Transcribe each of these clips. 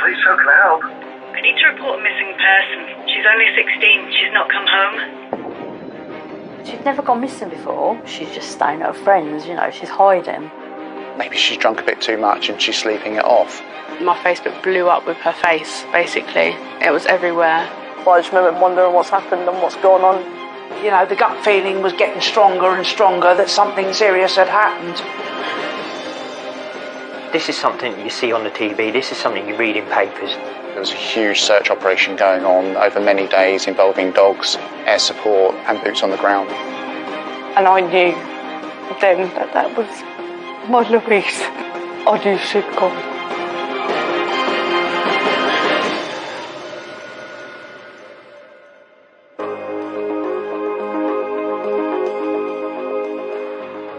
Please, how can I help? I need to report a missing person. She's only 16. She's not come home. She'd never gone missing before. She's just staying at her friends, you know, she's hiding. Maybe she's drunk a bit too much and she's sleeping it off. My Facebook blew up with her face, basically. It was everywhere. I just remember wondering what's happened and what's gone on. You know, the gut feeling was getting stronger and stronger that something serious had happened. This is something you see on the TV, this is something you read in papers. There was a huge search operation going on over many days involving dogs, air support and boots on the ground. And I knew then that that was my Louise. I knew she'd gone.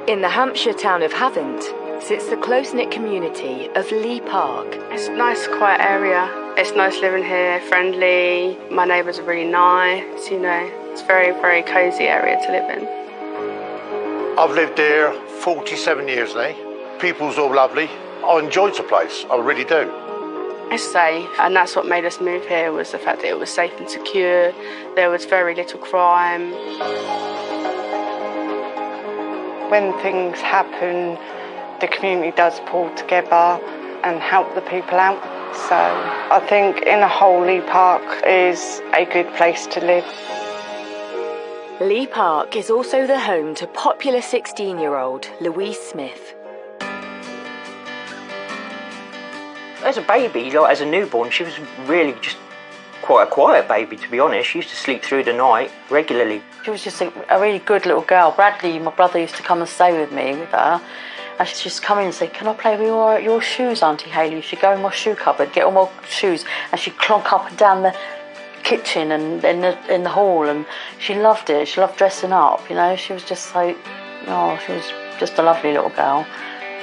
In the Hampshire town of Havant sits the close-knit community of Lee Park. It's a nice, quiet area. It's nice living here, friendly. My neighbours are really nice, you know. It's a very, very cosy area to live in. I've lived here 47 years now. People's all lovely. I enjoyed the place, I really do. It's safe, and that's what made us move here, was the fact that it was safe and secure. There was very little crime. When things happen, the community does pull together and help the people out. So I think in a whole, Lee Park is a good place to live. Lee Park is also the home to popular 16-year-old Louise Smith. As a baby, like as a newborn, she was really just quite a quiet baby, to be honest. She used to sleep through the night regularly. She was just a really good little girl. Bradley, my brother, used to come and stay with me with her. And she'd just come in and say, "Can I play with your shoes, Auntie Hayley?" She'd go in my shoe cupboard, get all my shoes, and she'd clonk up and down the kitchen and in the hall, and she loved it. She loved dressing up, you know. She was just so, she was just a lovely little girl.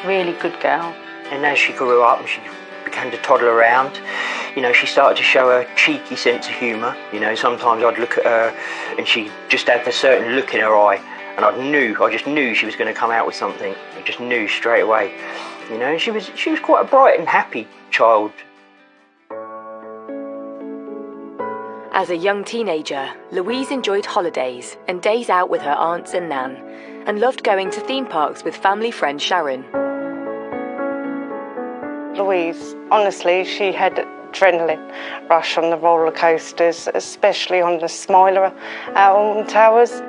Really good girl. And as she grew up and she began to toddle around, you know, she started to show a cheeky sense of humour. You know, sometimes I'd look at her and she just had a certain look in her eye, and I just knew she was going to come out with something. I just knew straight away. You know, she was quite a bright and happy child. As a young teenager, Louise enjoyed holidays and days out with her aunts and nan, and loved going to theme parks with family friend Sharon. Louise, honestly, she had adrenaline rush on the roller coasters, especially on the Smiler at Alton Towers.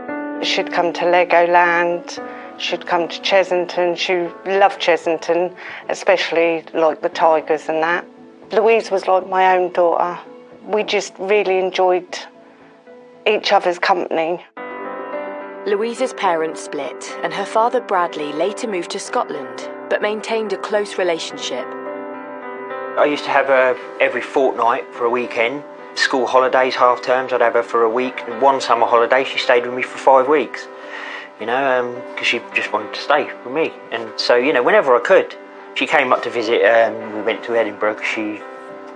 She'd come to Legoland, she'd come to Chessington. She loved Chessington, especially like the tigers and that. Louise was like my own daughter. We just really enjoyed each other's company. Louise's parents split, and her father Bradley later moved to Scotland, but maintained a close relationship. I used to have her every fortnight for a weekend. School holidays, half terms, I'd have her for a week. And one summer holiday, she stayed with me for 5 weeks. You know, because she just wanted to stay with me. And so, you know, whenever I could, she came up to visit. We went to Edinburgh because she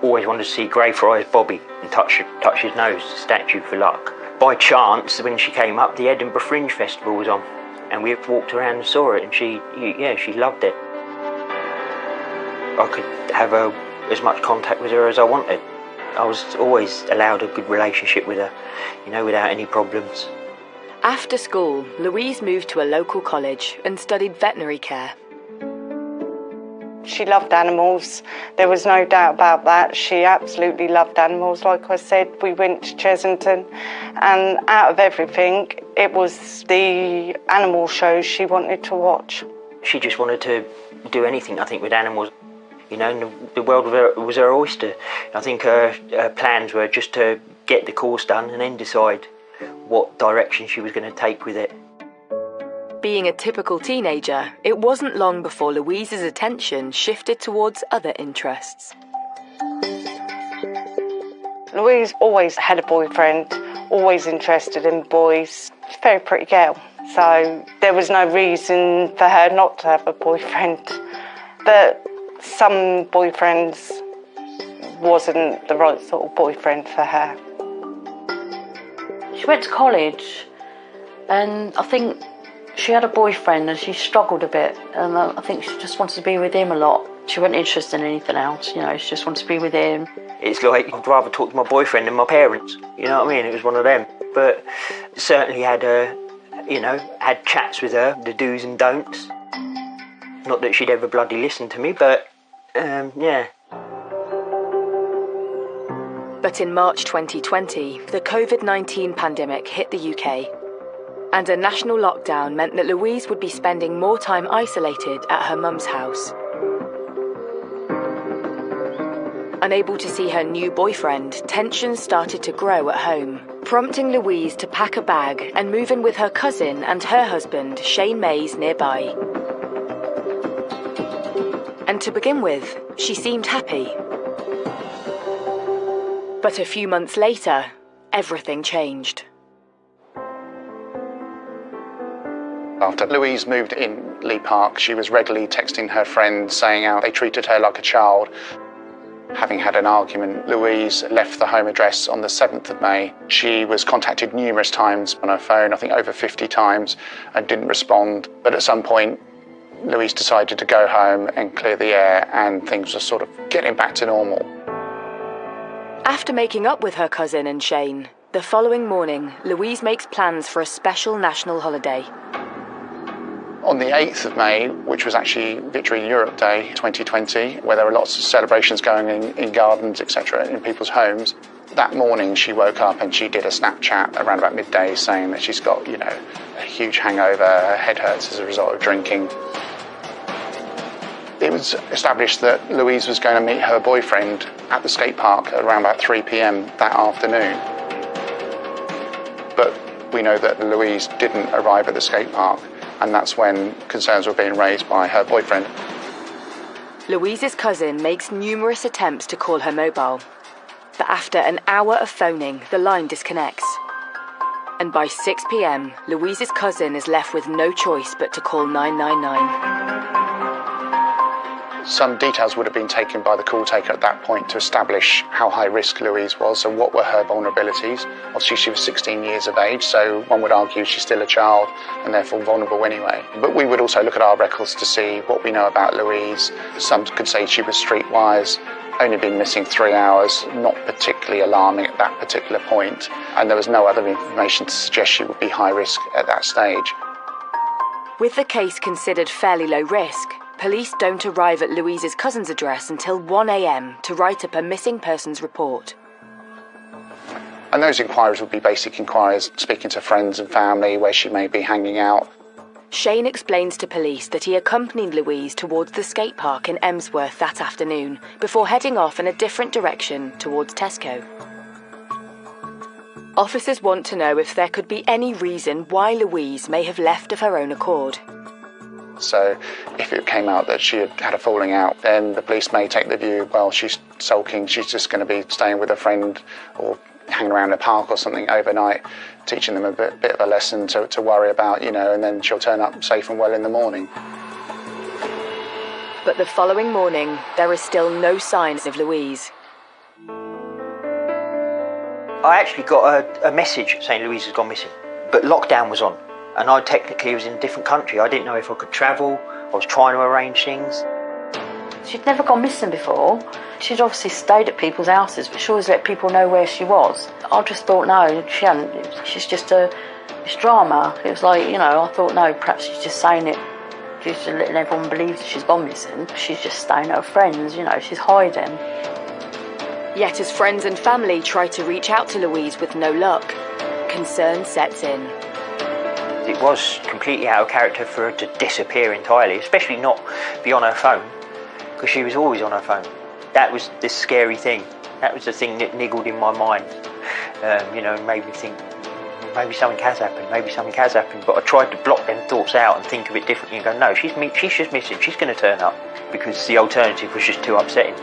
always wanted to see Greyfriars Bobby and touch his nose, the statue for luck. By chance, when she came up, the Edinburgh Fringe Festival was on, and we walked around and saw it, and she loved it. I could have as much contact with her as I wanted. I was always allowed a good relationship with her, you know, without any problems. After school, Louise moved to a local college and studied veterinary care. She loved animals. There was no doubt about that. She absolutely loved animals. Like I said, we went to Chessington, and out of everything, it was the animal shows she wanted to watch. She just wanted to do anything, I think, with animals. You know, and the world was her oyster. I think her plans were just to get the course done and then decide what direction she was going to take with it. Being a typical teenager, it wasn't long before Louise's attention shifted towards other interests. Louise always had a boyfriend, always interested in boys. She's a very pretty girl, so there was no reason for her not to have a boyfriend. But some boyfriends wasn't the right sort of boyfriend for her. She went to college, and I think she had a boyfriend and she struggled a bit, and I think she just wanted to be with him a lot. She wasn't interested in anything else, you know, she just wanted to be with him. It's like I'd rather talk to my boyfriend than my parents, you know what I mean? It was one of them. But certainly had, had chats with her, the do's and don'ts. Not that she'd ever bloody listen to me, but, yeah. But in March 2020, the COVID-19 pandemic hit the UK. And a national lockdown meant that Louise would be spending more time isolated at her mum's house. Unable to see her new boyfriend, tensions started to grow at home, prompting Louise to pack a bag and move in with her cousin and her husband, Shane Mays, nearby. And to begin with, she seemed happy. But a few months later, everything changed. After Louise moved in Lee Park, she was regularly texting her friends saying how they treated her like a child. Having had an argument, Louise left the home address on the 7th of May. She was contacted numerous times on her phone, I think over 50 times, and didn't respond. But at some point, Louise decided to go home and clear the air, and things were sort of getting back to normal. After making up with her cousin and Shane, the following morning, Louise makes plans for a special national holiday. On the 8th of May, which was actually Victory in Europe Day 2020, where there were lots of celebrations going in gardens, etc., in people's homes, that morning she woke up and she did a Snapchat around about midday saying that she's got, a huge hangover, her head hurts as a result of drinking. It was established that Louise was going to meet her boyfriend at the skate park at around about 3 p.m. that afternoon. But we know that Louise didn't arrive at the skate park, and that's when concerns were being raised by her boyfriend. Louise's cousin makes numerous attempts to call her mobile, but after an hour of phoning, the line disconnects. And by 6 p.m, Louise's cousin is left with no choice but to call 999. Some details would have been taken by the call taker at that point to establish how high risk Louise was and what were her vulnerabilities. Obviously she was 16 years of age, so one would argue she's still a child and therefore vulnerable anyway. But we would also look at our records to see what we know about Louise. Some could say she was streetwise, only been missing 3 hours, not particularly alarming at that particular point, and there was no other information to suggest she would be high risk at that stage. With the case considered fairly low risk, police don't arrive at Louise's cousin's address until 1 a.m. to write up a missing persons report. And those inquiries would be basic inquiries, speaking to friends and family where she may be hanging out. Shane explains to police that he accompanied Louise towards the skate park in Emsworth that afternoon, before heading off in a different direction towards Tesco. Officers want to know if there could be any reason why Louise may have left of her own accord. So if it came out that she had had a falling out, then the police may take the view, well, she's sulking, she's just going to be staying with a friend or hanging around a park or something overnight, teaching them a bit of a lesson to worry about, and then she'll turn up safe and well in the morning. But the following morning, there is still no signs of Louise. I actually got a message saying Louise has gone missing, but lockdown was on. And I technically was in a different country. I didn't know if I could travel. I was trying to arrange things. She'd never gone missing before. She'd obviously stayed at people's houses, but she always let people know where she was. I just thought, no, she hadn't. She's just it's drama. It was like, I thought, no, perhaps she's just saying it, just letting everyone believe that she's gone missing. She's just staying at her friends, she's hiding. Yet as friends and family try to reach out to Louise with no luck, concern sets in. It was completely out of character for her to disappear entirely, especially not be on her phone, because she was always on her phone. That was the scary thing. That was the thing that niggled in my mind, made me think, maybe something has happened, but I tried to block them thoughts out and think of it differently and go, no, she's just missing, she's going to turn up, because the alternative was just too upsetting.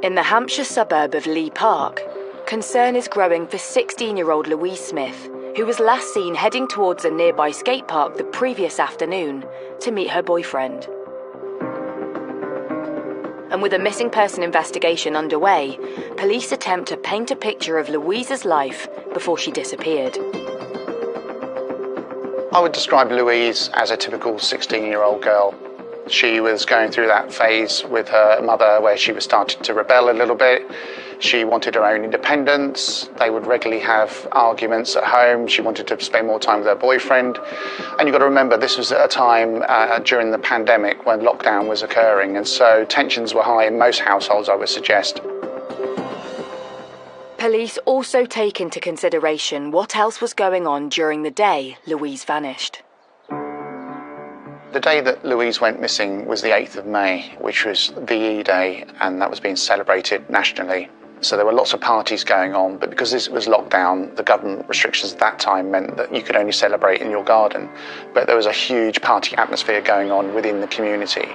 In the Hampshire suburb of Lee Park, concern is growing for 16-year-old Louise Smith, who was last seen heading towards a nearby skate park the previous afternoon, to meet her boyfriend. And with a missing person investigation underway, police attempt to paint a picture of Louise's life before she disappeared. I would describe Louise as a typical 16-year-old girl. She was going through that phase with her mother where she was starting to rebel a little bit. She wanted her own independence. They would regularly have arguments at home. She wanted to spend more time with her boyfriend. And you've got to remember, this was at a time during the pandemic when lockdown was occurring. And so tensions were high in most households, I would suggest. Police also take into consideration what else was going on during the day Louise vanished. The day that Louise went missing was the 8th of May, which was VE Day, and that was being celebrated nationally. So there were lots of parties going on, but because this was lockdown, the government restrictions at that time meant that you could only celebrate in your garden. But there was a huge party atmosphere going on within the community.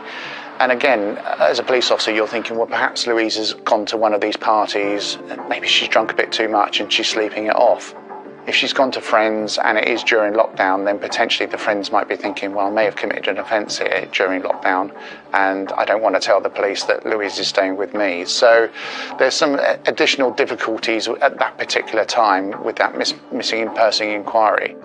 And again, as a police officer, you're thinking, well, perhaps Louise has gone to one of these parties, and maybe she's drunk a bit too much and she's sleeping it off. If she's gone to friends and it is during lockdown, then potentially the friends might be thinking, well, I may have committed an offence here during lockdown and I don't want to tell the police that Louise is staying with me. So there's some additional difficulties at that particular time with that missing person inquiry.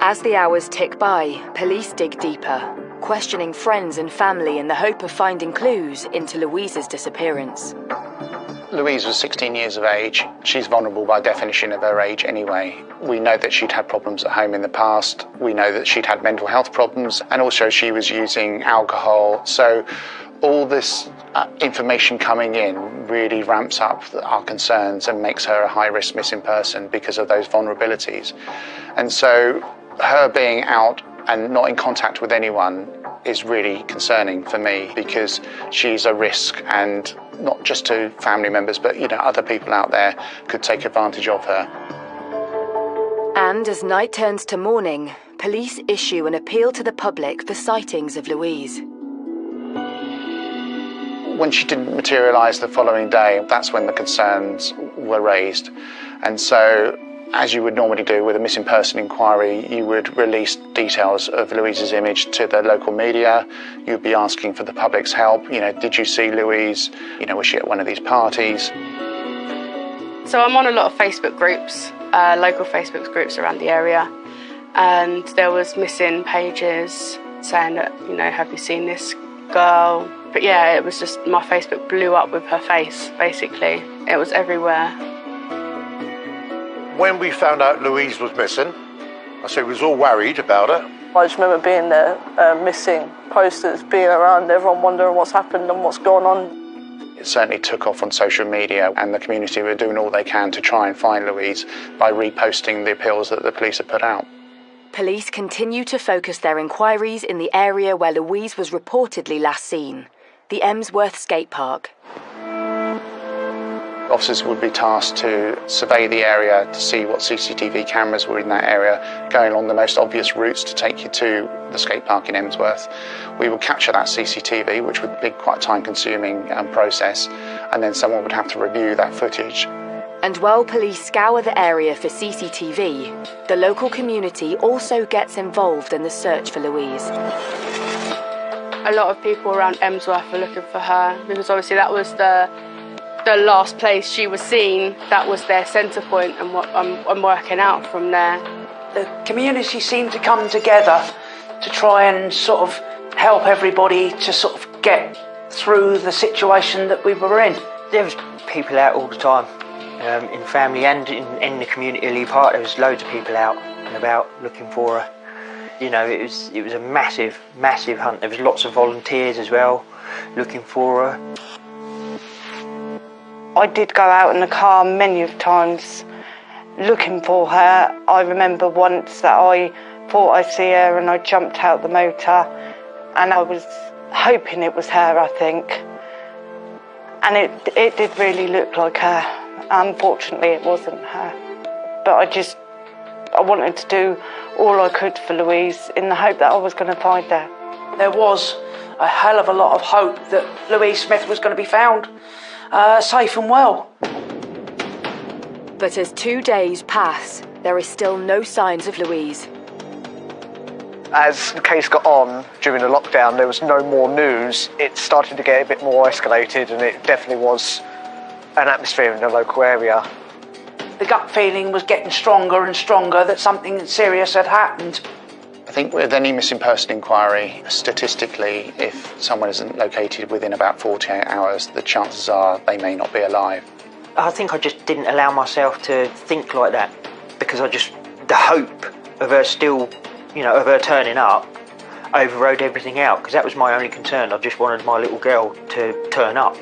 As the hours tick by, police dig deeper, questioning friends and family in the hope of finding clues into Louise's disappearance. Louise was 16 years of age. She's vulnerable by definition of her age anyway. We know that she'd had problems at home in the past. We know that she'd had mental health problems, and also she was using alcohol. So all this information coming in really ramps up our concerns and makes her a high-risk missing person because of those vulnerabilities. And so her being out and not in contact with anyone is really concerning for me, because she's a risk, and not just to family members, but other people out there could take advantage of her. And as night turns to morning, police issue an appeal to the public for sightings of Louise. When she didn't materialise the following day, that's when the concerns were raised. And so, as you would normally do with a missing person inquiry, you would release details of Louise's image to the local media. You'd be asking for the public's help. Did you see Louise? Was she at one of these parties? So I'm on a lot of Facebook groups, local Facebook groups around the area, and there was missing pages saying that, have you seen this girl? But yeah, it was just, my Facebook blew up with her face, basically. It was everywhere. When we found out Louise was missing, I said we was all worried about her. I just remember being there, missing posters, being around, everyone wondering what's happened and what's going on. It certainly took off on social media, and the community were doing all they can to try and find Louise by reposting the appeals that the police had put out. Police continue to focus their inquiries in the area where Louise was reportedly last seen, the Emsworth skate park. Officers would be tasked to survey the area to see what CCTV cameras were in that area, going along the most obvious routes to take you to the skate park in Emsworth. We would capture that CCTV, which would be quite a time-consuming process, and then someone would have to review that footage. And while police scour the area for CCTV, the local community also gets involved in the search for Louise. A lot of people around Emsworth are looking for her, because obviously that was the last place she was seen. That was their centre point, and what I'm working out from there. The community seemed to come together to try and sort of help everybody to sort of get through the situation that we were in. There was people out all the time, in family and in the community of Lee Park. There was loads of people out and about looking for her. It was a massive, massive hunt. There was lots of volunteers as well looking for her. I did go out in the car many of times looking for her. I remember once that I thought I'd see her and I jumped out the motor, and I was hoping it was her, I think. And it did really look like her. Unfortunately, it wasn't her. But I wanted to do all I could for Louise in the hope that I was going to find her. There was a hell of a lot of hope that Louise Smith was going to be found safe and well. But as 2 days pass, there is still no signs of Louise. As the case got on during the lockdown, there was no more news. It started to get a bit more escalated, and it definitely was an atmosphere in the local area. The gut feeling was getting stronger and stronger that something serious had happened. I think with any missing person inquiry, statistically, if someone isn't located within about 48 hours, the chances are they may not be alive. I think I just didn't allow myself to think like that, because the hope of her still, of her turning up overrode everything out, because that was my only concern. I just wanted my little girl to turn up.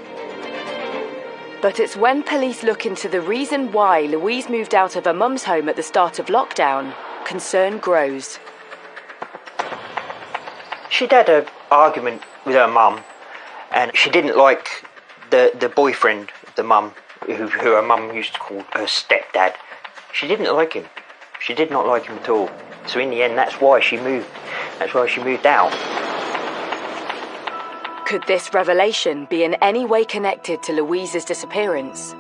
But it's when police look into the reason why Louise moved out of her mum's home at the start of lockdown, concern grows. She'd had an argument with her mum, and she didn't like the boyfriend of the mum, who her mum used to call her stepdad. She didn't like him. She did not like him at all. So in the end, that's why she moved. That's why she moved out. Could this revelation be in any way connected to Louise's disappearance?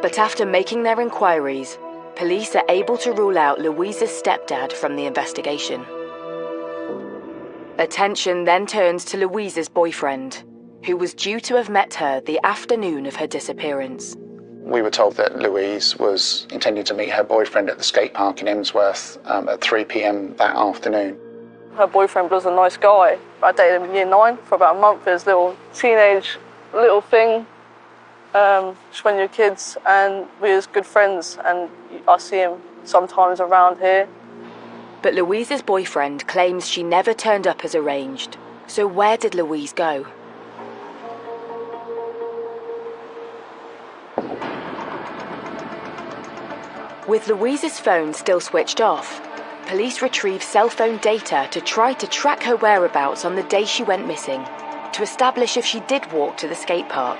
But after making their inquiries, police are able to rule out Louise's stepdad from the investigation. Attention then turns to Louise's boyfriend, who was due to have met her the afternoon of her disappearance. We were told that Louise was intending to meet her boyfriend at the skate park in Emsworth at 3 p.m. that afternoon. Her boyfriend was a nice guy. I dated him in year 9 for about a month. There's little teenage little thing, just when you're kids, and we was good friends, and I see him sometimes around here. But Louise's boyfriend claims she never turned up as arranged. So where did Louise go? With Louise's phone still switched off, police retrieve cell phone data to try to track her whereabouts on the day she went missing, to establish if she did walk to the skate park.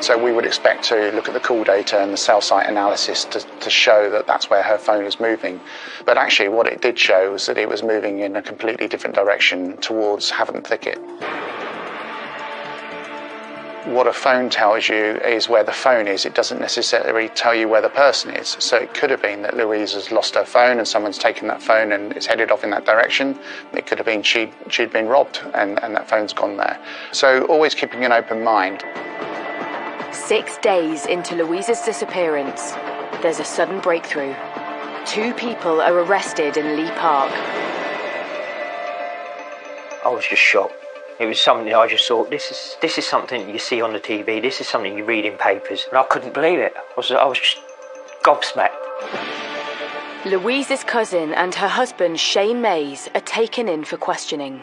So we would expect to look at the call data and the cell site analysis to show that that's where her phone is moving. But actually what it did show was that it was moving in a completely different direction towards Havant Thicket. What a phone tells you is where the phone is. It doesn't necessarily tell you where the person is. So it could have been that Louise has lost her phone and someone's taken that phone and it's headed off in that direction. It could have been she'd been robbed and that phone's gone there. So always keeping an open mind. 6 days into Louise's disappearance, there's a sudden breakthrough. 2 people are arrested in Lee Park. I was just shocked. It was something I just thought, this is something you see on the TV, this is something you read in papers, and I couldn't believe it. I was just gobsmacked. Louise's cousin and her husband Shane Mays are taken in for questioning.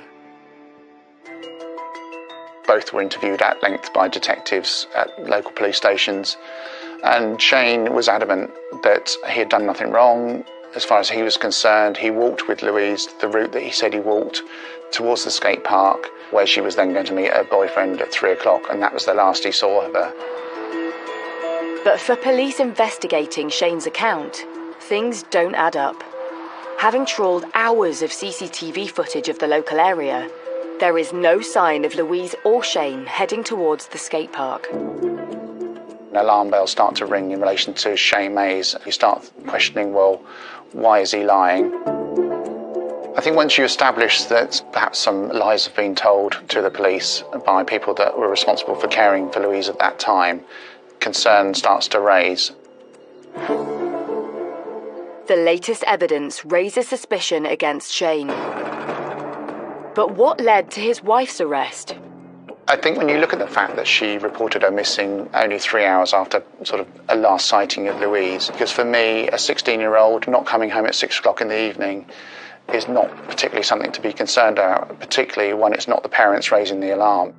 Both were interviewed at length by detectives at local police stations, and Shane was adamant that he had done nothing wrong. As far as he was concerned, he walked with Louise the route that he said he walked towards the skate park, where she was then going to meet her boyfriend at 3 o'clock, and that was the last he saw of her. But for police investigating Shane's account, things don't add up. Having trawled hours of CCTV footage of the local area, there is no sign of Louise or Shane heading towards the skate park. Alarm bells start to ring in relation to Shane Mays. You start questioning, well, why is he lying? I think once you establish that perhaps some lies have been told to the police by people that were responsible for caring for Louise at that time, concern starts to raise. The latest evidence raises suspicion against Shane. But what led to his wife's arrest? I think when you look at the fact that she reported her missing only 3 hours after sort of a last sighting of Louise, because for me, a 16-year-old not coming home at 6 o'clock in the evening is not particularly something to be concerned about, particularly when it's not the parents raising the alarm.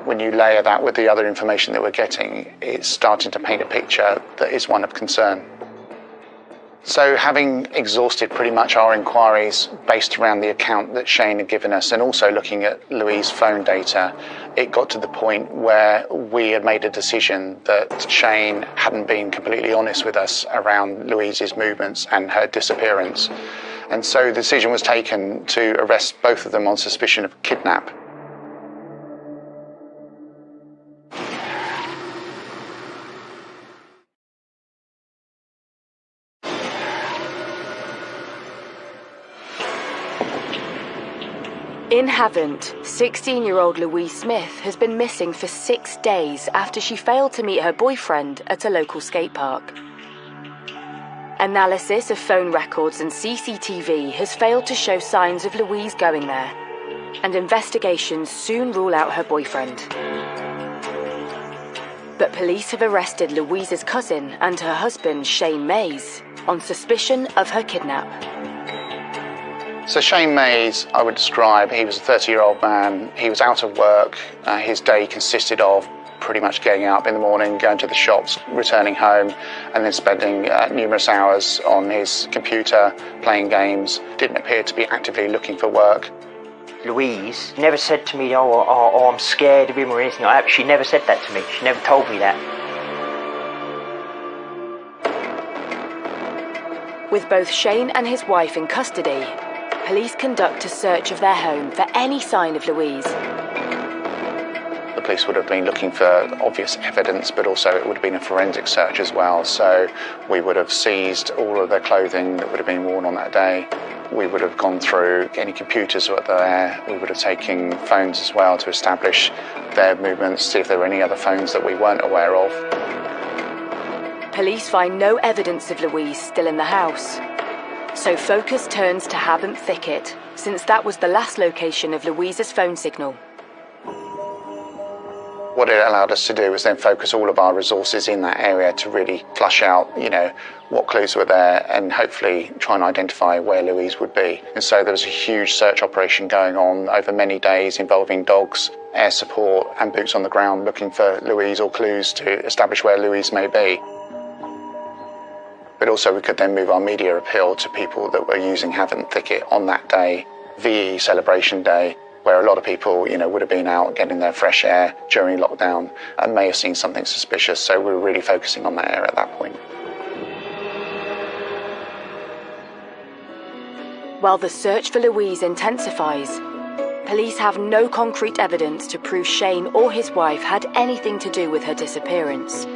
When you layer that with the other information that we're getting, it's starting to paint a picture that is one of concern. So having exhausted pretty much our inquiries based around the account that Shane had given us, and also looking at Louise's phone data, it got to the point where we had made a decision that Shane hadn't been completely honest with us around Louise's movements and her disappearance. And so the decision was taken to arrest both of them on suspicion of kidnap. In Havant, 16-year-old Louise Smith has been missing for 6 days after she failed to meet her boyfriend at a local skate park. Analysis of phone records and CCTV has failed to show signs of Louise going there, and investigations soon rule out her boyfriend. But police have arrested Louise's cousin and her husband, Shane Mays, on suspicion of her kidnap. So Shane Mays, I would describe, he was a 30-year-old man. He was out of work. His day consisted of pretty much getting up in the morning, going to the shops, returning home, and then spending numerous hours on his computer, playing games. Didn't appear to be actively looking for work. Louise never said to me, oh, I'm scared of him or anything like that. She never said that to me. She never told me that. With both Shane and his wife in custody, police conduct a search of their home for any sign of Louise. The police would have been looking for obvious evidence, but also it would have been a forensic search as well. So we would have seized all of their clothing that would have been worn on that day. We would have gone through any computers that were there. We would have taken phones as well to establish their movements, see if there were any other phones that we weren't aware of. Police find no evidence of Louise still in the house. So focus turns to Havant Thicket, since that was the last location of Louise's phone signal. What it allowed us to do was then focus all of our resources in that area to really flush out, what clues were there and hopefully try and identify where Louise would be. And so there was a huge search operation going on over many days involving dogs, air support and boots on the ground looking for Louise or clues to establish where Louise may be. But also we could then move our media appeal to people that were using Havant Thicket on that day, VE celebration day, where a lot of people, would have been out getting their fresh air during lockdown and may have seen something suspicious. So we were really focusing on that area at that point. While the search for Louise intensifies, police have no concrete evidence to prove Shane or his wife had anything to do with her disappearance.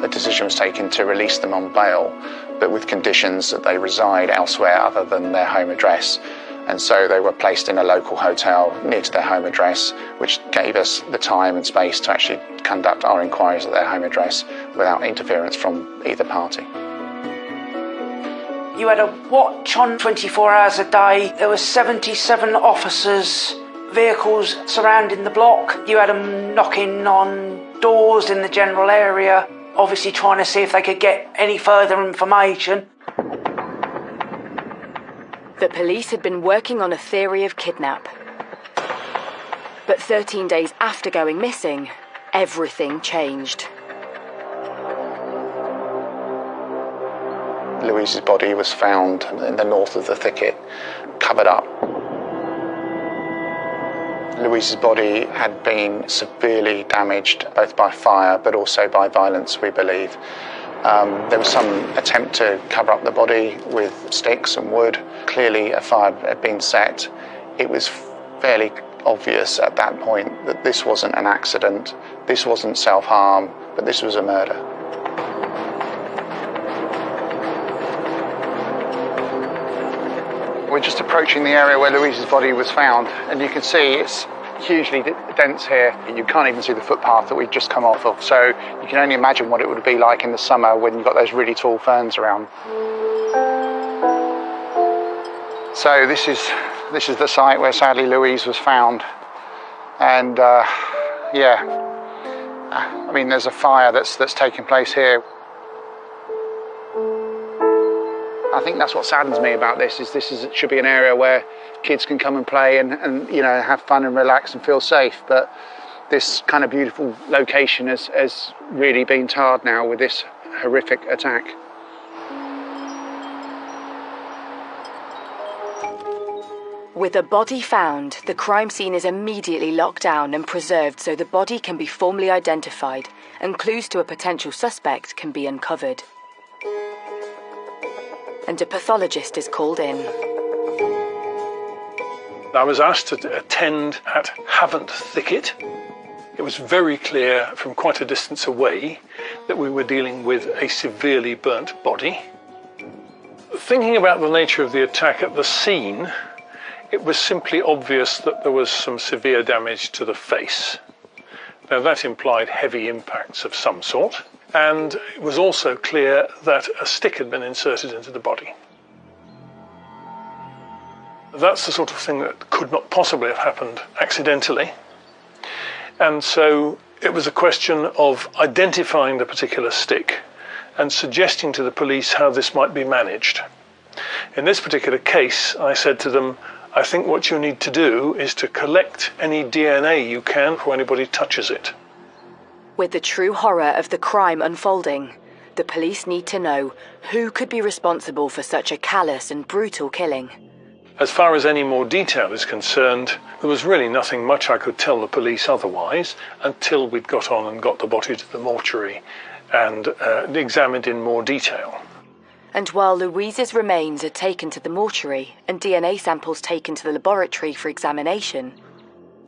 A decision was taken to release them on bail, but with conditions that they reside elsewhere other than their home address. And so they were placed in a local hotel near to their home address, which gave us the time and space to actually conduct our inquiries at their home address without interference from either party. You had a watch on 24 hours a day. There were 77 officers, vehicles surrounding the block. You had them knocking on doors in the general area, obviously trying to see if they could get any further information. The police had been working on a theory of kidnap. But 13 days after going missing, everything changed. Louise's body was found in the north of the thicket, covered up. Louise's body had been severely damaged, both by fire but also by violence, we believe. There was some attempt to cover up the body with sticks and wood. Clearly a fire had been set. It was fairly obvious at that point that this wasn't an accident, this wasn't self-harm, but this was a murder. We're just approaching the area where Louise's body was found, and you can see it's hugely dense here. You can't even see the footpath that we've just come off of, so you can only imagine what it would be like in the summer when you've got those really tall ferns around. So this is the site where sadly Louise was found, and there's a fire that's taking place here. I think that's what saddens me about this it should be an area where kids can come and play and have fun and relax and feel safe, but this kind of beautiful location has really been tarred now with this horrific attack. With a body found, the crime scene is immediately locked down and preserved so the body can be formally identified and clues to a potential suspect can be uncovered. And a pathologist is called in. I was asked to attend at Havant Thicket. It was very clear from quite a distance away that we were dealing with a severely burnt body. Thinking about the nature of the attack at the scene, It was simply obvious that there was some severe damage to the face. Now that implied heavy impacts of some sort, and it was also clear that a stick had been inserted into the body. That's the sort of thing that could not possibly have happened accidentally. And so it was a question of identifying the particular stick and suggesting to the police how this might be managed. In this particular case, I said to them, I think what you need to do is to collect any DNA you can before anybody touches it. With the true horror of the crime unfolding, the police need to know who could be responsible for such a callous and brutal killing. As far as any more detail is concerned, there was really nothing much I could tell the police otherwise until we'd got on and got the body to the mortuary and examined in more detail. And while Louise's remains are taken to the mortuary and DNA samples taken to the laboratory for examination,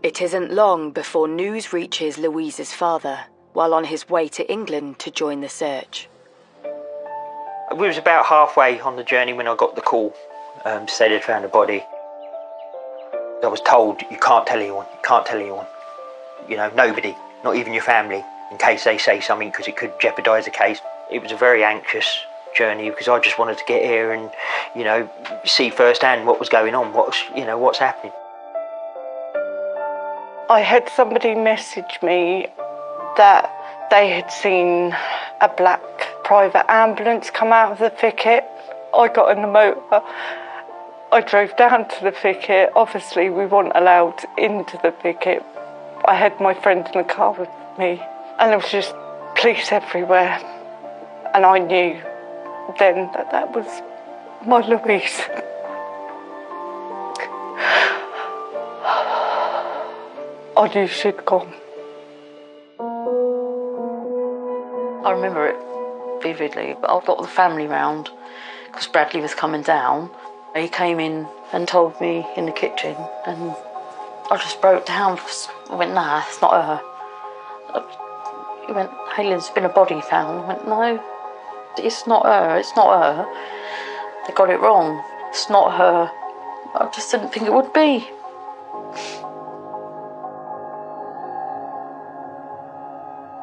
it isn't long before news reaches Louise's father while on his way to England to join the search. We was about halfway on the journey when I got the call to say they'd found a body. I was told, you can't tell anyone, you can't tell anyone. You know, nobody, not even your family, in case they say something, because it could jeopardise the case. It was a very anxious journey because I just wanted to get here and, you know, see firsthand what was going on, what's happening. I had somebody message me that they had seen a black private ambulance come out of the thicket. I got in the motor. I drove down to the thicket. Obviously, we weren't allowed into the thicket. I had my friend in the car with me, and there was just police everywhere. And I knew then that was my Louise. I knew she'd gone. I remember it vividly, but I got the family round because Bradley was coming down. He came in and told me in the kitchen, and I just broke down because I went, nah, it's not her. He went, Hayley's been a body found. I went, no, it's not her, it's not her. They got it wrong. It's not her. I just didn't think it would be.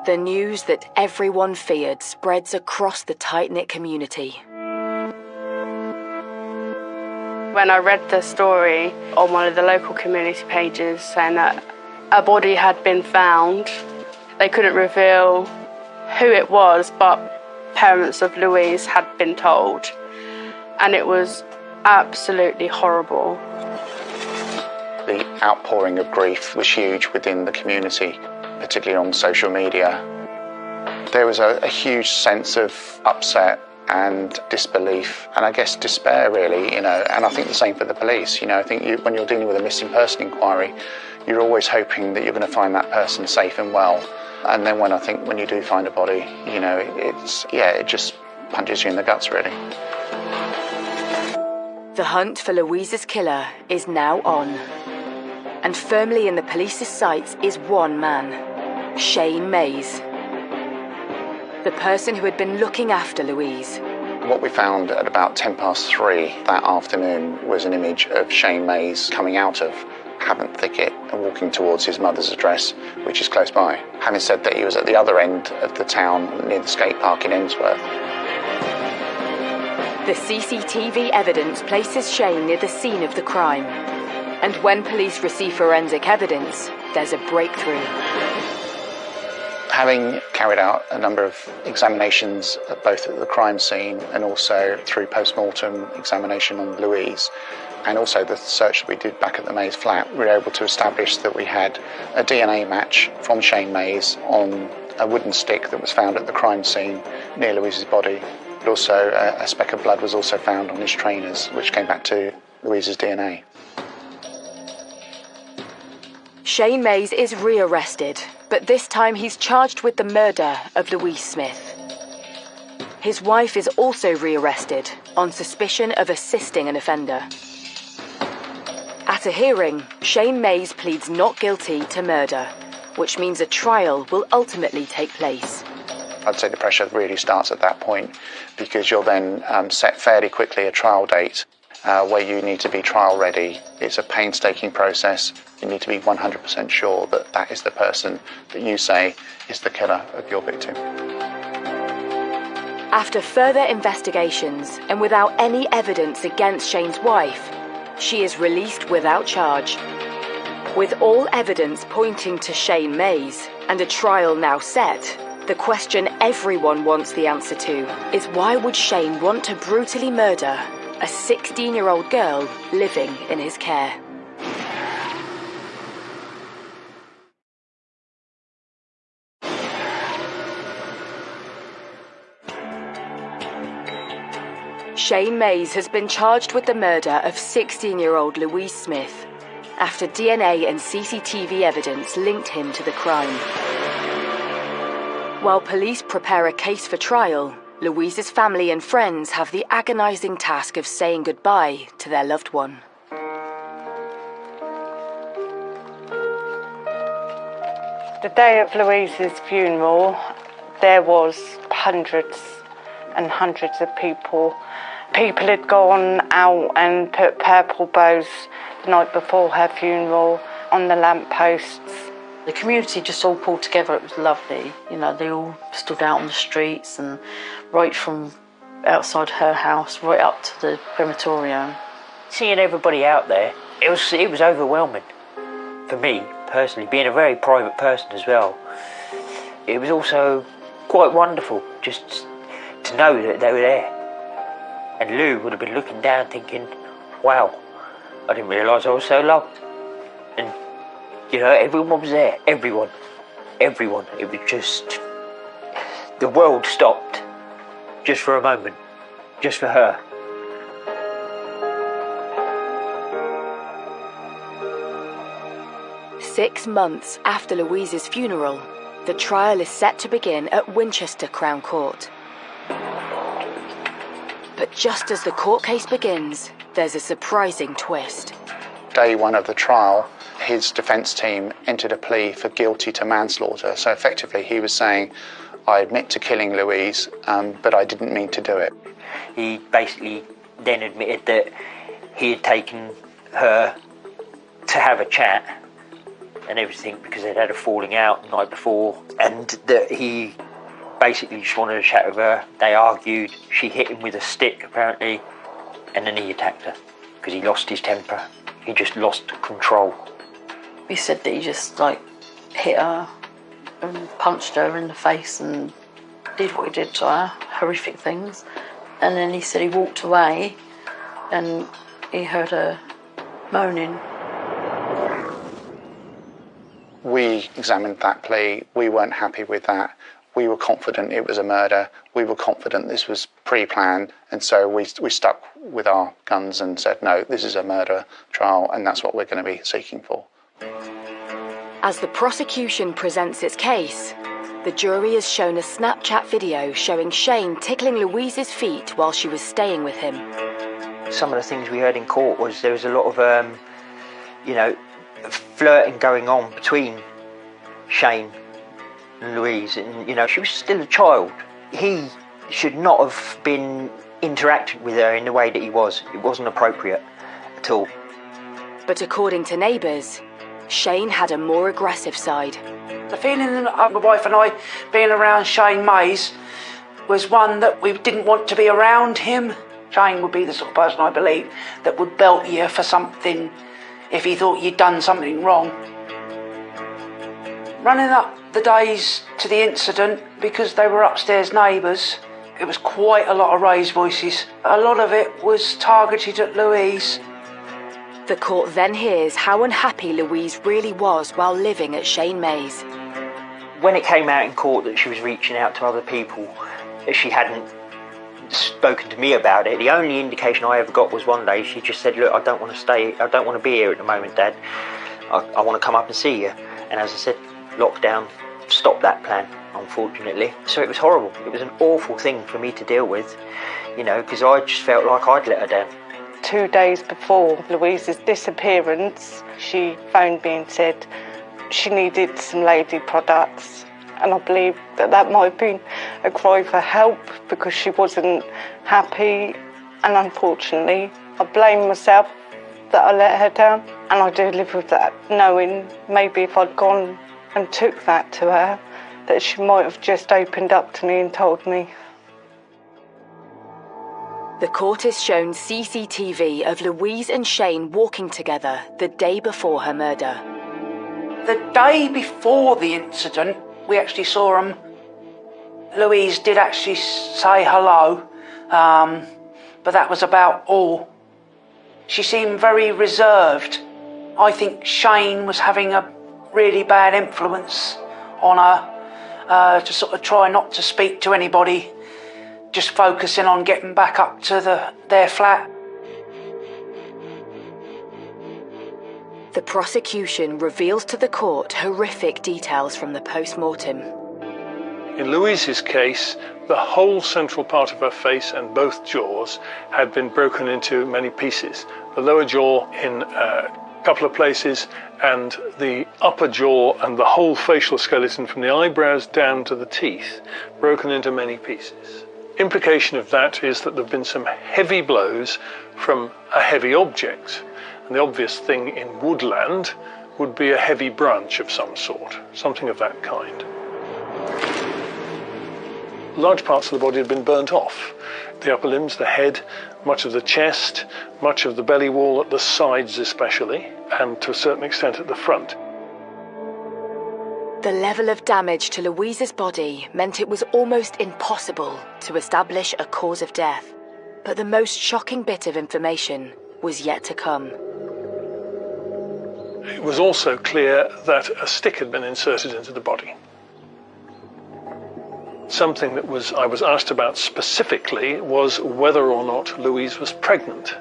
The news that everyone feared spreads across the tight-knit community. When I read the story on one of the local community pages saying that a body had been found, they couldn't reveal who it was, but parents of Louise had been told. And it was absolutely horrible. The outpouring of grief was huge within the community, particularly on social media. There was a huge sense of upset and disbelief, and I guess despair, really, and I think the same for the police. I think when you're dealing with a missing person inquiry, you're always hoping that you're going to find that person safe and well. And then when you do find a body, it just punches you in the guts, really. The hunt for Louise's killer is now on. And firmly in the police's sights is one man, Shane Mays. The person who had been looking after Louise. What we found at about 3:10 that afternoon was an image of Shane Mays coming out of Havant Thicket and walking towards his mother's address, which is close by. Having said that, he was at the other end of the town near the skate park in Emsworth. The CCTV evidence places Shane near the scene of the crime. And when police receive forensic evidence, there's a breakthrough. Having carried out a number of examinations both at the crime scene and also through post-mortem examination on Louise, and also the search that we did back at the Mays flat, we were able to establish that we had a DNA match from Shane Mays on a wooden stick that was found at the crime scene near Louise's body. But also a speck of blood was also found on his trainers, which came back to Louise's DNA. Shane Mays is rearrested, but this time he's charged with the murder of Louise Smith. His wife is also rearrested on suspicion of assisting an offender. At a hearing, Shane Mays pleads not guilty to murder, which means a trial will ultimately take place. I'd say the pressure really starts at that point, because you'll then set fairly quickly a trial date, where you need to be trial ready. It's a painstaking process. You need to be 100% sure that that is the person that you say is the killer of your victim. After further investigations and without any evidence against Shane's wife, she is released without charge. With all evidence pointing to Shane Mays and a trial now set, the question everyone wants the answer to is why would Shane want to brutally murder a 16-year-old girl living in his care? Shane Mays has been charged with the murder of 16-year-old Louise Smith after DNA and CCTV evidence linked him to the crime. While police prepare a case for trial, Louise's family and friends have the agonising task of saying goodbye to their loved one. The day of Louise's funeral, there was hundreds and hundreds of people. People had gone out and put purple bows the night before her funeral on the lampposts. The community just all pulled together. It was lovely. You know, they all stood out on the streets, and right from outside her house right up to the crematorium. Seeing everybody out there, it was overwhelming for me personally, being a very private person as well. It was also quite wonderful just to know that they were there. And Lou would have been looking down thinking, wow, I didn't realise I was so loved. And, you know, everyone was there, everyone. It was just, the world stopped just for a moment, just for her. Six months after Louise's funeral, the trial is set to begin at Winchester Crown Court. But just as the court case begins, there's a surprising twist. Day one of the trial, his defence team entered a plea for guilty to manslaughter. So effectively he was saying, I admit to killing Louise, but I didn't mean to do it. He basically then admitted that he had taken her to have a chat and everything because they'd had a falling out the night before, and that he basically just wanted to chat with her. They argued, she hit him with a stick apparently, and then he attacked her because he lost his temper. He just lost control. He said that he just hit her and punched her in the face and did what he did to her, horrific things. And then he said he walked away and he heard her moaning. We examined that plea. We weren't happy with that. We were confident it was a murder. We were confident this was pre-planned. And so we stuck with our guns and said, no, this is a murder trial, and that's what we're going to be seeking for. As the prosecution presents its case, the jury is shown a Snapchat video showing Shane tickling Louise's feet while she was staying with him. Some of the things we heard in court was there was a lot of, flirting going on between Shane and Louise, and she was still a child. He should not have been interacting with her in the way that he was. It wasn't appropriate at all. But according to neighbours, Shane had a more aggressive side. The feeling of my wife and I being around Shane Mays was one that we didn't want to be around him. Shane would be the sort of person, I believe, that would belt you for something if he thought you'd done something wrong. Running up the days to the incident, because they were upstairs neighbours, it was quite a lot of raised voices. A lot of it was targeted at Louise. The court then hears how unhappy Louise really was while living at Shane Mays. When it came out in court that she was reaching out to other people, she hadn't spoken to me about it. The only indication I ever got was one day she just said, look, I don't want to be here at the moment, Dad. I want to come up and see you. And as I said, lockdown stopped that plan, unfortunately. So it was horrible. It was an awful thing for me to deal with, because I just felt like I'd let her down. 2 days before Louise's disappearance, she phoned me and said she needed some lady products. And I believe that might have been a cry for help because she wasn't happy. And unfortunately, I blame myself that I let her down, and I do live with that, knowing maybe if I'd gone and took that to her, that she might have just opened up to me and told me. The court has shown CCTV of Louise and Shane walking together the day before her murder. The day before the incident, we actually saw them. Louise did actually say hello, but that was about all. She seemed very reserved. I think Shane was having a really bad influence on her, to sort of try not to speak to anybody, just focusing on getting back up to their flat. The prosecution reveals to the court horrific details from the post-mortem. In Louise's case, the whole central part of her face and both jaws had been broken into many pieces. The lower jaw in a couple of places, and the upper jaw and the whole facial skeleton from the eyebrows down to the teeth broken into many pieces. Implication of that is that there have been some heavy blows from a heavy object. And the obvious thing in woodland would be a heavy branch of some sort, something of that kind. Large parts of the body had been burnt off. The upper limbs, the head, much of the chest, much of the belly wall at the sides especially, and to a certain extent at the front. The level of damage to Louise's body meant it was almost impossible to establish a cause of death. But the most shocking bit of information was yet to come. It was also clear that a stick had been inserted into the body. Something that I was asked about specifically was whether or not Louise was pregnant.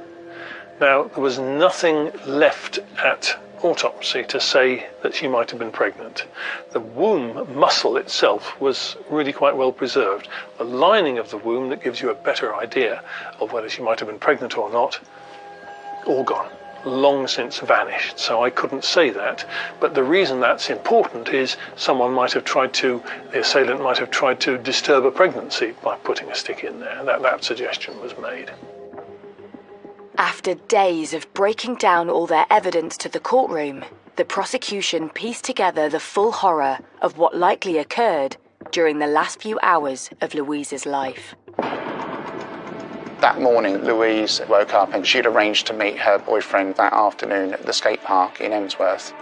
Now, there was nothing left at autopsy to say that she might have been pregnant. The womb muscle itself was really quite well preserved. The lining of the womb that gives you a better idea of whether she might have been pregnant or not, all gone. Long since vanished, so I couldn't say that. But the reason that's important is the assailant might have tried to disturb a pregnancy by putting a stick in there. That suggestion was made. After days of breaking down all their evidence to the courtroom, the prosecution pieced together the full horror of what likely occurred during the last few hours of Louise's life. That morning, Louise woke up and she'd arranged to meet her boyfriend that afternoon at the skate park in Emsworth.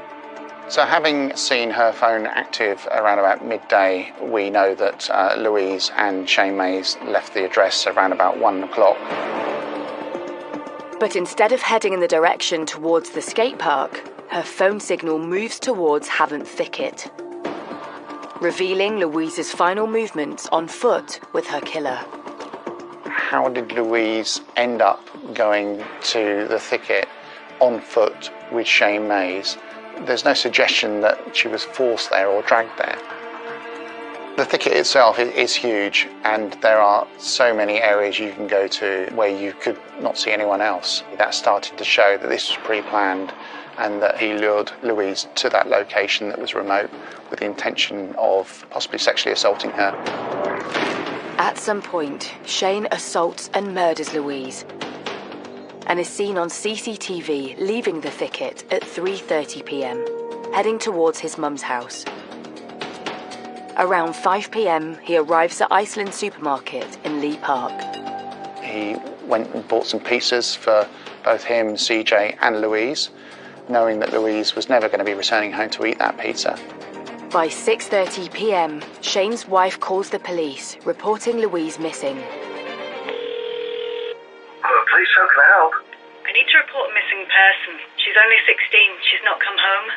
So having seen her phone active around about midday, we know that Louise and Shane Mays left the address around about 1 o'clock. But instead of heading in the direction towards the skate park, her phone signal moves towards Havant Thicket, revealing Louise's final movements on foot with her killer. How did Louise end up going to the thicket on foot with Shane Mays? There's no suggestion that she was forced there or dragged there. The thicket itself is huge, and there are so many areas you can go to where you could not see anyone else. That started to show that this was pre-planned and that he lured Louise to that location that was remote with the intention of possibly sexually assaulting her. At some point, Shane assaults and murders Louise and is seen on CCTV leaving the thicket at 3:30 p.m, heading towards his mum's house. Around 5 p.m, he arrives at Iceland Supermarket in Lee Park. He went and bought some pizzas for both him, CJ and Louise, knowing that Louise was never going to be returning home to eat that pizza. By 6:30 p.m, Shane's wife calls the police, reporting Louise missing. Hello, police, how can I help? I need to report a missing person. She's only 16. She's not come home.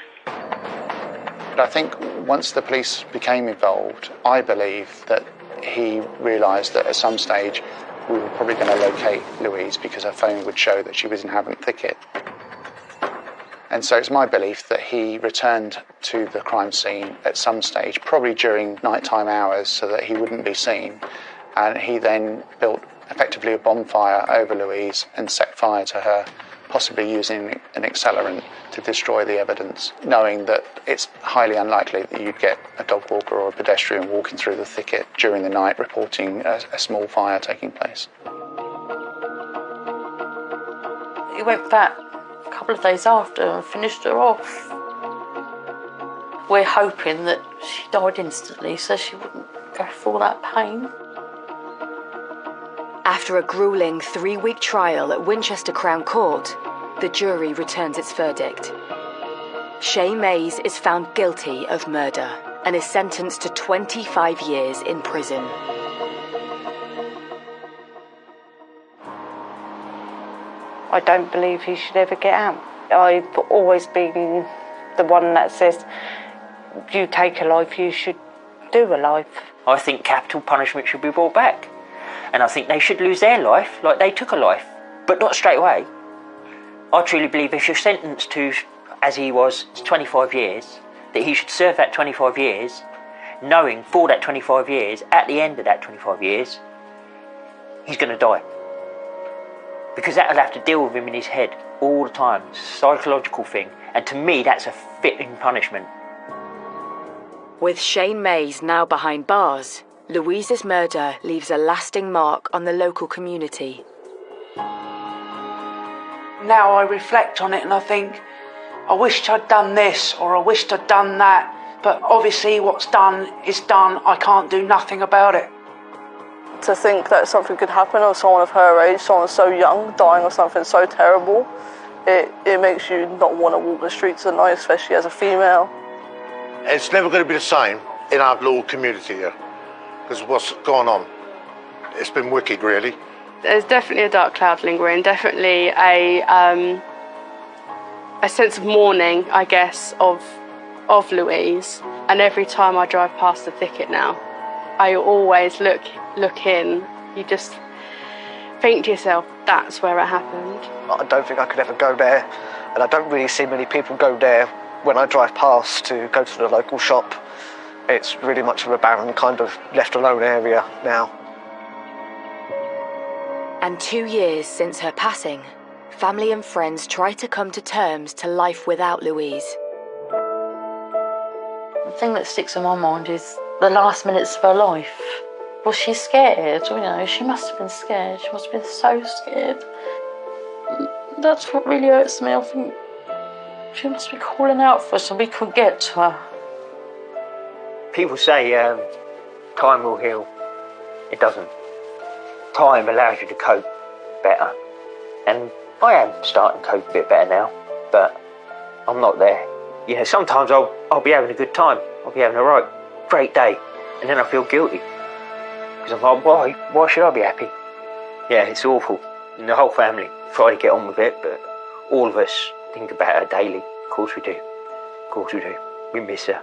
But I think once the police became involved, I believe that he realised that at some stage we were probably going to locate Louise because her phone would show that she was in Havant Thicket. And so it's my belief that he returned to the crime scene at some stage, probably during nighttime hours, so that he wouldn't be seen. And he then built effectively a bonfire over Louise and set fire to her, possibly using an accelerant to destroy the evidence, knowing that it's highly unlikely that you'd get a dog walker or a pedestrian walking through the thicket during the night reporting a small fire taking place. He went back a couple of days after and finished her off. We're hoping that she died instantly so she wouldn't go through all that pain. After a gruelling 3-week trial at Winchester Crown Court, the jury returns its verdict. Shay Mays is found guilty of murder and is sentenced to 25 years in prison. I don't believe he should ever get out. I've always been the one that says, you take a life, you should do a life. I think capital punishment should be brought back. And I think they should lose their life like they took a life, but not straight away. I truly believe if you're sentenced to, as he was, 25 years, that he should serve that 25 years, knowing for that 25 years, at the end of that 25 years, he's going to die. Because that'll have to deal with him in his head all the time. It's a psychological thing. And to me, that's a fitting punishment. With Shane Mays now behind bars, Louise's murder leaves a lasting mark on the local community. Now I reflect on it and I think, I wished I'd done this or I wished I'd done that. But obviously what's done is done. I can't do nothing about it. To think that something could happen of someone of her age, someone so young, dying of something so terrible, it makes you not want to walk the streets at night, especially as a female. It's never going to be the same in our little community here, because what's gone on, it's been wicked, really. There's definitely a dark cloud lingering, definitely a sense of mourning, I guess, of Louise. And every time I drive past the thicket now, I always look in. You just think to yourself, that's where it happened. I don't think I could ever go there, and I don't really see many people go there when I drive past to go to the local shop. It's really much of a barren, kind of left alone area now. And 2 years since her passing, family and friends try to come to terms to life without Louise. The thing that sticks in my mind is the last minutes of her life. Was she scared? You know, she must have been scared. She must have been so scared. That's what really hurts me. I think she must be calling out for us and we couldn't get to her. People say time will heal. It doesn't. Time allows you to cope better. And I am starting to cope a bit better now, but I'm not there. You know, sometimes I'll be having a good time. I'll be having a great day, and then I feel guilty. Because I'm like, why should I be happy? Yeah, it's awful. And the whole family try to get on with it, but all of us think about her daily. Of course we do. Of course we do. We miss her.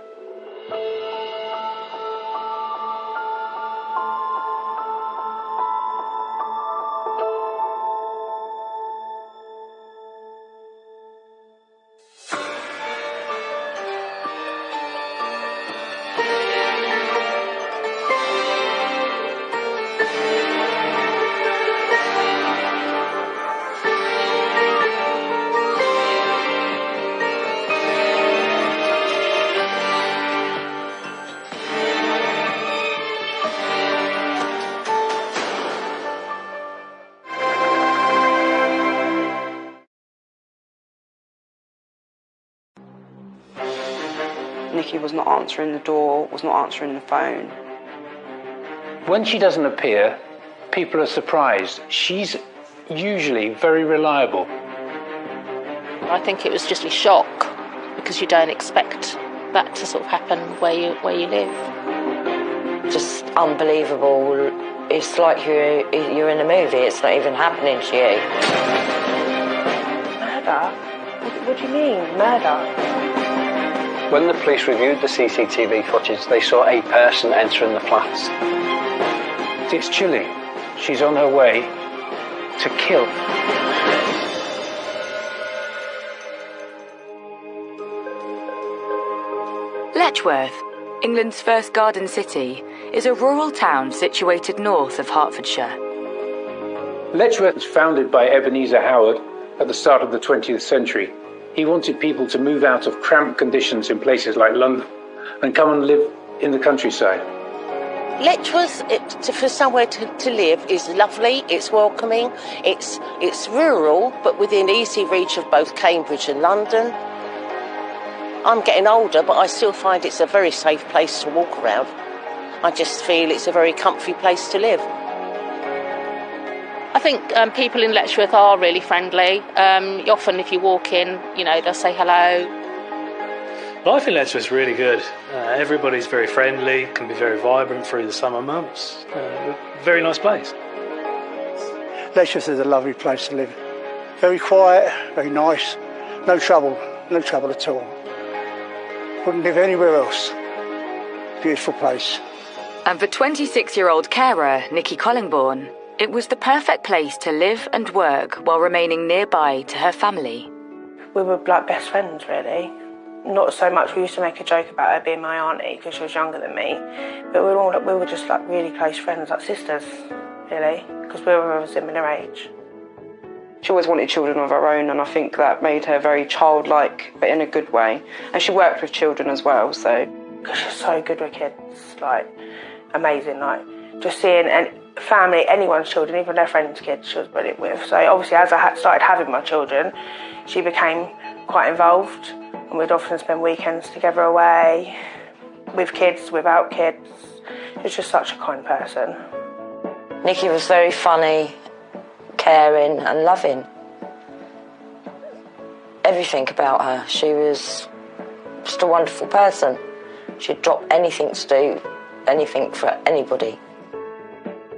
Nikki was not answering the door, was not answering the phone. When she doesn't appear, people are surprised. She's usually very reliable. I think it was just a shock because you don't expect that to sort of happen where you live. Just unbelievable. It's like you're in a movie. It's not even happening to you. Murder? What do you mean, murder? When the police reviewed the CCTV footage, they saw a person entering the flats. It's chilling. She's on her way to kill. Letchworth, England's first garden city, is a rural town situated north of Hertfordshire. Letchworth was founded by Ebenezer Howard at the start of the 20th century. He wanted people to move out of cramped conditions in places like London and come and live in the countryside. Letchworth, for somewhere to live, is lovely, it's welcoming, it's rural, but within easy reach of both Cambridge and London. I'm getting older, but I still find it's a very safe place to walk around. I just feel it's a very comfy place to live. I think people in Letchworth are really friendly. Often if you walk in, they'll say hello. Life in Letchworth is really good. Everybody's very friendly, can be very vibrant through the summer months. Very nice place. Letchworth is a lovely place to live. Very quiet, very nice, no trouble at all. Wouldn't live anywhere else. Beautiful place. And for 26-year-old carer Nikki Collingbourne, it was the perfect place to live and work while remaining nearby to her family. We were like best friends, really. Not so much, we used to make a joke about her being my auntie because she was younger than me, but we were just like really close friends, like sisters, really, because we were of a similar age. She always wanted children of her own, and I think that made her very childlike, but in a good way. And she worked with children as well, so. Because she's so good with kids, like, amazing, like, just seeing family, anyone's children, even their friends' kids, she was brilliant with. So obviously as I started having my children, she became quite involved, and we'd often spend weekends together away, with kids, without kids. She was just such a kind person. Nikki was very funny, caring and loving. Everything about her. She was just a wonderful person. She'd drop anything to do, anything for anybody.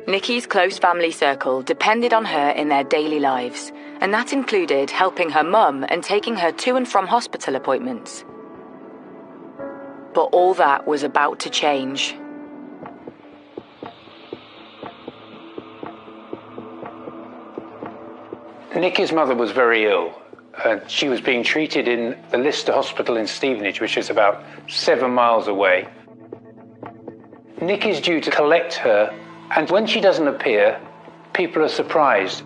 Nikki's close family circle depended on her in their daily lives, and that included helping her mum and taking her to and from hospital appointments. But all that was about to change. Nikki's mother was very ill. She was being treated in the Lister Hospital in Stevenage, which is about 7 miles away. Nikki's due to collect her, and when she doesn't appear, people are surprised.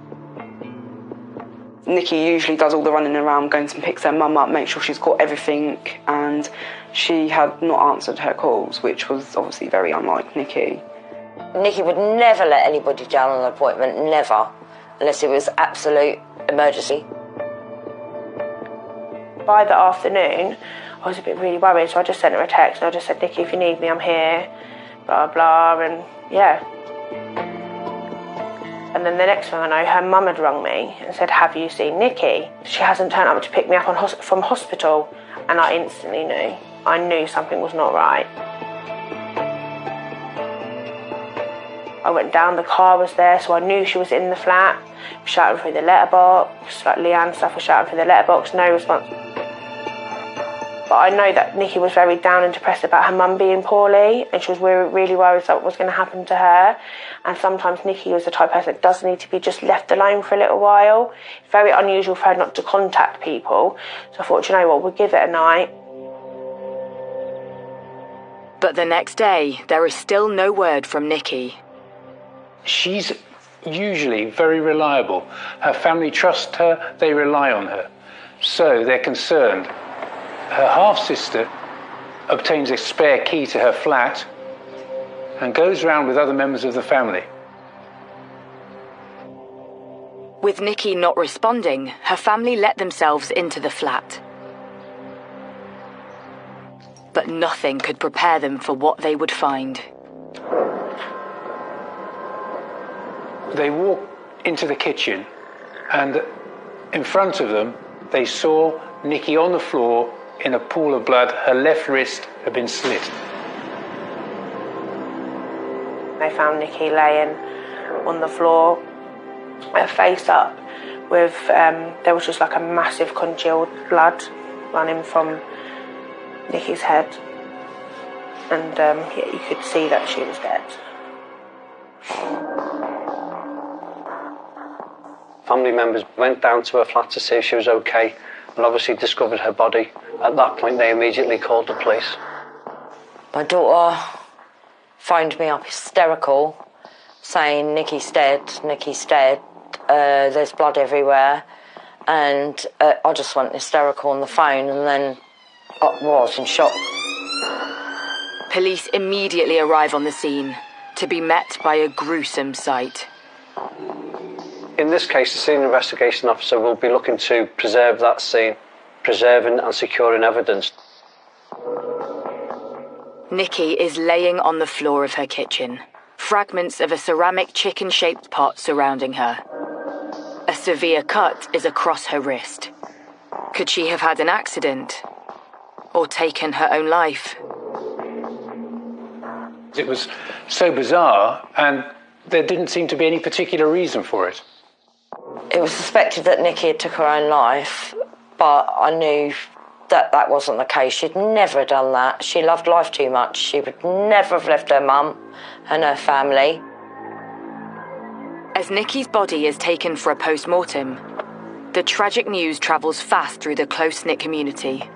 Nikki usually does all the running around, going and picks her mum up, make sure she's got everything, and she had not answered her calls, which was obviously very unlike Nikki. Nikki would never let anybody down on an appointment, never, unless it was absolute emergency. By the afternoon, I was a bit really worried, so I just sent her a text and I just said, Nikki, if you need me, I'm here, blah, blah, and yeah. And then the next thing I know, her mum had rung me and said, have you seen Nikki? She hasn't turned up to pick me up from hospital, and I instantly knew. I knew something was not right. I went down, the car was there, so I knew she was in the flat. Shouting through the letterbox, like Leanne stuff was shouting through the letterbox, no response. But I know that Nikki was very down and depressed about her mum being poorly, and she was really worried about what was going to happen to her. And sometimes Nikki was the type of person that does need to be just left alone for a little while. It's very unusual for her not to contact people. So I thought, you know what, we'll give it a night. But the next day, there is still no word from Nikki. She's usually very reliable. Her family trust her, they rely on her. So they're concerned. Her half-sister obtains a spare key to her flat and goes round with other members of the family. With Nikki not responding, her family let themselves into the flat. But nothing could prepare them for what they would find. They walked into the kitchen, and in front of them, they saw Nikki on the floor in a pool of blood. Her left wrist had been slit. They found Nikki laying on the floor, her face up, with there was just like a massive congealed blood running from Nikki's head, and yeah, you could see that she was dead. Family members went down to her flat to see if she was okay, and obviously discovered her body. At that point, they immediately called the police. My daughter phoned me up hysterical, saying, Nikki's dead, there's blood everywhere. And I just went hysterical on the phone, and then I was in shock. Police immediately arrive on the scene. to be met by a gruesome sight. In this case, the senior investigation officer will be looking to preserve that scene, preserving and securing evidence. Nikki is laying on the floor of her kitchen, fragments of a ceramic chicken-shaped pot surrounding her. A severe cut is across her wrist. Could she have had an accident or taken her own life? It was so bizarre, and there didn't seem to be any particular reason for it. It was suspected that Nikki had took her own life, but I knew that that wasn't the case. She'd never done that. She loved life too much. She would never have left her mum and her family. As Nikki's body is taken for a post-mortem, the tragic news travels fast through the close-knit community,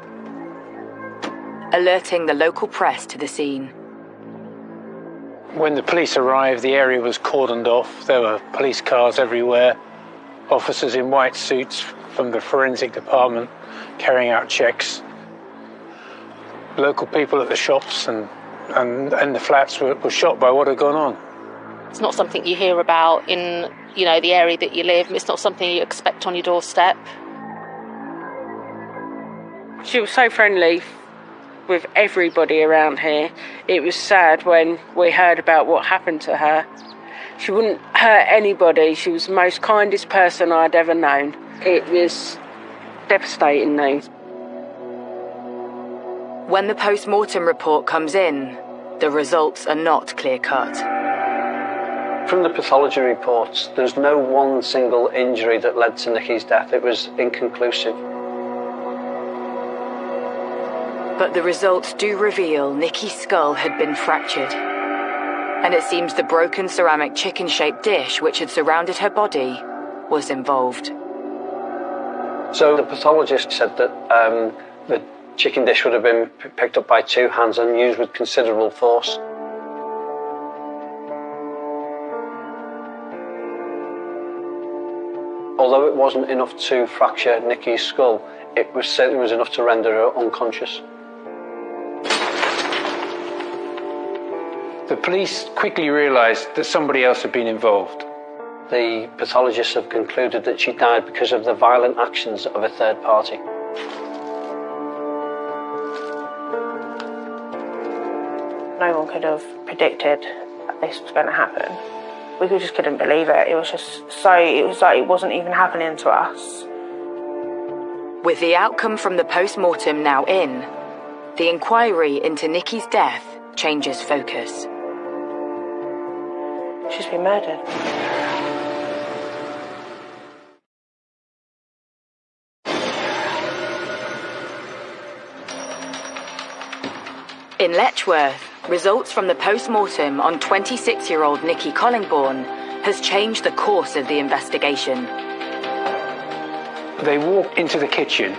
alerting the local press to the scene. When the police arrived, the area was cordoned off. There were police cars everywhere, officers in white suits from the forensic department carrying out checks. Local people at the shops and the flats were shocked by what had gone on. It's not something you hear about in, the area that you live. It's not something you expect on your doorstep. She was so friendly with everybody around here. It was sad when we heard about what happened to her. She wouldn't hurt anybody. She was the most kindest person I'd ever known. It was devastating news. When the post-mortem report comes in, the results are not clear-cut. From the pathology reports, there's no one single injury that led to Nikki's death. It was inconclusive. But the results do reveal Nikki's skull had been fractured. And it seems the broken ceramic chicken-shaped dish which had surrounded her body was involved. So the pathologist said that the chicken dish would have been picked up by two hands and used with considerable force. Although it wasn't enough to fracture Nikki's skull, it certainly was enough to render her unconscious. The police quickly realised that somebody else had been involved. The pathologists have concluded that she died because of the violent actions of a third party. No one could have predicted that this was going to happen. We just couldn't believe it. It was like it wasn't even happening to us. With the outcome from the post-mortem now in, the inquiry into Nikki's death changes focus. She's been murdered. In Letchworth, results from the post-mortem on 26-year-old Nikki Collingbourne has changed the course of the investigation. They walked into the kitchen,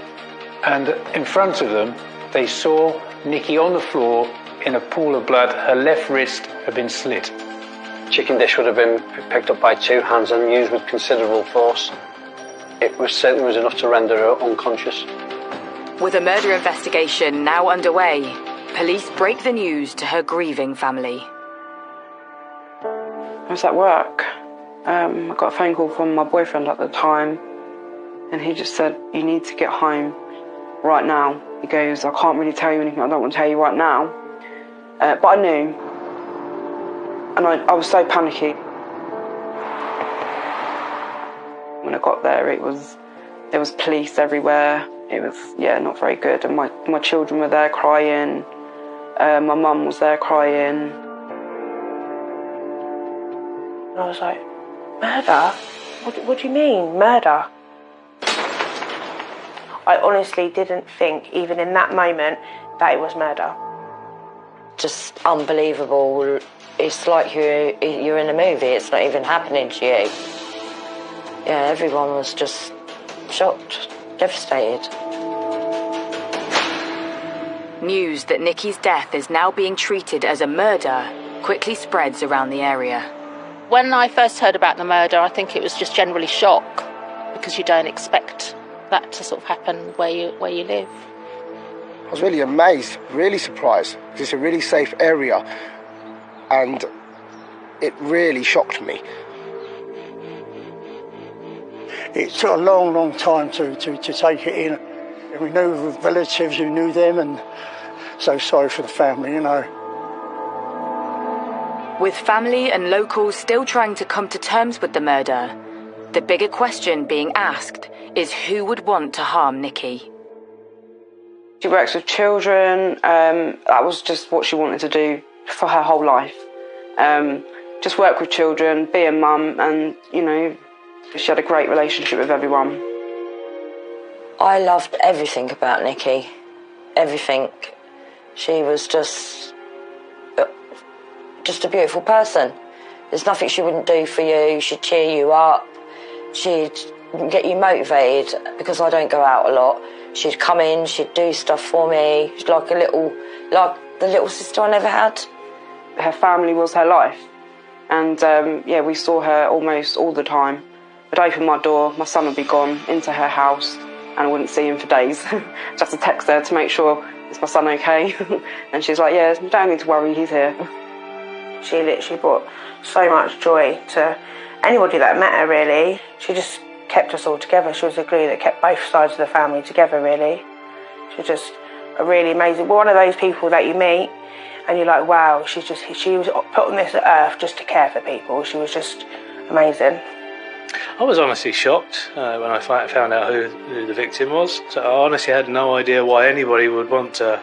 and in front of them, they saw Nikki on the floor in a pool of blood. Her left wrist had been slit. Chicken dish would have been picked up by two hands and used with considerable force. It certainly was enough to render her unconscious. With a murder investigation now underway, police break the news to her grieving family. I was at work. I got a phone call from my boyfriend at the time, and he just said, "You need to get home right now." He goes, "I can't really tell you anything. I don't want to tell you right now." But I knew, and I was so panicky. When I got there, there was police everywhere. It was, not very good. And my children were there crying. My mum was there crying. And I was like, "Murder? What do you mean, murder?" I honestly didn't think, even in that moment, that it was murder. Just unbelievable. It's like you're in a movie. It's not even happening to you. Yeah, everyone was just shocked, devastated. News that Nikki's death is now being treated as a murder quickly spreads around the area. When I first heard about the murder, I think it was just generally shock, because you don't expect that to sort of happen where you live. I was really amazed, really surprised, because it's a really safe area, and It really shocked me. It took a long, long time to take it in. We knew relatives who knew them, and so sorry for the family, you know. With family and locals still trying to come to terms with the murder, the bigger question being asked is who would want to harm Nikki? She works with children. That was just what she wanted to do for her whole life. Just work with children, be a mum, and, you know, she had a great relationship with everyone. I loved everything about Nikki. Everything. She was just a beautiful person. There's nothing she wouldn't do for you. She'd cheer you up. She'd get you motivated, because I don't go out a lot. She'd come in, she'd do stuff for me. She's like the little sister I never had. Her family was her life. And yeah, we saw her almost all the time. I'd open my door, my son would be gone into her house, and I wouldn't see him for days. Just to text her to make sure, is my son okay? And she's like, yeah, you don't need to worry, he's here. She literally brought so much joy to anybody that met her, really. She just kept us all together. She was the glue that kept both sides of the family together, really. She was just a really amazing, one of those people that you meet and you're like, wow, she was put on this earth just to care for people. She was just amazing. I was honestly shocked when I found out who the victim was. So I honestly had no idea why anybody would want to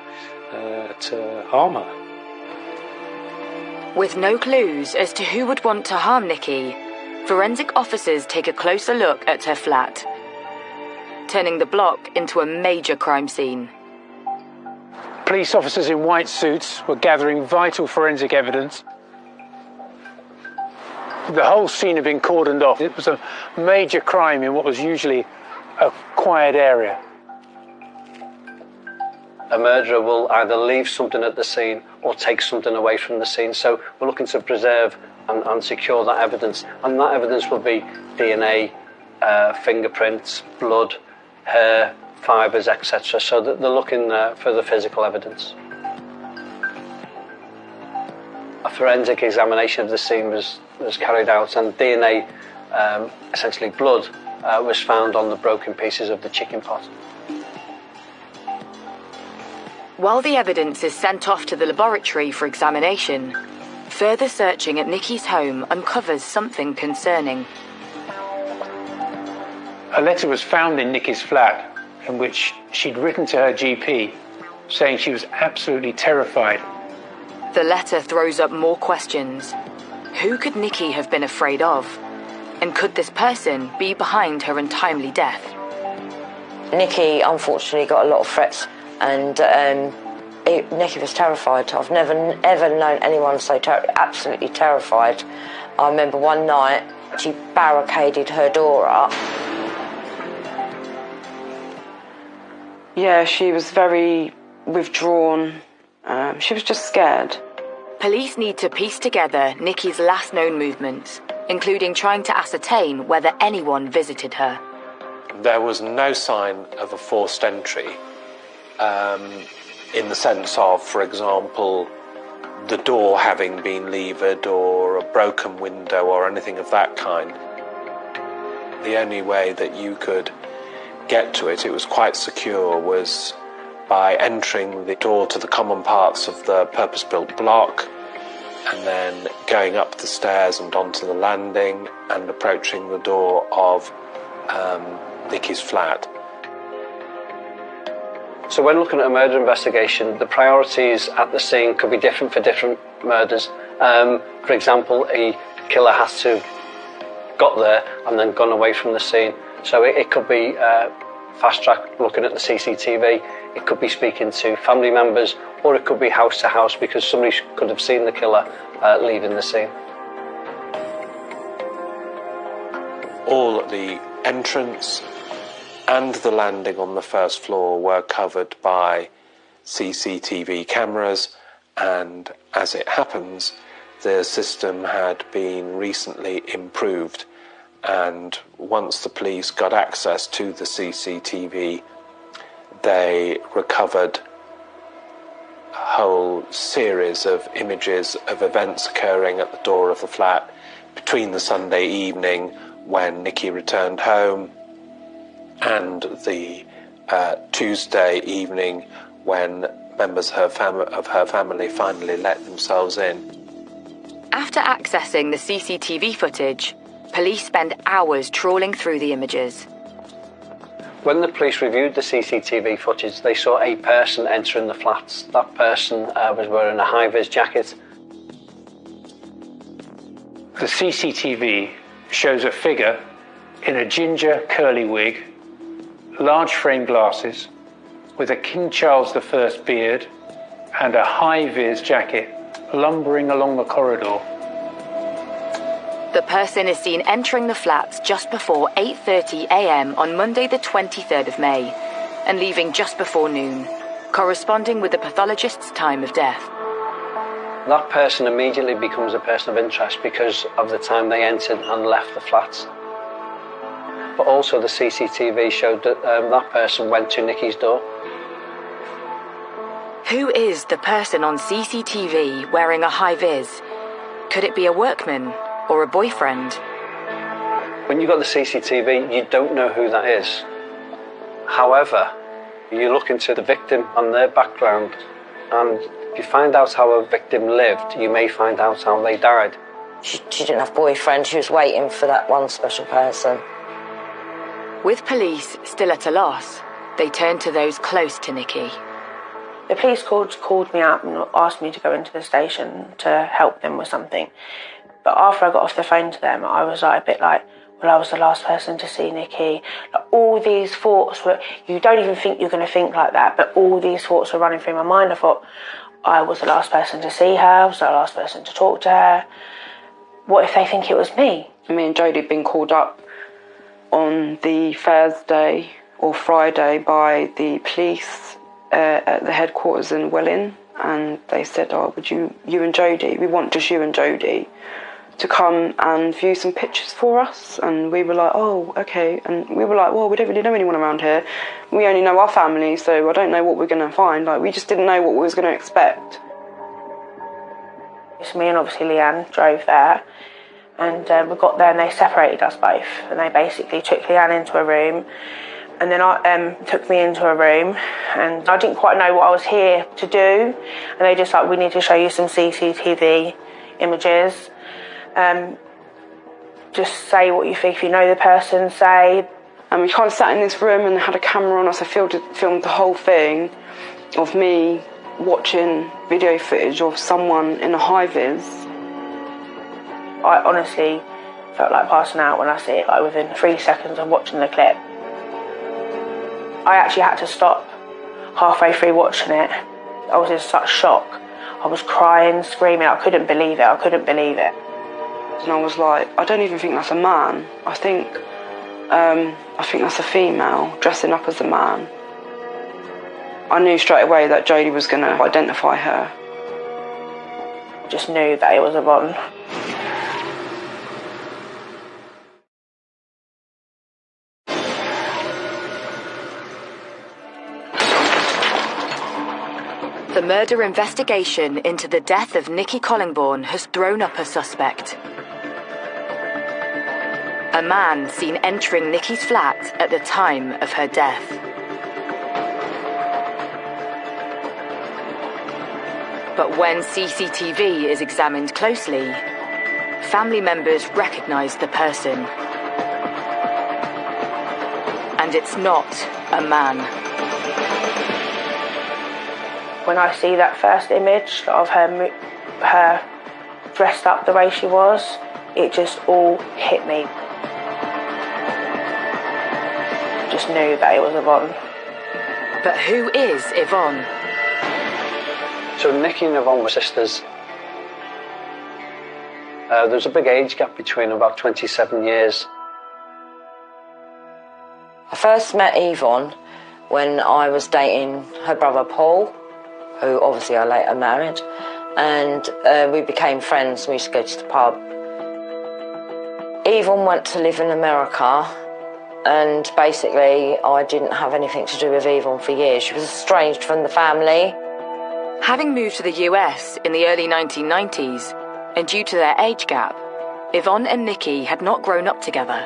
harm her. With no clues as to who would want to harm Nikki, forensic officers take a closer look at her flat, turning the block into a major crime scene. Police officers in white suits were gathering vital forensic evidence. The whole scene had been cordoned off. It was a major crime in what was usually a quiet area. A murderer will either leave something at the scene or take something away from the scene. So we're looking to preserve and secure that evidence. And that evidence will be DNA, fingerprints, blood, hair, fibres, etc. So that they're looking for the physical evidence. A forensic examination of the scene was carried out, and DNA, essentially blood, was found on the broken pieces of the chicken pot. While the evidence is sent off to the laboratory for examination, further searching at Nikki's home uncovers something concerning. A letter was found in Nikki's flat in which she'd written to her GP saying she was absolutely terrified. The letter throws up more questions. Who could Nikki have been afraid of? And could this person be behind her untimely death? Nikki unfortunately got a lot of threats, and Nikki was terrified. I've never ever known anyone so absolutely terrified. I remember one night she barricaded her door up. Yeah, she was very withdrawn. She was just scared. Police need to piece together Nikki's last known movements, including trying to ascertain whether anyone visited her. There was no sign of a forced entry, in the sense of, for example, the door having been levered or a broken window or anything of that kind. The only way that you could get to it, it was quite secure, was by entering the door to the common parts of the purpose-built block and then going up the stairs and onto the landing and approaching the door of Nikki's flat. So when looking at a murder investigation, the priorities at the scene could be different for different murders. For example, a killer has to have got there and then gone away from the scene. So it could be fast track looking at the CCTV, it could be speaking to family members, or it could be house to house because somebody could have seen the killer leaving the scene. All the entrance and the landing on the first floor were covered by CCTV cameras, and as it happens, the system had been recently improved, and once the police got access to the CCTV, they recovered whole series of images of events occurring at the door of the flat between the Sunday evening when Nikki returned home and the Tuesday evening when members of her family finally let themselves in. After accessing the CCTV footage, police spend hours trawling through the images. When the police reviewed the CCTV footage, they saw a person entering the flats. That person was wearing a high-vis jacket. The CCTV shows a figure in a ginger curly wig, large frame glasses, with a King Charles I beard and a high-vis jacket lumbering along the corridor. The person is seen entering the flats just before 8:30 a.m. on Monday the 23rd of May and leaving just before noon, corresponding with the pathologist's time of death. That person immediately becomes a person of interest because of the time they entered and left the flats. But also the CCTV showed that that person went to Nikki's door. Who is the person on CCTV wearing a high-vis? Could it be a workman or a boyfriend? When you've got the CCTV, you don't know who that is. However, you look into the victim and their background, and if you find out how a victim lived, you may find out how they died. She didn't have a boyfriend, she was waiting for that one special person. With police still at a loss, they turn to those close to Nikki. The police called me up and asked me to go into the station to help them with something. But after I got off the phone to them, I was like, a bit like, well, I was the last person to see Nikki. Like, all these thoughts were, you don't even think you're going to think like that, but all these thoughts were running through my mind. I thought, I was the last person to see her, I was the last person to talk to her. What if they think it was me? Me and Jodie had been called up on the Thursday or Friday by the police at the headquarters in Welling, and they said, oh, would you and Jodie, we want just you and Jodie to come and view some pictures for us. And we were like, oh, okay. And we were like, well, we don't really know anyone around here. We only know our family, so I don't know what we're going to find. Like, we just didn't know what we was going to expect. So me and obviously Leanne drove there, and we got there and they separated us both. And they basically took Leanne into a room, and then took me into a room, and I didn't quite know what I was here to do. And they just like, we need to show you some CCTV images. Just say what you think. If you know the person, say. And we kind of sat in this room and had a camera on us. I filmed the whole thing of me watching video footage of someone in a high-vis. I honestly felt like passing out when I see it, like within 3 seconds of watching the clip. I actually had to stop halfway through watching it. I was in such shock. I was crying, screaming. I couldn't believe it. And I was like, I don't even think that's a man. I think that's a female dressing up as a man. I knew straight away that Jodie was going to identify her. Just knew that it was Yvonne. The murder investigation into the death of Nikki Collingbourne has thrown up a suspect. A man seen entering Nikki's flat at the time of her death. But when CCTV is examined closely, family members recognise the person. And it's not a man. When I see that first image of her dressed up the way she was, it just all hit me. Just knew that it was Yvonne. But who is Yvonne? So Nikki and Yvonne were sisters. There was a big age gap between them, about 27 years. I first met Yvonne when I was dating her brother Paul, who obviously I later married, and we became friends. We used to go to the pub. Yvonne went to live in America, and basically I didn't have anything to do with Yvonne for years. She was estranged from the family. Having moved to the US in the early 1990s, and due to their age gap, Yvonne and Nikki had not grown up together.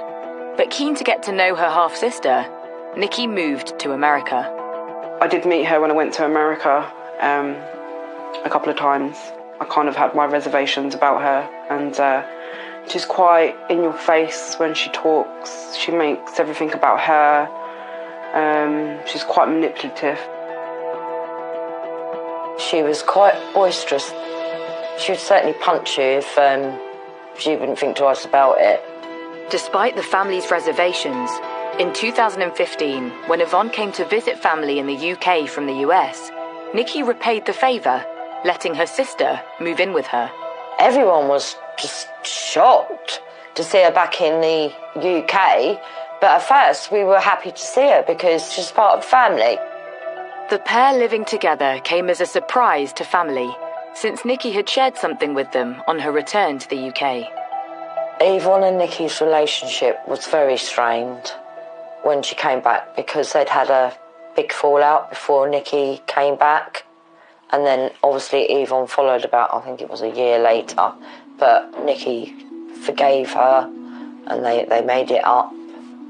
But keen to get to know her half-sister, Nikki moved to America. I did meet her when I went to America a couple of times. I kind of had my reservations about her, and she's quite in your face when she talks. She makes everything about her. She's quite manipulative. She was quite boisterous. She would certainly punch you if she wouldn't think twice about it. Despite the family's reservations, in 2015, when Yvonne came to visit family in the UK from the US, Nikki repaid the favour, letting her sister move in with her. Everyone was just shocked to see her back in the UK, but at first we were happy to see her because she's part of the family. The pair living together came as a surprise to family, since Nikki had shared something with them on her return to the UK. Yvonne and Nikki's relationship was very strained when she came back because they'd had a big fallout before Nikki came back. And then obviously Yvonne followed about, I think it was a year later, but Nikki forgave her and they made it up,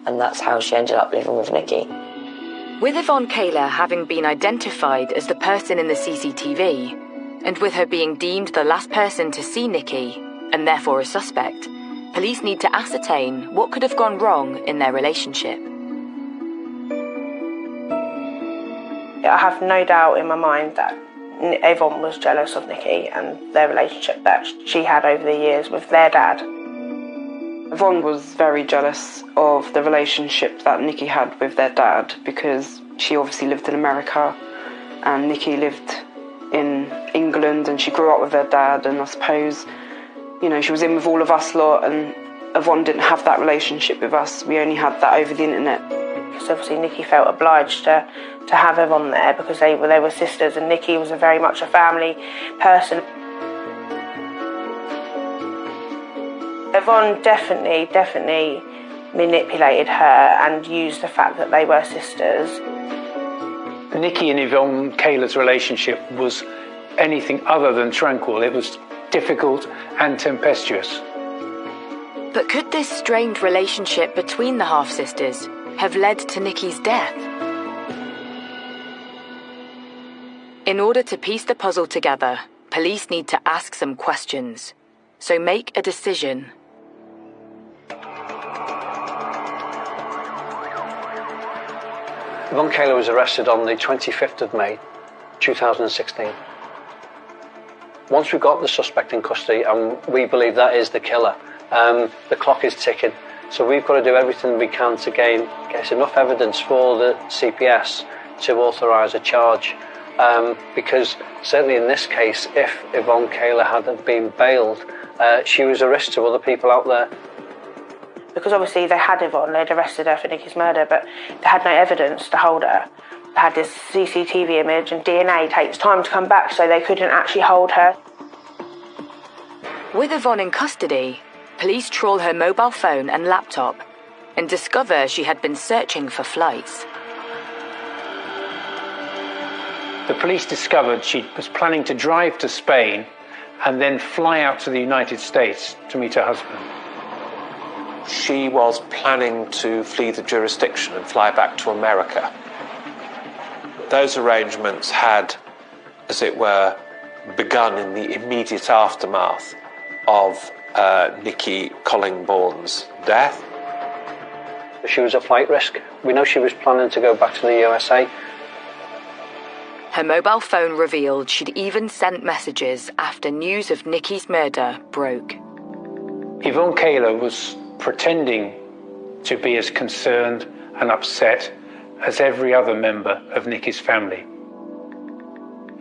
and that's how she ended up living with Nikki. With Yvonne Kaler having been identified as the person in the CCTV, and with her being deemed the last person to see Nikki, and therefore a suspect, police need to ascertain what could have gone wrong in their relationship. I have no doubt in my mind that Yvonne was jealous of Nikki and their relationship that she had over the years with their dad. Yvonne was very jealous of the relationship that Nikki had with their dad because she obviously lived in America and Nikki lived in England and she grew up with their dad, and I suppose, you know, she was in with all of us lot, and Yvonne didn't have that relationship with us. We only had that over the internet. Because obviously Nikki felt obliged to have Yvonne there because they were sisters, and Nikki was very much a family person. Yvonne definitely manipulated her and used the fact that they were sisters. Nikki and Yvonne Kaler's relationship was anything other than tranquil. It was difficult and tempestuous. But could this strained relationship between the half-sisters have led to Nikki's death? In order to piece the puzzle together, police need to ask some questions. So make a decision. Yvonne Kaler was arrested on the 25th of May, 2016. Once we got the suspect in custody, and we believe that is the killer, the clock is ticking. So we've got to do everything we can to get enough evidence for the CPS to authorise a charge. Because certainly in this case, if Yvonne Kaler hadn't been bailed, she was a risk to other people out there. Because obviously they had Yvonne, they'd arrested her for Nikki's murder, but they had no evidence to hold her. They had this CCTV image, and DNA takes time to come back, so they couldn't actually hold her. With Yvonne in custody, police trawl her mobile phone and laptop and discover she had been searching for flights. The police discovered she was planning to drive to Spain and then fly out to the United States to meet her husband. She was planning to flee the jurisdiction and fly back to America. Those arrangements had, as it were, begun in the immediate aftermath of Nikki Collingbourne's death. She was a flight risk. We know she was planning to go back to the USA. Her mobile phone revealed she'd even sent messages after news of Nikki's murder broke. Yvonne Kaler was pretending to be as concerned and upset as every other member of Nikki's family.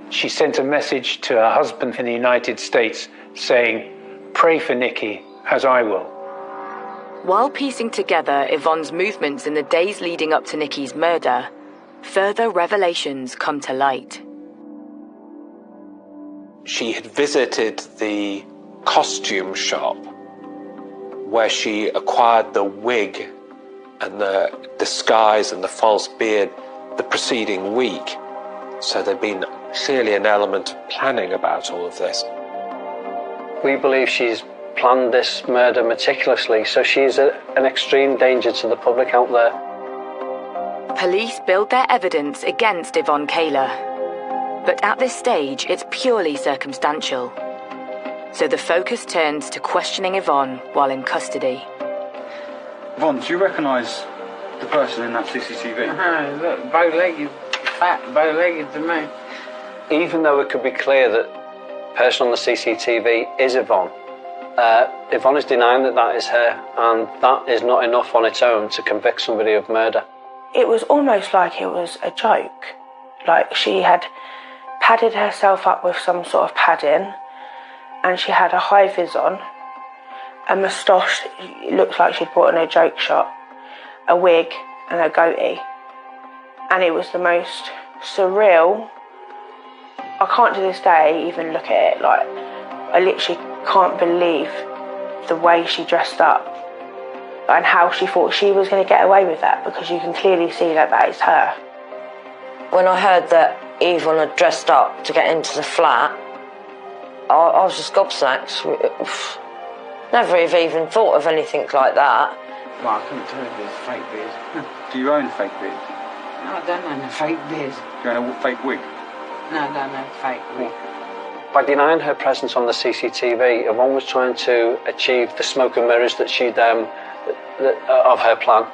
She sent a message to her husband in the United States saying, "Pray for Nikki, as I will." While piecing together Yvonne's movements in the days leading up to Nikki's murder, further revelations come to light. She had visited the costume shop where she acquired the wig and the disguise and the false beard the preceding week. So there'd been clearly an element of planning about all of this. We believe she's planned this murder meticulously, so she's an extreme danger to the public out there. Police build their evidence against Yvonne Kayler. But at this stage, it's purely circumstantial. So the focus turns to questioning Yvonne while in custody. Yvonne, do you recognise the person in that CCTV? Look, bow-legged, fat, bow-legged to me. Even though it could be clear that the person on the CCTV is Yvonne, Yvonne is denying that that is her, and that is not enough on its own to convict somebody of murder. It was almost like it was a joke. Like she had padded herself up with some sort of padding, and she had a high vis on, a moustache, it looks like she'd bought in a joke shop, a wig and a goatee. And it was the most surreal. I can't to this day even look at it, like, I literally can't believe the way she dressed up and how she thought she was going to get away with that, because you can clearly see that that is her. When I heard that Yvonne had dressed up to get into the flat, I was just gobsmacked. Never have even thought of anything like that. Well, I couldn't tell if it was a fake beard. Do you own a fake beard? No, I don't own a fake beard. Do you own a fake wig? No, I don't own a fake wig. By denying her presence on the CCTV, Yvonne was trying to achieve the smoke and mirrors that she'd of her plan.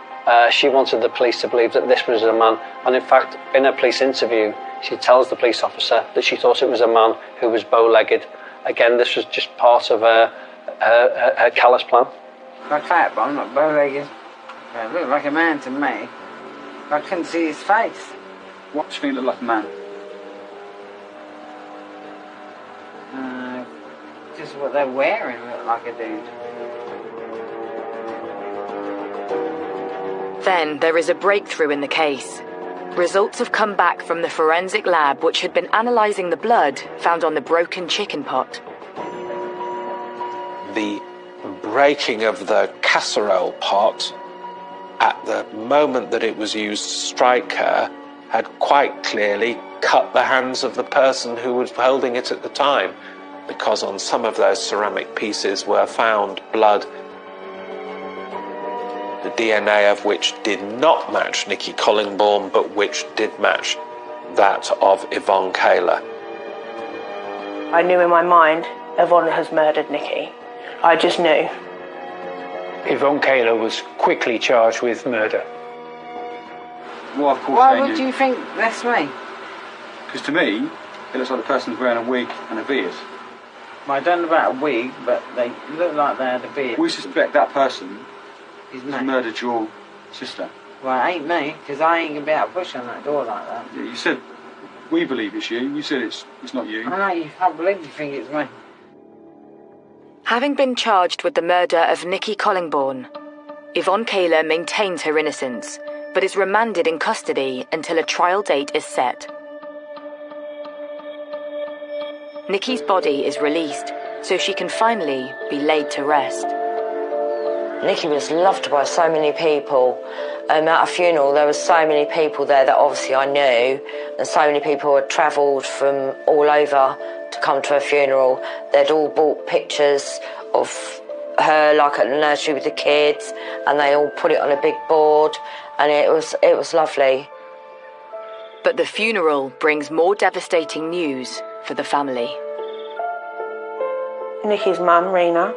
She wanted the police to believe that this was a man, and in fact, in a police interview, she tells the police officer that she thought it was a man who was bow-legged. Again, this was just part of her callous plan. I'm fat, but I'm not bow-legged. I look like a man to me. I couldn't see his face. What do you think looked like a man? Just what they're wearing looked like a dude. Then there is a breakthrough in the case. Results have come back from the forensic lab, which had been analysing the blood found on the broken chicken pot. The breaking of the casserole pot at the moment that it was used to strike her had quite clearly cut the hands of the person who was holding it at the time, because on some of those ceramic pieces were found blood, the DNA of which did not match Nikki Collingbourne, but which did match that of Yvonne Kayler. I knew in my mind, Yvonne has murdered Nikki. I just knew. Yvonne Kayler was quickly charged with murder. Well, of course Why would you think that's me? Because to me, it looks like the person's wearing a wig and a beard. Well, I don't know about a wig, but they look like they had a beard. We suspect that person has murdered your sister. Well, it ain't me, because I ain't going to be able to push on that door like that. Yeah, you said, we believe it's you. You said it's not you. I know, you can't believe you think it's me. Having been charged with the murder of Nikki Collingbourne, Yvonne Kayler maintains her innocence, but is remanded in custody until a trial date is set. Nikki's body is released, so she can finally be laid to rest. Nikki was loved by so many people. At a funeral, there were so many people there that obviously I knew, and so many people had travelled from all over to come to her funeral. They'd all bought pictures of her, like at the nursery with the kids, and they all put it on a big board, and it was lovely. But the funeral brings more devastating news for the family. Nikki's mum, Rena,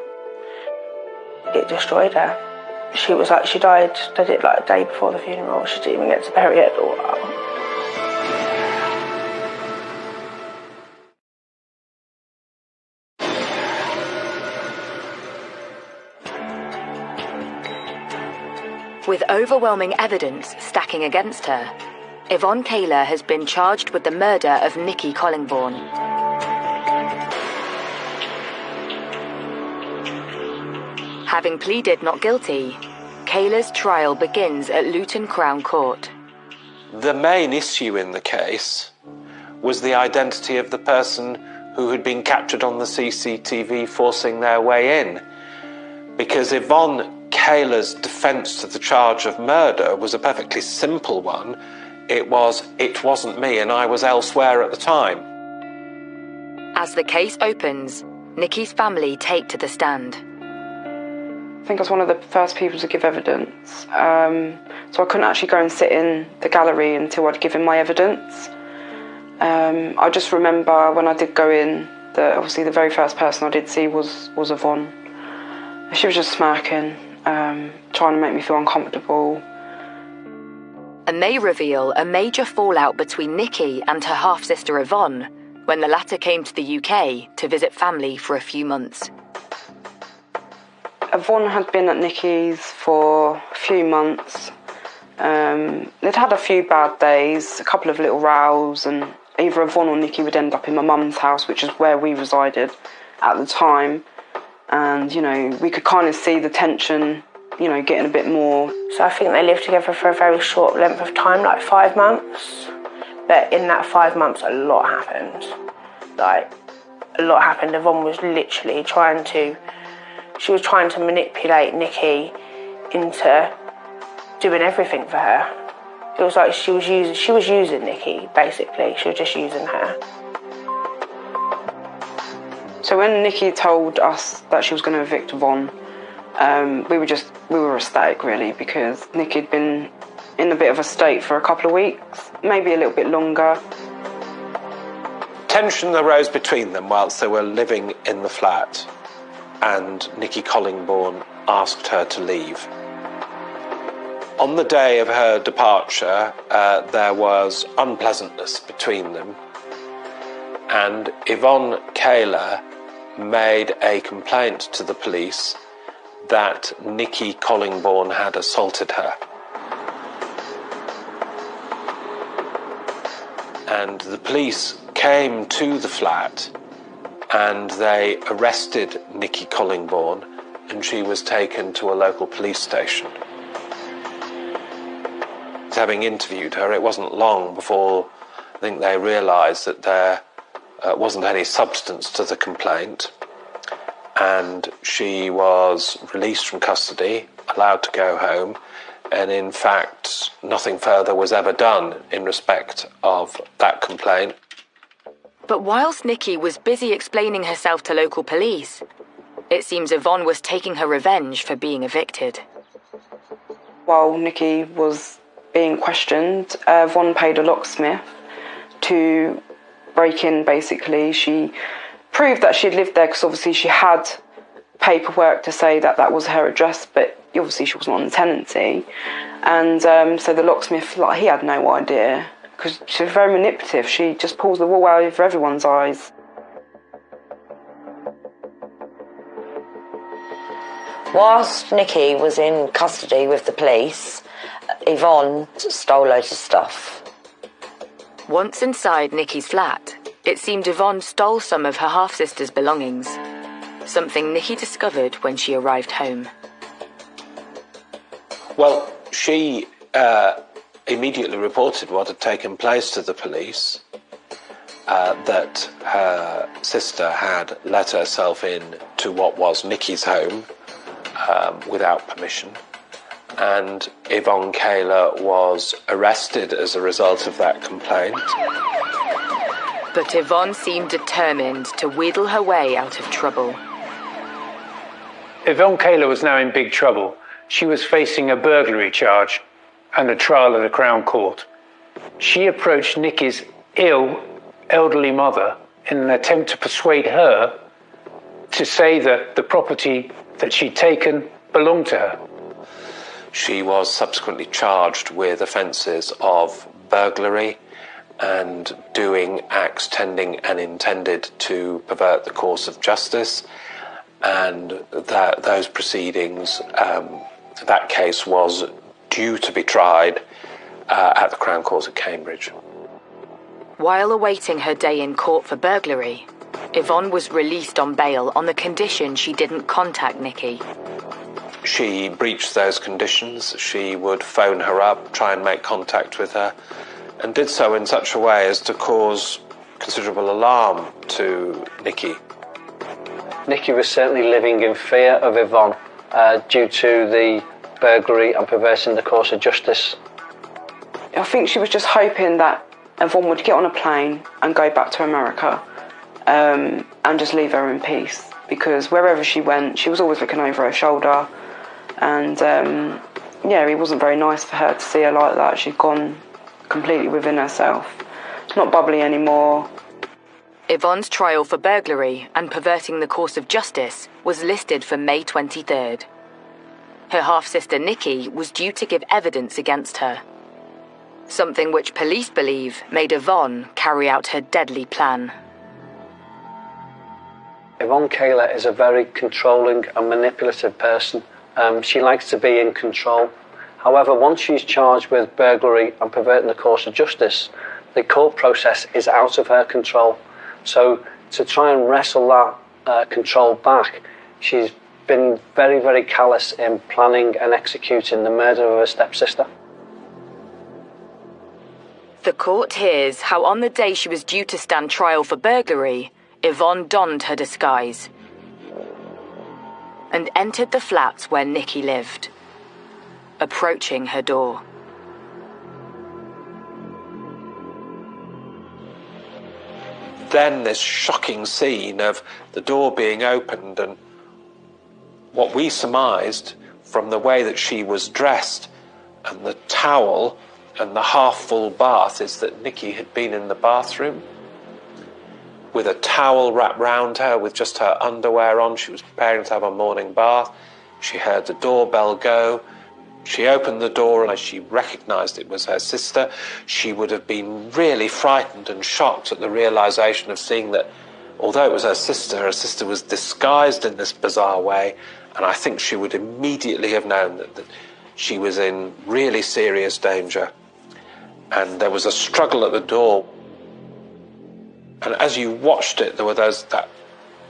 it destroyed her. She died, they did like a day before the funeral. She didn't even get to bury her daughter. With overwhelming evidence stacking against her, Yvonne Kayler has been charged with the murder of Nikki Collingbourne. Having pleaded not guilty, Kayler's trial begins at Luton Crown Court. The main issue in the case was the identity of the person who had been captured on the CCTV forcing their way in. Because Yvonne Kayler's defence to the charge of murder was a perfectly simple one. It wasn't me, and I was elsewhere at the time. As the case opens, Nikki's family take to the stand. I think I was one of the first people to give evidence, so I couldn't actually go and sit in the gallery until I'd given my evidence. I just remember when I did go in, that obviously the very first person I did see was Yvonne. She was just smirking, trying to make me feel uncomfortable. And they reveal a major fallout between Nikki and her half-sister Yvonne when the latter came to the UK to visit family for a few months. Yvonne had been at Nikki's for a few months. They'd had a few bad days, a couple of little rows, and either Yvonne or Nikki would end up in my mum's house, which is where we resided at the time. And, you know, we could kind of see the tension, you know, getting a bit more. So I think they lived together for a very short length of time, like 5 months. But in that 5 months, a lot happened. Like, a lot happened. Yvonne was literally trying to manipulate Nikki into doing everything for her. It was like she was using Nikki, basically. She was just using her. So when Nikki told us that she was going to evict Yvonne, we were ecstatic, really, because Nikki had been in a bit of a state for a couple of weeks, maybe a little bit longer. Tension arose between them whilst they were living in the flat, and Nikki Collingbourne asked her to leave. On the day of her departure, there was unpleasantness between them, and Yvonne Kaler made a complaint to the police that Nikki Collingbourne had assaulted her. And the police came to the flat and they arrested Nikki Collingbourne, and she was taken to a local police station. Having interviewed her, it wasn't long before I think they realised that there wasn't any substance to the complaint, and she was released from custody, allowed to go home, and in fact nothing further was ever done in respect of that complaint. But whilst Nikki was busy explaining herself to local police, it seems Yvonne was taking her revenge for being evicted. While Nikki was being questioned, Yvonne paid a locksmith to break in, basically. She proved that she'd lived there because obviously she had paperwork to say that that was her address, but obviously she wasn't on the tenancy. And so the locksmith, he had no idea, because she was very manipulative. She just pulls the wool out over everyone's eyes. Whilst Nikki was in custody with the police, Yvonne stole loads of stuff. Once inside Nikki's flat, it seemed Yvonne stole some of her half-sister's belongings, something Nikki discovered when she arrived home. Well, she immediately reported what had taken place to the police, that her sister had let herself in to what was Nikki's home without permission, and Yvonne Kaler was arrested as a result of that complaint. But Yvonne seemed determined to wheedle her way out of trouble. Yvonne Kaler was now in big trouble. She was facing a burglary charge and a trial at a Crown Court. She approached Nikki's ill, elderly mother in an attempt to persuade her to say that the property that she'd taken belonged to her. She was subsequently charged with offences of burglary and doing acts tending and intended to pervert the course of justice, and that those proceedings, that case was due to be tried at the Crown Court at Cambridge. While awaiting her day in court for burglary, Yvonne was released on bail on the condition she didn't contact Nikki. She breached those conditions. She would phone her up, try and make contact with her, and did so in such a way as to cause considerable alarm to Nikki. Nikki was certainly living in fear of Yvonne due to the burglary and perversing the course of justice. I think she was just hoping that Yvonne would get on a plane and go back to America and just leave her in peace, because wherever she went, she was always looking over her shoulder, and it wasn't very nice for her to see her like that. She'd gone completely within herself. She's not bubbly anymore. Yvonne's trial for burglary and perverting the course of justice was listed for May 23rd. Her half-sister Nikki was due to give evidence against her, something which police believe made Yvonne carry out her deadly plan. Yvonne Cayler is a very controlling and manipulative person. She likes to be in control. However, once she's charged with burglary and perverting the course of justice, the court process is out of her control. So to try and wrestle that control back, she's been very, very callous in planning and executing the murder of her stepsister. The court hears how on the day she was due to stand trial for burglary, Yvonne donned her disguise and entered the flat where Nikki lived, approaching her door. Then this shocking scene of the door being opened, and what we surmised from the way that she was dressed and the towel and the half-full bath is that Nikki had been in the bathroom with a towel wrapped round her, with just her underwear on. She was preparing to have a morning bath. She heard the doorbell go. She opened the door, and as she recognised it was her sister, she would have been really frightened and shocked at the realisation of seeing that, although it was her sister was disguised in this bizarre way, and I think she would immediately have known that she was in really serious danger. And there was a struggle at the door. And as you watched it, there were that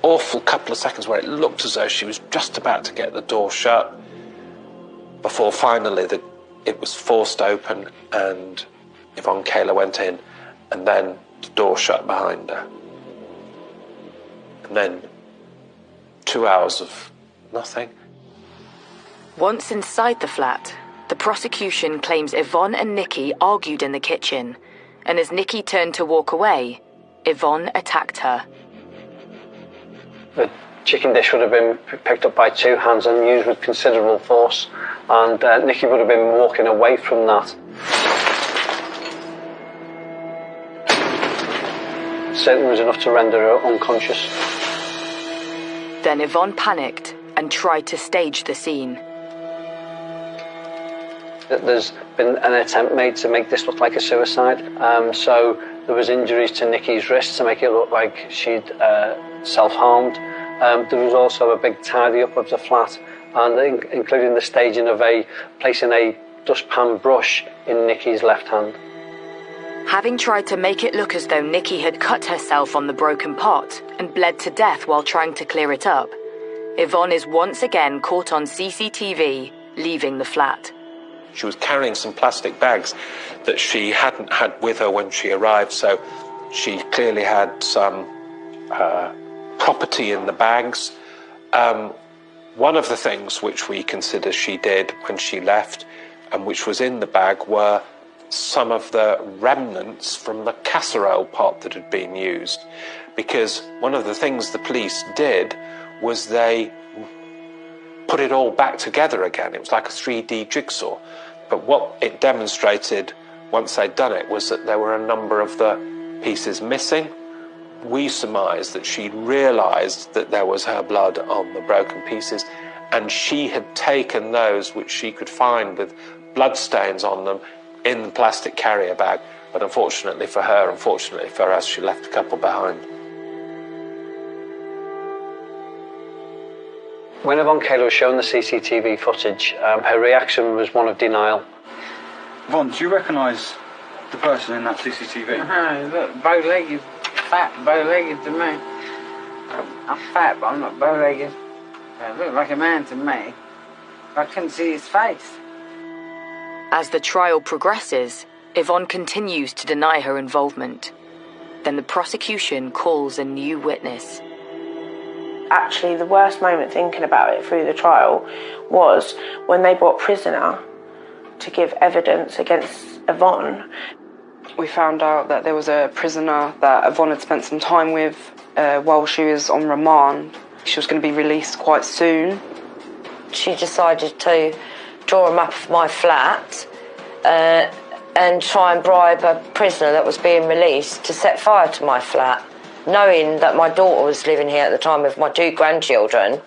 awful couple of seconds where it looked as though she was just about to get the door shut, before finally it was forced open and Yvonne Cayler went in, and then the door shut behind her. And then 2 hours of nothing. Once inside the flat, the prosecution claims Yvonne and Nikki argued in the kitchen, and as Nikki turned to walk away, Yvonne attacked her. The chicken dish would have been picked up by two hands and used with considerable force, and Nikki would have been walking away from that. Certainly was enough to render her unconscious. Then Yvonne panicked and tried to stage the scene. There's been an attempt made to make this look like a suicide, so there was injuries to Nikki's wrist to make it look like she'd self-harmed. There was also a big tidy up of the flat, and including the staging of placing a dustpan brush in Nikki's left hand. Having tried to make it look as though Nikki had cut herself on the broken pot and bled to death while trying to clear it up, Yvonne is once again caught on CCTV leaving the flat. She was carrying some plastic bags that she hadn't had with her when she arrived, so she clearly had some property in the bags. One of the things which we consider she did when she left, and which was in the bag, were some of the remnants from the casserole pot that had been used. Because one of the things the police did was they put it all back together again. It was like a 3D jigsaw. But what it demonstrated once they'd done it was that there were a number of the pieces missing. We surmised that she'd realised that there was her blood on the broken pieces, and she had taken those which she could find with blood stains on them in the plastic carrier bag. But unfortunately for her, unfortunately for us, she left a couple behind. When Yvonne Cayler was shown the CCTV footage, her reaction was one of denial. Yvonne, do you recognise the person in that CCTV? Look, bow-legged, fat, bow-legged to me. I'm fat, but I'm not bow-legged. Look like a man to me. I couldn't see his face. As the trial progresses, Yvonne continues to deny her involvement. Then the prosecution calls a new witness. Actually, the worst moment thinking about it through the trial was when they brought prisoner to give evidence against Yvonne. We found out that there was a prisoner that Yvonne had spent some time with while she was on remand. She was going to be released quite soon. She decided to draw a map of my flat and try and bribe a prisoner that was being released to set fire to my flat, knowing that my daughter was living here at the time with my 2 grandchildren.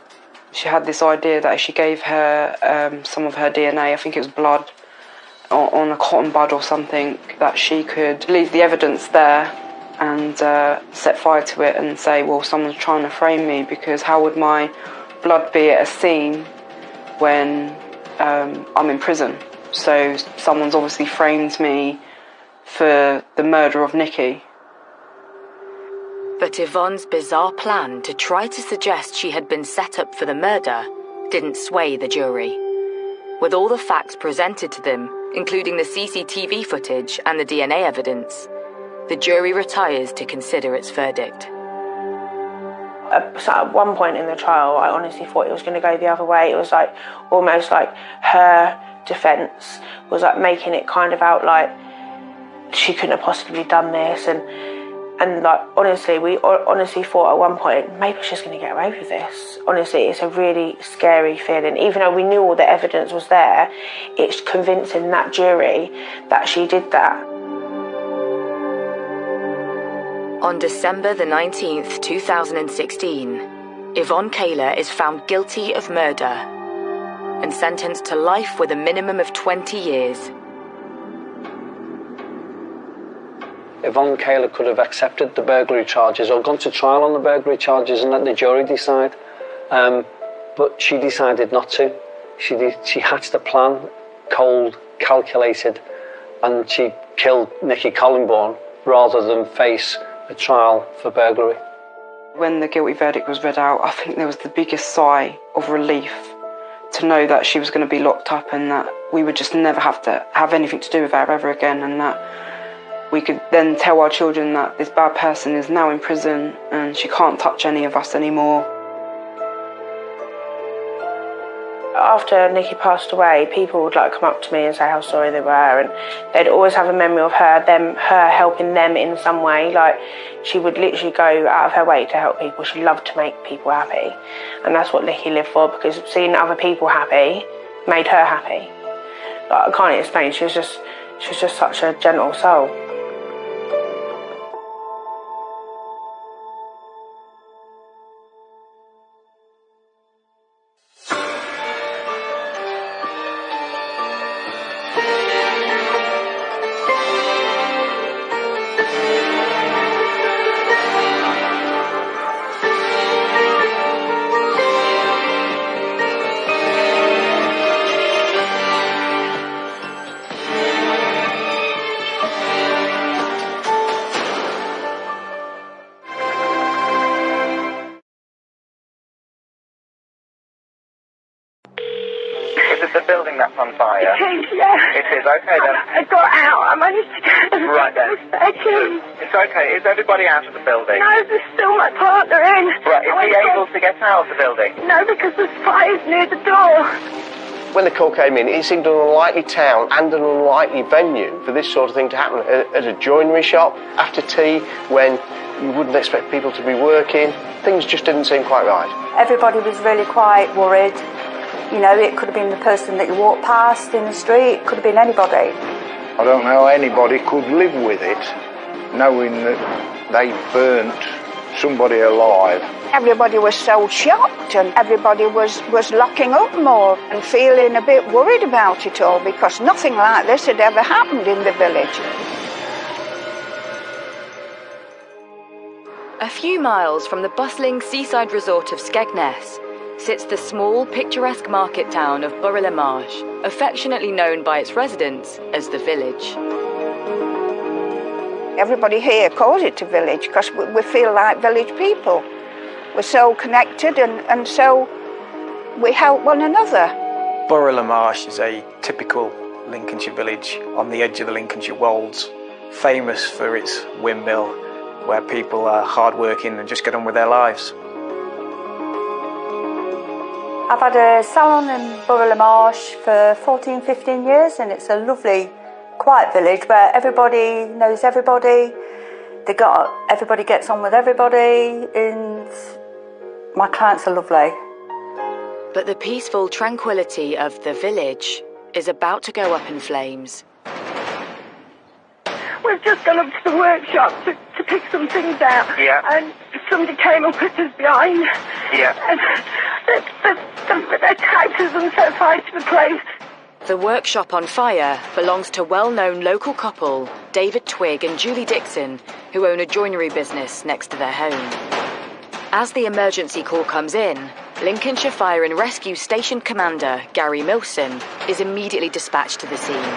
She had this idea that if she gave her some of her DNA, I think it was blood, on a cotton bud or something, that she could leave the evidence there and set fire to it and say, well, someone's trying to frame me, because how would my blood be at a scene when I'm in prison? So someone's obviously framed me for the murder of Nikki. But Yvonne's bizarre plan to try to suggest she had been set up for the murder didn't sway the jury. With all the facts presented to them, including the CCTV footage and the DNA evidence, the jury retires to consider its verdict. So at one point in the trial, I honestly thought it was going to go the other way. It was like almost like her defence was like making it kind of out like she couldn't have possibly done this, and like honestly, we honestly thought at one point maybe she's going to get away with this. Honestly, it's a really scary feeling. Even though we knew all the evidence was there, it's convincing that jury that she did that. On December the 19th, 2016, Yvonne Kaler is found guilty of murder and sentenced to life with a minimum of 20 years. Yvonne Kaler could have accepted the burglary charges or gone to trial on the burglary charges and let the jury decide. But she decided not to. She hatched a plan, cold, calculated, and she killed Nikki Collingbourne rather than face a trial for burglary. When the guilty verdict was read out, I think there was the biggest sigh of relief to know that she was going to be locked up and that we would just never have to have anything to do with her ever again, and that we could then tell our children that this bad person is now in prison and she can't touch any of us anymore. After Nikki passed away, people would like come up to me and say how sorry they were, and they'd always have a memory of her helping them in some way. Like, she would literally go out of her way to help people. She loved to make people happy, and that's what Nikki lived for, because seeing other people happy made her happy. Like, I can't explain. She was just such a gentle soul. The building that's on fire? It is, yeah. It is, okay then. I got out, I managed to get Right then. It's okay, is everybody out of the building? No, there's still my partner in. Right, is he able to get out of the building? No, because there's fires near the door. When the call came in, it seemed an unlikely town and an unlikely venue for this sort of thing to happen. At a joinery shop, after tea, when you wouldn't expect people to be working, things just didn't seem quite right. Everybody was really quite worried. You know, it could have been the person that you walked past in the street, it could have been anybody. I don't know how anybody could live with it, knowing that they burnt somebody alive. Everybody was so shocked, and everybody was locking up more and feeling a bit worried about it all, because nothing like this had ever happened in the village. A few miles from the bustling seaside resort of Skegness sits the small, picturesque market town of Burgh-le-Marsh, affectionately known by its residents as the Village. Everybody here calls it a village because we feel like village people. We're so connected and so we help one another. Burgh-le-Marsh is a typical Lincolnshire village on the edge of the Lincolnshire Wolds, famous for its windmill, where people are hard-working and just get on with their lives. I've had a salon in Burgh-le-Marsh for 14, 15 years, and it's a lovely, quiet village where everybody knows everybody. Everybody gets on with everybody, and my clients are lovely. But the peaceful tranquility of the village is about to go up in flames. We've just gone up to the workshop to pick some things out. Yeah. And somebody came up with us behind. Yeah. And they attacked us and set fire to the place. The workshop on fire belongs to well-known local couple David Twigg and Julie Dixon, who own a joinery business next to their home. As the emergency call comes in, Lincolnshire Fire and Rescue Station Commander Gary Milson is immediately dispatched to the scene.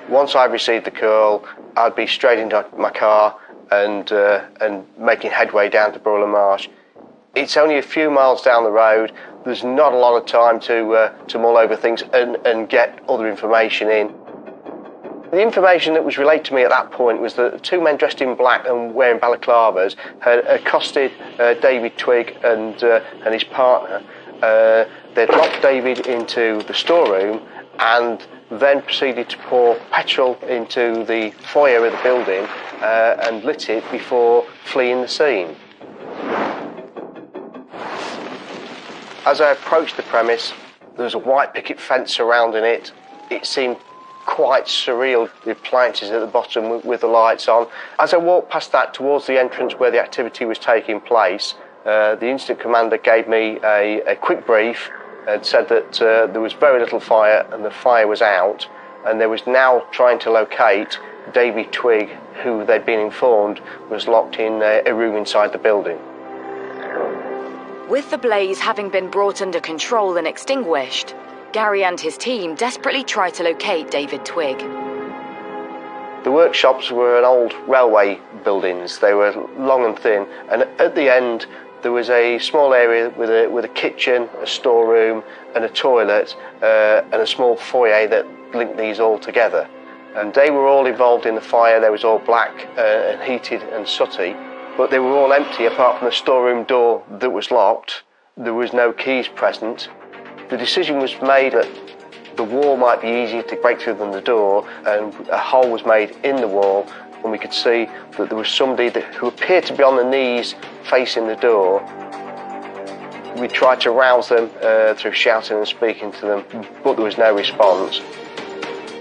Once I received the call, I'd be straight into my car and making headway down to Burwell Marsh. It's only a few miles down the road. There's not a lot of time to mull over things and get other information in. The information that was relayed to me at that point was that two men dressed in black and wearing balaclavas had accosted David Twigg and his partner. They'd locked David into the storeroom and then proceeded to pour petrol into the foyer of the building and lit it before fleeing the scene. As I approached the premise, there was a white picket fence surrounding it. It seemed quite surreal, the appliances at the bottom with the lights on. As I walked past that towards the entrance where the activity was taking place, the incident commander gave me a quick brief and said that there was very little fire and the fire was out, and they was now trying to locate David Twigg, who they'd been informed was locked in a room inside the building. With the blaze having been brought under control and extinguished, Gary and his team desperately try to locate David Twigg. The workshops were an old railway buildings. They were long and thin, and at the end there was a small area with a kitchen, a storeroom and a toilet and a small foyer that linked these all together. And they were all involved in the fire. They was all black and heated and sooty, but they were all empty apart from the storeroom door that was locked. There was no keys present. The decision was made that the wall might be easier to break through than the door, and a hole was made in the wall, and we could see that there was somebody who appeared to be on the knees facing the door. We tried to rouse them through shouting and speaking to them, but there was no response.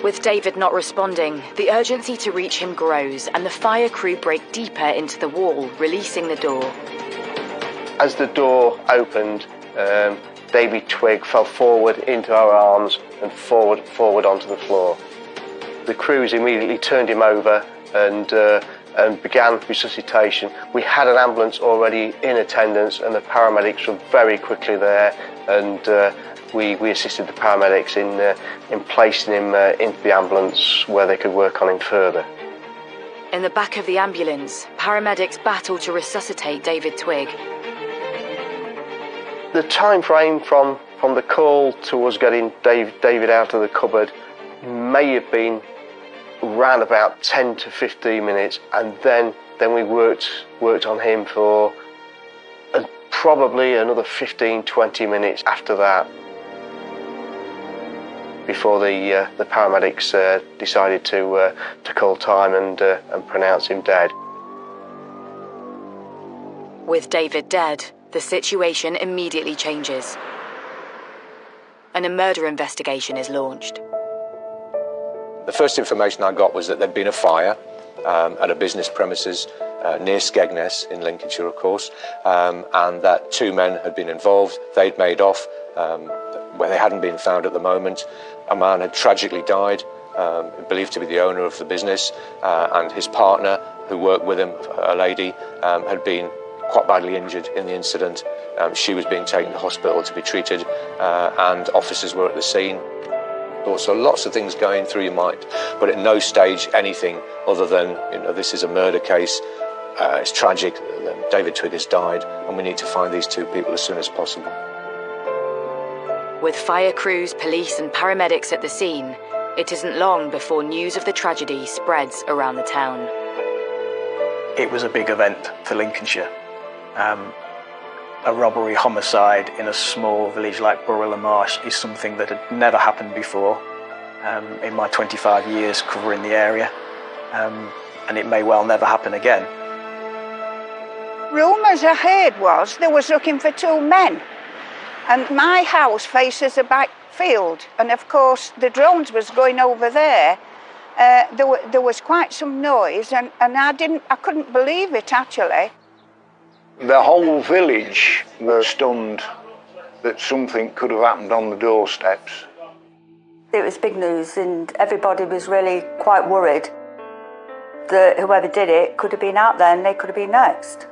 With David not responding, the urgency to reach him grows and the fire crew break deeper into the wall, releasing the door. As the door opened, David Twigg fell forward into our arms and forward onto the floor. The crews immediately turned him over and began resuscitation. We had an ambulance already in attendance and the paramedics were very quickly there, and we assisted the paramedics in placing him into the ambulance where they could work on him further. In the back of the ambulance, paramedics battle to resuscitate David Twigg. The time frame from the call to us getting David out of the cupboard may have been around about 10 to 15 minutes, and then we worked on him for probably another 15-20 minutes after that before the paramedics decided to call time and pronounce him dead. With David dead, the situation immediately changes, and a murder investigation is launched. The first information I got was that there'd been a fire at a business premises near Skegness in Lincolnshire, of course, and that two men had been involved. They'd made off where they hadn't been found at the moment. A man had tragically died, believed to be the owner of the business, and his partner, who worked with him, a lady, had been quite badly injured in the incident. She was being taken to hospital to be treated, and officers were at the scene. Also, lots of things going through your mind, but at no stage anything other than, this is a murder case. It's tragic. David Twigg has died, and we need to find these two people as soon as possible. With fire crews, police and paramedics at the scene, it isn't long before news of the tragedy spreads around the town. It was a big event for Lincolnshire. A robbery homicide in a small village like Burwell Marsh is something that had never happened before. in my 25 years covering the area, and it may well never happen again. Rumours I heard was they was looking for 2 men, and my house faces a back field, and of course the drones was going over there. There was quite some noise, and I couldn't believe it actually. The whole village were stunned that something could have happened on the doorsteps. It was big news, and everybody was really quite worried that whoever did it could have been out there and they could have been next.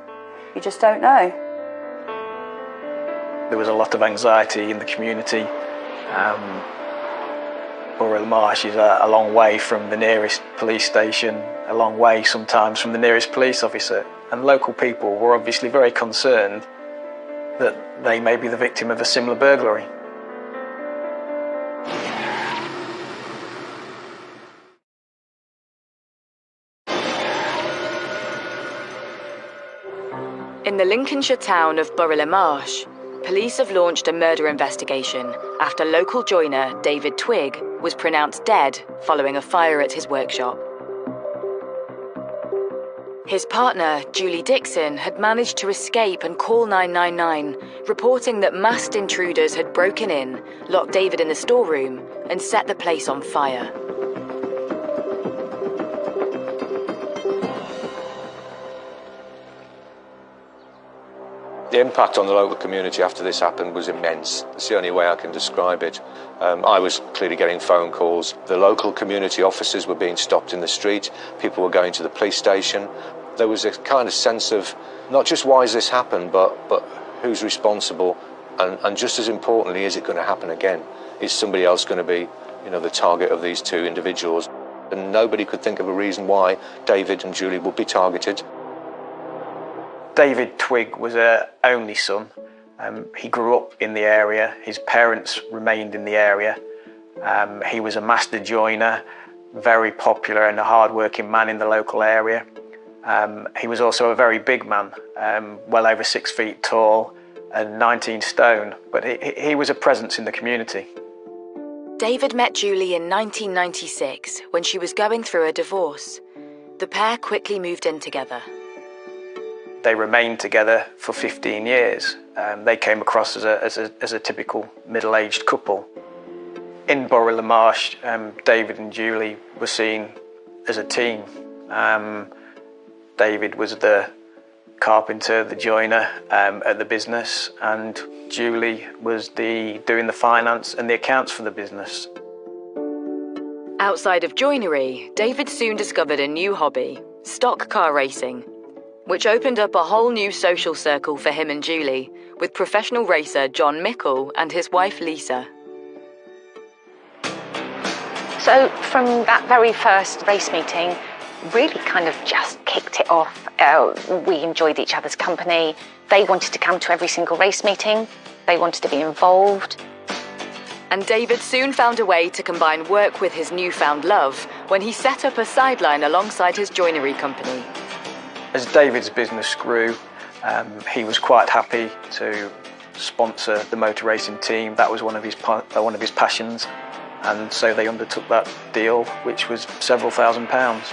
You just don't know. There was a lot of anxiety in the community. Borough Marsh is a long way from the nearest police station, a long way sometimes from the nearest police officer, and local people were obviously very concerned that they may be the victim of a similar burglary. In the Lincolnshire town of Borough-le-Marsh, police have launched a murder investigation after local joiner David Twigg was pronounced dead following a fire at his workshop. His partner, Julie Dixon, had managed to escape and call 999, reporting that masked intruders had broken in, locked David in the storeroom, and set the place on fire. The impact on the local community after this happened was immense. It's the only way I can describe it. I was clearly getting phone calls. The local community officers were being stopped in the street. People were going to the police station. There was a kind of sense of not just why has this happened, but who's responsible, and just as importantly, is it going to happen again? Is somebody else going to be, the target of these 2 individuals? And nobody could think of a reason why David and Julie would be targeted. David Twigg was an only son. He grew up in the area. His parents remained in the area. He was a master joiner, very popular and a hard-working man in the local area. He was also a very big man, well over 6 feet tall and 19 stone, but he was a presence in the community. David met Julie in 1996 when she was going through a divorce. The pair quickly moved in together. They remained together for 15 years. They came across as a typical middle-aged couple. In Borough-le-Marsh, David and Julie were seen as a team. David was the carpenter, the joiner at the business, and Julie was doing the finance and the accounts for the business. Outside of joinery, David soon discovered a new hobby, stock car racing, which opened up a whole new social circle for him and Julie, with professional racer John Mickle and his wife Lisa. So from that very first race meeting, really kind of just kicked it off. We enjoyed each other's company. They wanted to come to every single race meeting. They wanted to be involved. And David soon found a way to combine work with his newfound love when he set up a sideline alongside his joinery company. As David's business grew, he was quite happy to sponsor the motor racing team. That was one of his passions, and so they undertook that deal, which was several £1,000s.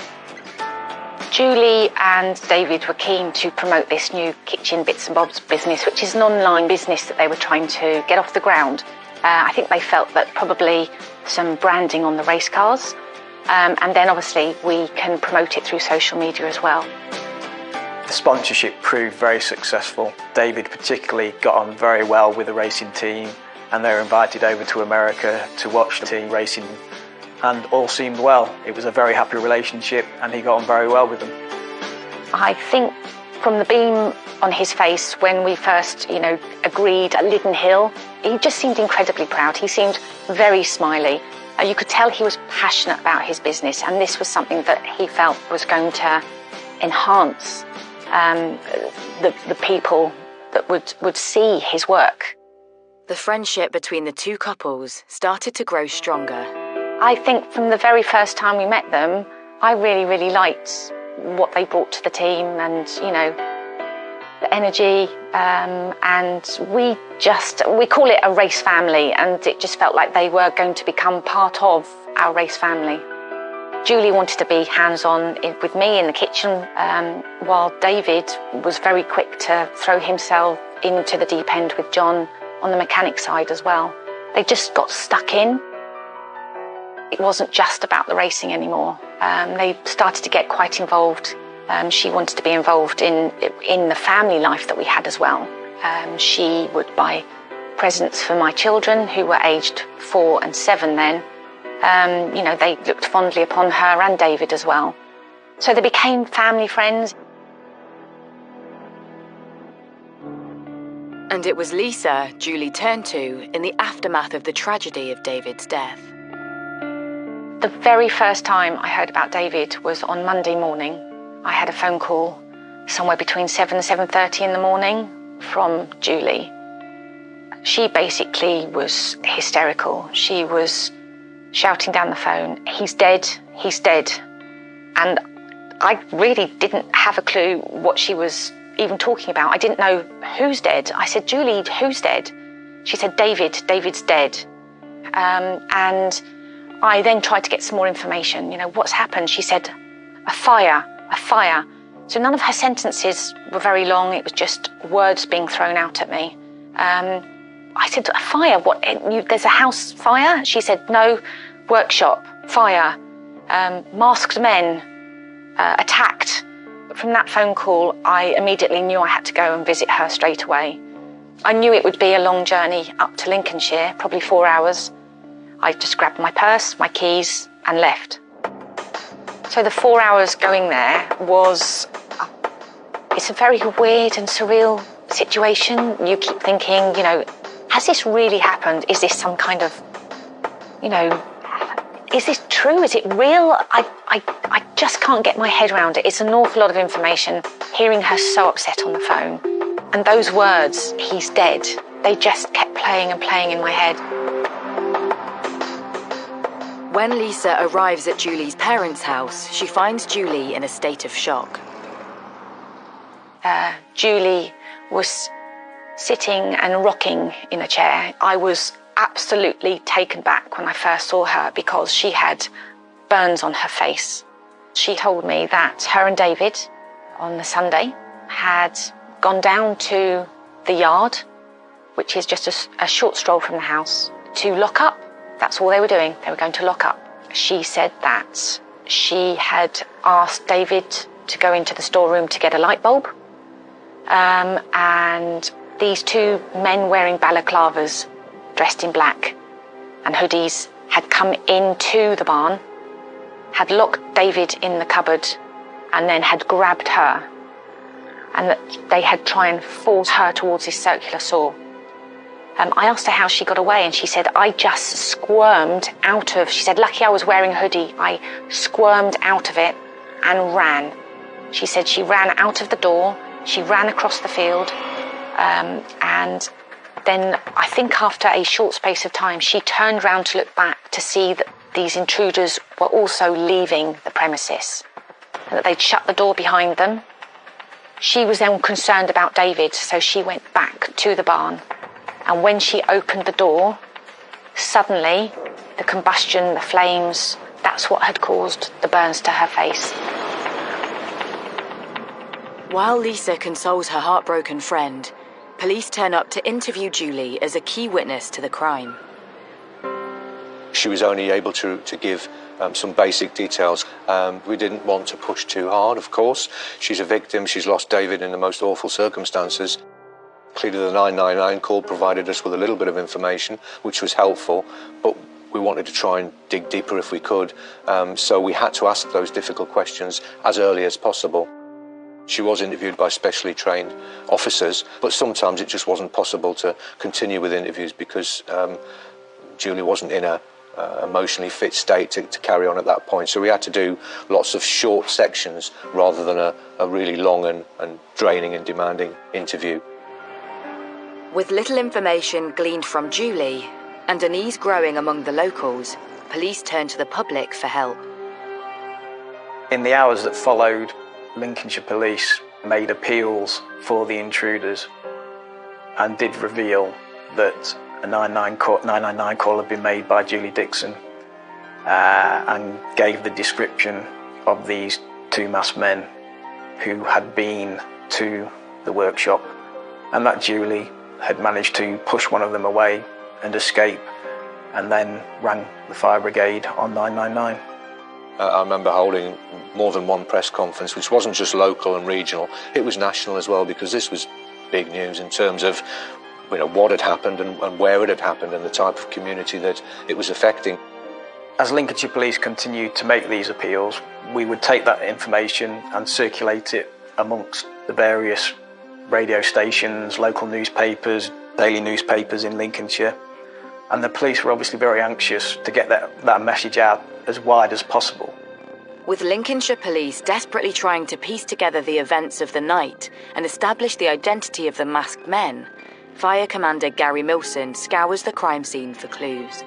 Julie and David were keen to promote this new Kitchen Bits and Bobs business, which is an online business that they were trying to get off the ground. I think they felt that probably some branding on the race cars, and then obviously we can promote it through social media as well. The sponsorship proved very successful. David particularly got on very well with the racing team, and they were invited over to America to watch the team racing, and all seemed well. It was a very happy relationship, and he got on very well with them. I think from the beam on his face when we first, agreed at Liddon Hill, he just seemed incredibly proud. He seemed very smiley. You could tell he was passionate about his business, and this was something that he felt was going to enhance the people that would see his work. The friendship between the 2 couples started to grow stronger. I think from the very first time we met them, I really, really liked what they brought to the team, and the energy, and we call it a race family, and it just felt like they were going to become part of our race family. Julie wanted to be hands-on with me in the kitchen, while David was very quick to throw himself into the deep end with John on the mechanic side as well. They just got stuck in. It wasn't just about the racing anymore. They started to get quite involved. She wanted to be involved in the family life that we had as well. She would buy presents for my children, who were aged 4 and 7 then. You know, they looked fondly upon her and David as well. So they became family friends. And it was Lisa Julie turned to in the aftermath of the tragedy of David's death. The very first time I heard about David was on Monday morning. I had a phone call somewhere between 7 and 7:30 in the morning from Julie. She basically was hysterical. She was shouting down the phone, "He's dead, he's dead." And I really didn't have a clue what she was even talking about. I didn't know who's dead. I said, "Julie, who's dead?" She said, David's dead. And I then tried to get some more information. You know, what's happened? She said, a fire. So none of her sentences were very long. It was just words being thrown out at me. I said, a fire? What? There's a house fire? She said, no, workshop, fire, masked men, attacked. From that phone call, I immediately knew I had to go and visit her straight away. I knew it would be a long journey up to Lincolnshire, probably 4 hours. I just grabbed my purse, my keys, and left. So the 4 hours going there was, it's a very weird and surreal situation. You keep thinking, you know, has this really happened? Is this some kind of, you know, is this true? Is it real? I just can't get my head around it. It's an awful lot of information, hearing her so upset on the phone. And those words, he's dead, they just kept playing and playing in my head. When Lisa arrives at Julie's parents' house, she finds Julie in a state of shock. Julie was sitting and rocking in a chair. I was absolutely taken back when I first saw her because she had burns on her face. She told me that her and David on the Sunday had gone down to the yard, which is just a short stroll from the house, to lock up. That's all they were doing. They were going to lock up. She said that she had asked David to go into the storeroom to get a light bulb. And these two men wearing balaclavas, dressed in black and hoodies, had come into the barn, had locked David in the cupboard, and then had grabbed her. And that they had tried and forced her towards this circular saw. I asked her how she got away, and she said, I just squirmed out of, she said, lucky I was wearing a hoodie. I squirmed out of it and ran. She said she ran out of the door, she ran across the field, and then I think after a short space of time, she turned round to look back to see that these intruders were also leaving the premises, and that they'd shut the door behind them. She was then concerned about David, so she went back to the barn. And when she opened the door, suddenly the combustion, the flames, that's what had caused the burns to her face. While Lisa consoles her heartbroken friend, police turn up to interview Julie as a key witness to the crime. She was only able to give some basic details. We didn't want to push too hard, of course. She's a victim, she's lost David in the most awful circumstances. Clearly the 999 call provided us with a little bit of information, which was helpful, but we wanted to try and dig deeper if we could, so we had to ask those difficult questions as early as possible. She was interviewed by specially trained officers, but sometimes it just wasn't possible to continue with interviews because Julie wasn't in a emotionally fit state to carry on at that point. So we had to do lots of short sections rather than a really long and draining and demanding interview. With little information gleaned from Julie and unease growing among the locals, police turned to the public for help. In the hours that followed, Lincolnshire Police made appeals for the intruders and did reveal that a 999 call had been made by Julie Dixon and gave the description of these two masked men who had been to the workshop, and that Julie had managed to push one of them away and escape, and then rang the fire brigade on 999. I remember holding more than one press conference, which wasn't just local and regional, it was national as well, because this was big news in terms of what had happened and where it had happened and the type of community that it was affecting. As Lincolnshire Police continued to make these appeals, we would take that information and circulate it amongst the various radio stations, local newspapers, daily newspapers in Lincolnshire. And the police were obviously very anxious to get that message out as wide as possible. With Lincolnshire Police desperately trying to piece together the events of the night and establish the identity of the masked men, Fire Commander Gary Milson scours the crime scene for clues.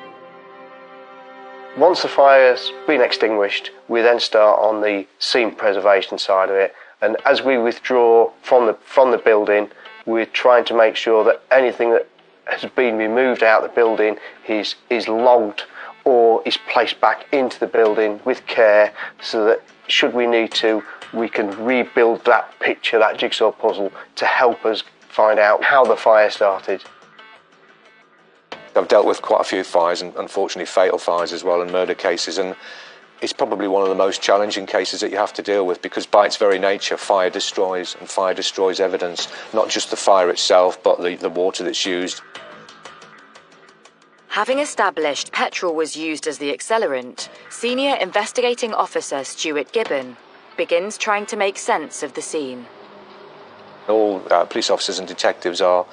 Once the fire's been extinguished, we then start on the scene preservation side of it. And as we withdraw from the building, we're trying to make sure that anything that has been removed out of the building is logged or is placed back into the building with care, so that should we need to, we can rebuild that picture, that jigsaw puzzle, to help us find out how the fire started. I've dealt with quite a few fires, and unfortunately fatal fires as well, and murder cases, and it's probably one of the most challenging cases that you have to deal with, because by its very nature fire destroys, and fire destroys evidence, not just the fire itself but the water that's used. Having established petrol was used as the accelerant, Senior Investigating Officer Stuart Gibbon begins trying to make sense of the scene. All police officers and detectives are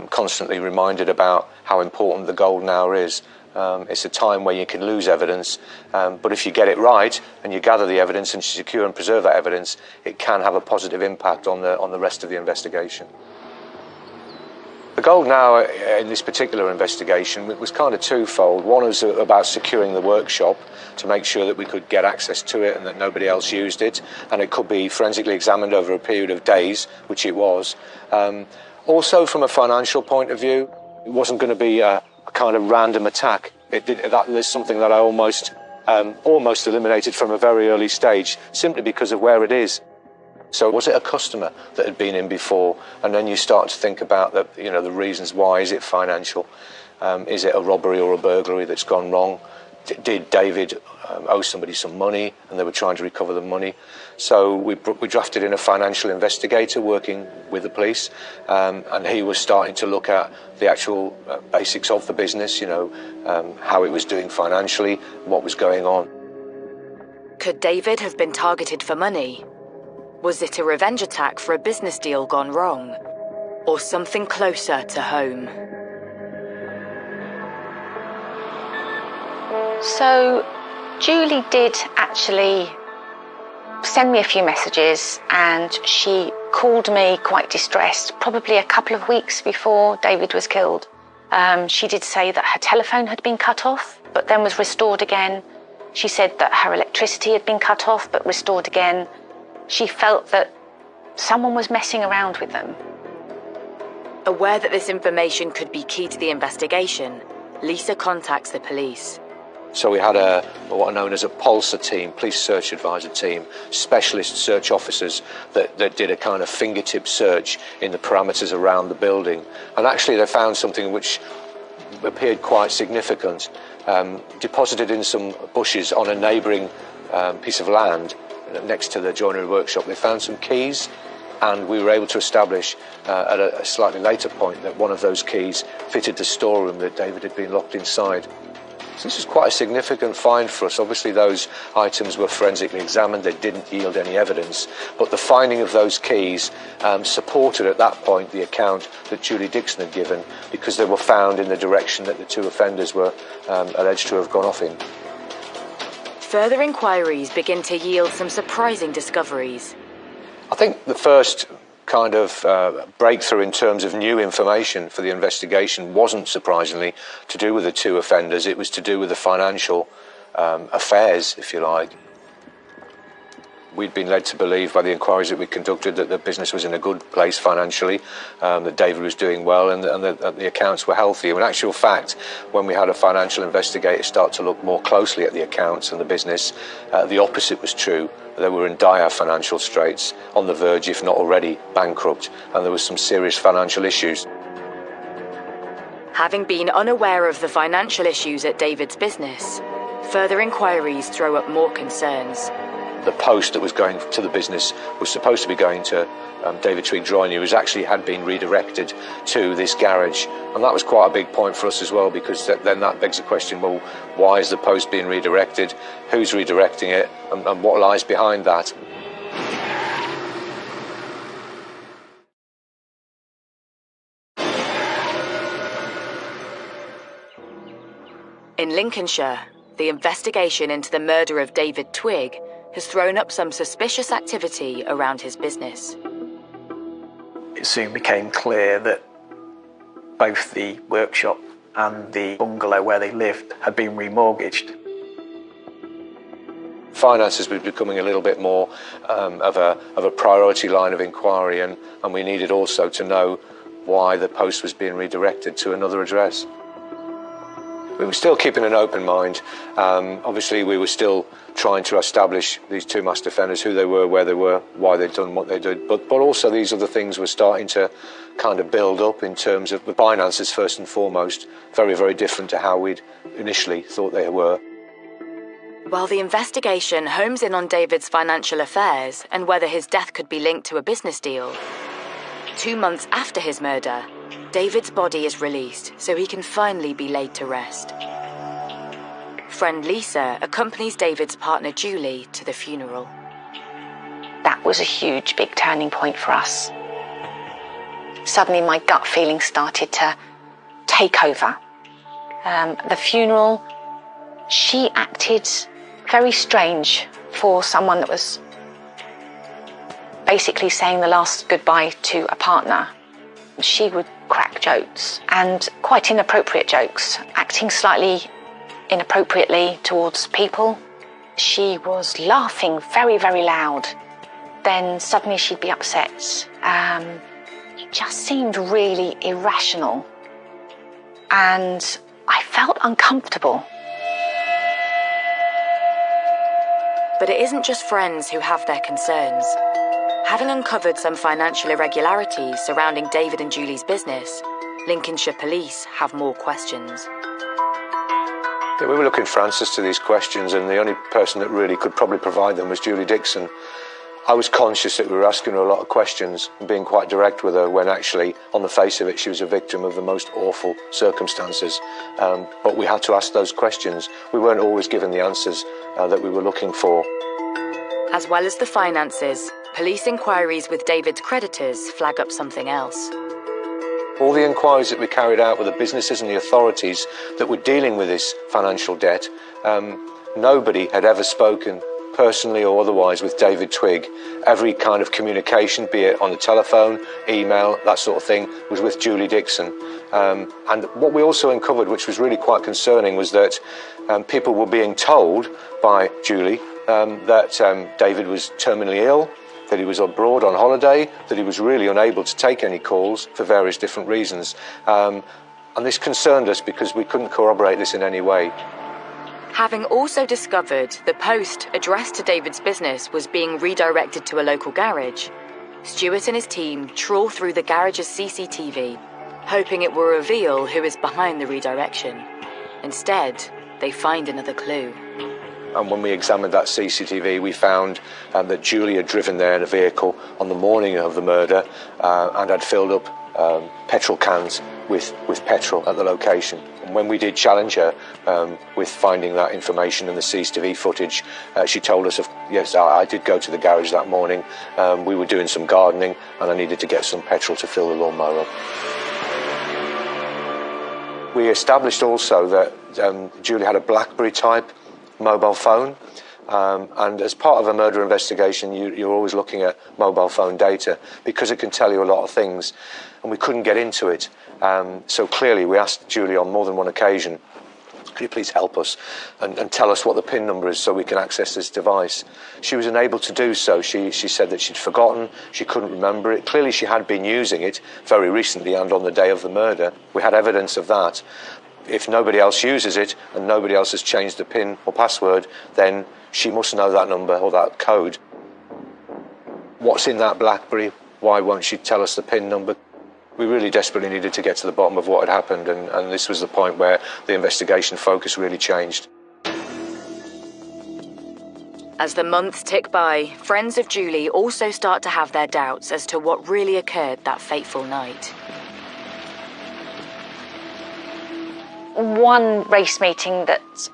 constantly reminded about how important the golden hour is. It's a time where you can lose evidence, but if you get it right and you gather the evidence and secure and preserve that evidence, it can have a positive impact on the rest of the investigation. The golden hour in this particular investigation was kind of twofold. One was about securing the workshop to make sure that we could get access to it and that nobody else used it, and it could be forensically examined over a period of days, which it was. Also, from a financial point of view, it wasn't going to be a kind of random attack. That is something that I almost eliminated from a very early stage, simply because of where it is. So was it a customer that had been in before? And then you start to think about the reasons why. Is it financial? Is it a robbery or a burglary that's gone wrong? Did David owe somebody some money and they were trying to recover the money? So we drafted in a financial investigator working with the police, and he was starting to look at the actual basics of the business, how it was doing financially, what was going on. Could David have been targeted for money? Was it a revenge attack for a business deal gone wrong? Or something closer to home? So, Julie did actually send me a few messages, and she called me quite distressed, probably a couple of weeks before David was killed. She did say that her telephone had been cut off, but then was restored again. She said that her electricity had been cut off, but restored again. She felt that someone was messing around with them. Aware that this information could be key to the investigation, Lisa contacts the police. So we had what are known as a PULSA team, police search advisor team, specialist search officers that did a kind of fingertip search in the parameters around the building. And actually they found something which appeared quite significant. Deposited in some bushes on a neighbouring piece of land next to the joinery workshop, they found some keys, and we were able to establish at a slightly later point that one of those keys fitted the storeroom that David had been locked inside. So this was quite a significant find for us. Obviously those items were forensically examined, they didn't yield any evidence, but the finding of those keys supported at that point the account that Julie Dixon had given, because they were found in the direction that the two offenders were alleged to have gone off in. Further inquiries begin to yield some surprising discoveries. I think the first kind of breakthrough in terms of new information for the investigation wasn't surprisingly to do with the two offenders, it was to do with the financial affairs, if you like. We'd been led to believe by the inquiries that we conducted that the business was in a good place financially, that David was doing well, and that the accounts were healthy. In actual fact, when we had a financial investigator start to look more closely at the accounts and the business, the opposite was true. They were in dire financial straits, on the verge, if not already, bankrupt, and there was some serious financial issues. Having been unaware of the financial issues at David's business, further inquiries throw up more concerns. The post that was going to the business was supposed to be going to David Twigg Joinery, was actually had been redirected to this garage, and that was quite a big point for us as well, because then that begs the question, well, why is the post being redirected, who's redirecting it, and what lies behind that? In Lincolnshire, the investigation into the murder of David Twigg has thrown up some suspicious activity around his business. It soon became clear that both the workshop and the bungalow where they lived had been remortgaged. Finances was becoming a little bit more of a priority line of inquiry, and we needed also to know why the post was being redirected to another address. We were still keeping an open mind. Obviously, we were still trying to establish these two master offenders, who they were, where they were, why they'd done what they did. But also these other things were starting to kind of build up in terms of the finances, first and foremost, very, very different to how we'd initially thought they were. While the investigation homes in on David's financial affairs and whether his death could be linked to a business deal, 2 months after his murder, David's body is released so he can finally be laid to rest. Friend Lisa accompanies David's partner Julie to the funeral. That was a huge, big turning point for us. Suddenly my gut feeling started to take over. The funeral, she acted very strange for someone that was basically saying the last goodbye to a partner. She would crack jokes, and quite inappropriate jokes, acting slightly inappropriately towards people. She was laughing very, very loud. Then suddenly she'd be upset. It just seemed really irrational. And I felt uncomfortable. But it isn't just friends who have their concerns. Having uncovered some financial irregularities surrounding David and Julie's business, Lincolnshire Police have more questions. Yeah, we were looking for answers to these questions, and the only person that really could probably provide them was Julie Dixon. I was conscious that we were asking her a lot of questions and being quite direct with her, when actually, on the face of it, she was a victim of the most awful circumstances. But we had to ask those questions. We weren't always given the answers that we were looking for. As well as the finances, police inquiries with David's creditors flag up something else. All the inquiries that we carried out with the businesses and the authorities that were dealing with this financial debt, nobody had ever spoken personally or otherwise with David Twigg. Every kind of communication, be it on the telephone, email, that sort of thing, was with Julie Dixon. And what we also uncovered, which was really quite concerning, was that people were being told by Julie that David was terminally ill, that he was abroad on holiday, that he was really unable to take any calls for various different reasons. And this concerned us because we couldn't corroborate this in any way. Having also discovered the post addressed to David's business was being redirected to a local garage, Stuart and his team trawl through the garage's CCTV, hoping it will reveal who is behind the redirection. Instead, they find another clue. And when we examined that CCTV, we found that Julie had driven there in a vehicle on the morning of the murder and had filled up petrol cans with petrol at the location. And when we did challenge her with finding that information in the CCTV footage, she told us, yes, I did go to the garage that morning. We were doing some gardening and I needed to get some petrol to fill the lawnmower. We established also that Julie had a BlackBerry type mobile phone, and as part of a murder investigation you're always looking at mobile phone data because it can tell you a lot of things, and we couldn't get into it. So clearly we asked Julie on more than one occasion could you please help us and tell us what the PIN number is so we can access this device? She was unable to do so. She said that she'd forgotten, she couldn't remember it. Clearly she had been using it very recently and on the day of the murder. We had evidence of that. If nobody else uses it and nobody else has changed the PIN or password, then she must know that number or that code. What's in that BlackBerry? Why won't she tell us the PIN number? We really desperately needed to get to the bottom of what had happened, and this was the point where the investigation focus really changed. As the months tick by, friends of Julie also start to have their doubts as to what really occurred that fateful night. One race meeting that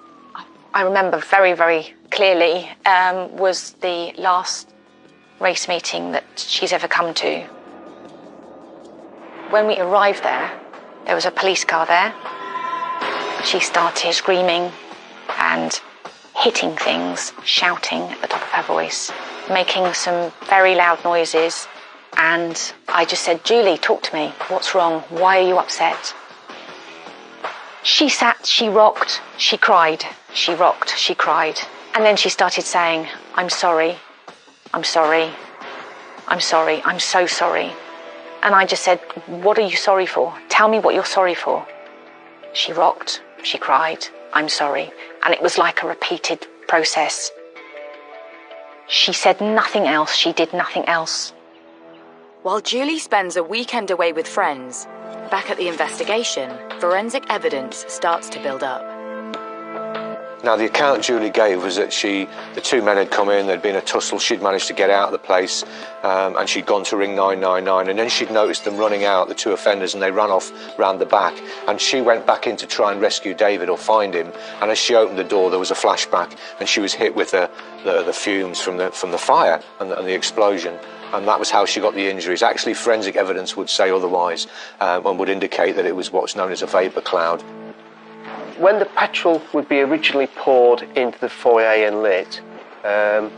I remember very, very clearly was the last race meeting that she's ever come to. When we arrived there was a police car there. She started screaming and hitting things, shouting at the top of her voice, making some very loud noises. And I just said, Julie, talk to me. What's wrong? Why are you upset? She sat, she rocked, she cried. She rocked, she cried. And then she started saying, I'm sorry, I'm sorry, I'm sorry, I'm so sorry. And I just said, what are you sorry for? Tell me what you're sorry for. She rocked, she cried, I'm sorry. And it was like a repeated process. She said nothing else, she did nothing else. While Julie spends a weekend away with friends, back at the investigation, forensic evidence starts to build up. Now, the account Julie gave was that the two men had come in, there'd been a tussle, she'd managed to get out of the place, and she'd gone to ring 999, and then she'd noticed them running out, the two offenders, and they ran off round the back, and she went back in to try and rescue David or find him, and as she opened the door, there was a flashback, and she was hit with the fumes from the fire and the explosion. And that was how she got the injuries. Actually, forensic evidence would say otherwise, and would indicate that it was what's known as a vapour cloud. When the petrol would be originally poured into the foyer and lit, as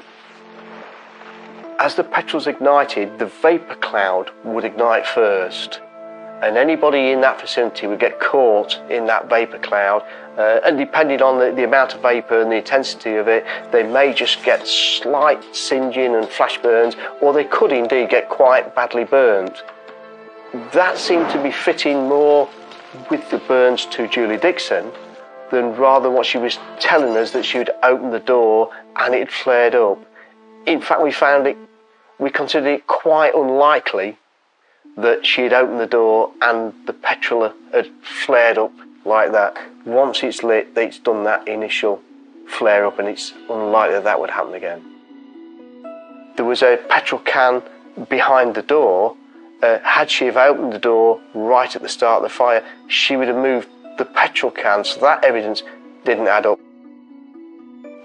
the petrol's ignited, the vapour cloud would ignite first, and anybody in that vicinity would get caught in that vapour cloud, and depending on the amount of vapour and the intensity of it, they may just get slight singeing and flash burns, or they could indeed get quite badly burnt. That seemed to be fitting more with the burns to Julie Dixon than rather what she was telling us, that she would open the door and it flared up. In fact, we considered it quite unlikely that she had opened the door and the petrol had flared up like that. Once it's lit, it's done that initial flare up, and it's unlikely that would happen again. There was a petrol can behind the door. Had she have opened the door right at the start of the fire, she would have moved the petrol can, so that evidence didn't add up.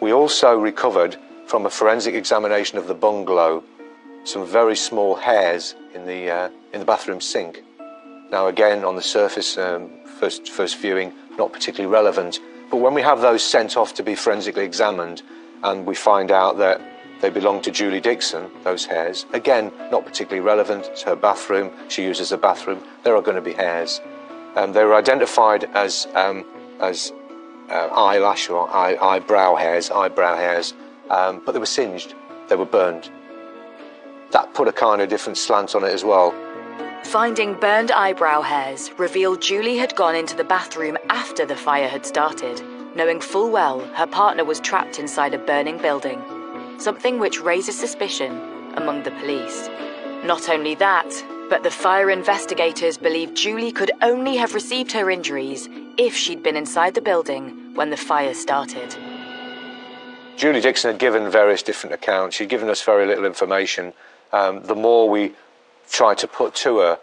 We also recovered from a forensic examination of the bungalow some very small hairs in the bathroom sink. Now again, on the surface, first viewing, not particularly relevant, but when we have those sent off to be forensically examined and we find out that they belong to Julie Dixon, those hairs, again, not particularly relevant, it's her bathroom, she uses the bathroom, there are going to be hairs. They were identified as eyelash or eyebrow hairs, but they were singed, they were burned. That put a kind of different slant on it as well. Finding burned eyebrow hairs revealed Julie had gone into the bathroom after the fire had started, knowing full well her partner was trapped inside a burning building, something which raises suspicion among the police. Not only that, but the fire investigators believe Julie could only have received her injuries if she'd been inside the building when the fire started. Julie Dixon had given various different accounts. She'd given us very little information. The more we tried to put to her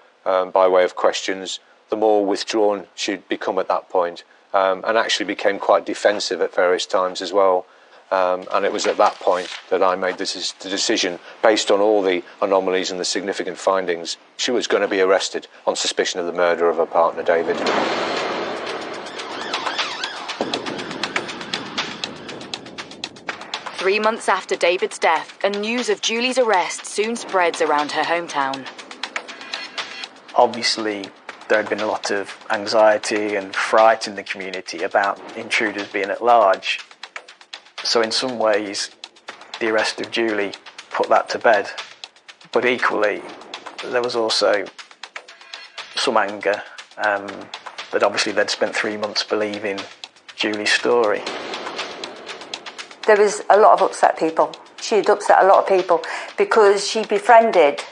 by way of questions, the more withdrawn she'd become at that point, and actually became quite defensive at various times as well. And it was at that point that I made the decision, based on all the anomalies and the significant findings, she was going to be arrested on suspicion of the murder of her partner, David. 3 months after David's death, and news of Julie's arrest soon spreads around her hometown. Obviously, there had been a lot of anxiety and fright in the community about intruders being at large. So in some ways, the arrest of Julie put that to bed. But equally, there was also some anger that obviously they'd spent 3 months believing Julie's story. There was a lot of upset people. She had upset a lot of people because she befriended,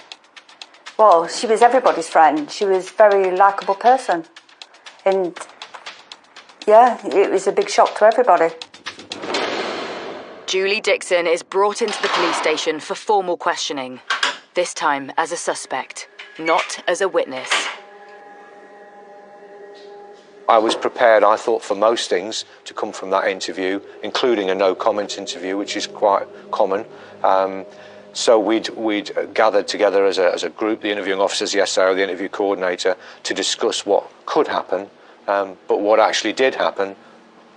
well, she was everybody's friend. She was a very likeable person. And yeah, it was a big shock to everybody. Julie Dixon is brought into the police station for formal questioning, this time as a suspect, not as a witness. I was prepared, I thought, for most things to come from that interview, including a no-comment interview, which is quite common. So we'd gathered together as a group, the interviewing officers, the SIO, the interview coordinator, to discuss what could happen. But what actually did happen,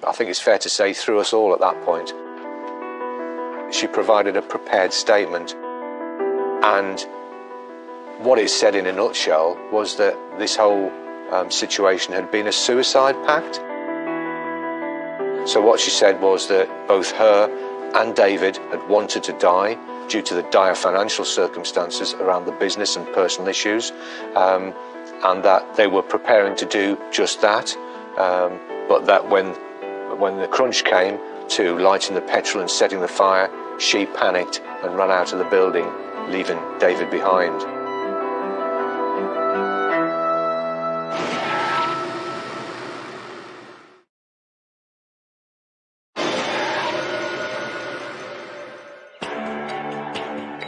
I think it's fair to say, threw us all at that point. She provided a prepared statement, and what it said in a nutshell was that this whole situation had been a suicide pact. So what she said was that both her and David had wanted to die due to the dire financial circumstances around the business and personal issues, and that they were preparing to do just that, but that when the crunch came to lighting the petrol and setting the fire, she panicked and ran out of the building, leaving David behind.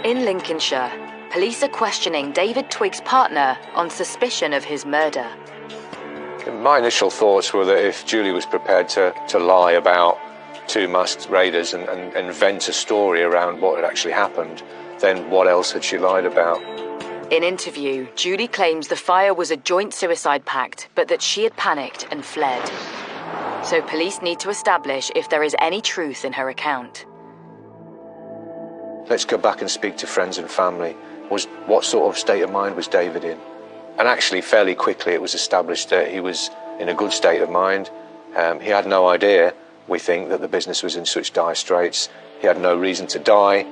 In Lincolnshire, police are questioning David Twigg's partner on suspicion of his murder. My initial thoughts were that if Julie was prepared to lie about two masked raiders and invent a story around what had actually happened, then what else had she lied about? In interview, Julie claims the fire was a joint suicide pact, but that she had panicked and fled. So police need to establish if there is any truth in her account. Let's go back and speak to friends and family. What sort of state of mind was David in? And actually, fairly quickly, it was established that he was in a good state of mind. He had no idea, we think, that the business was in such dire straits. He had no reason to die.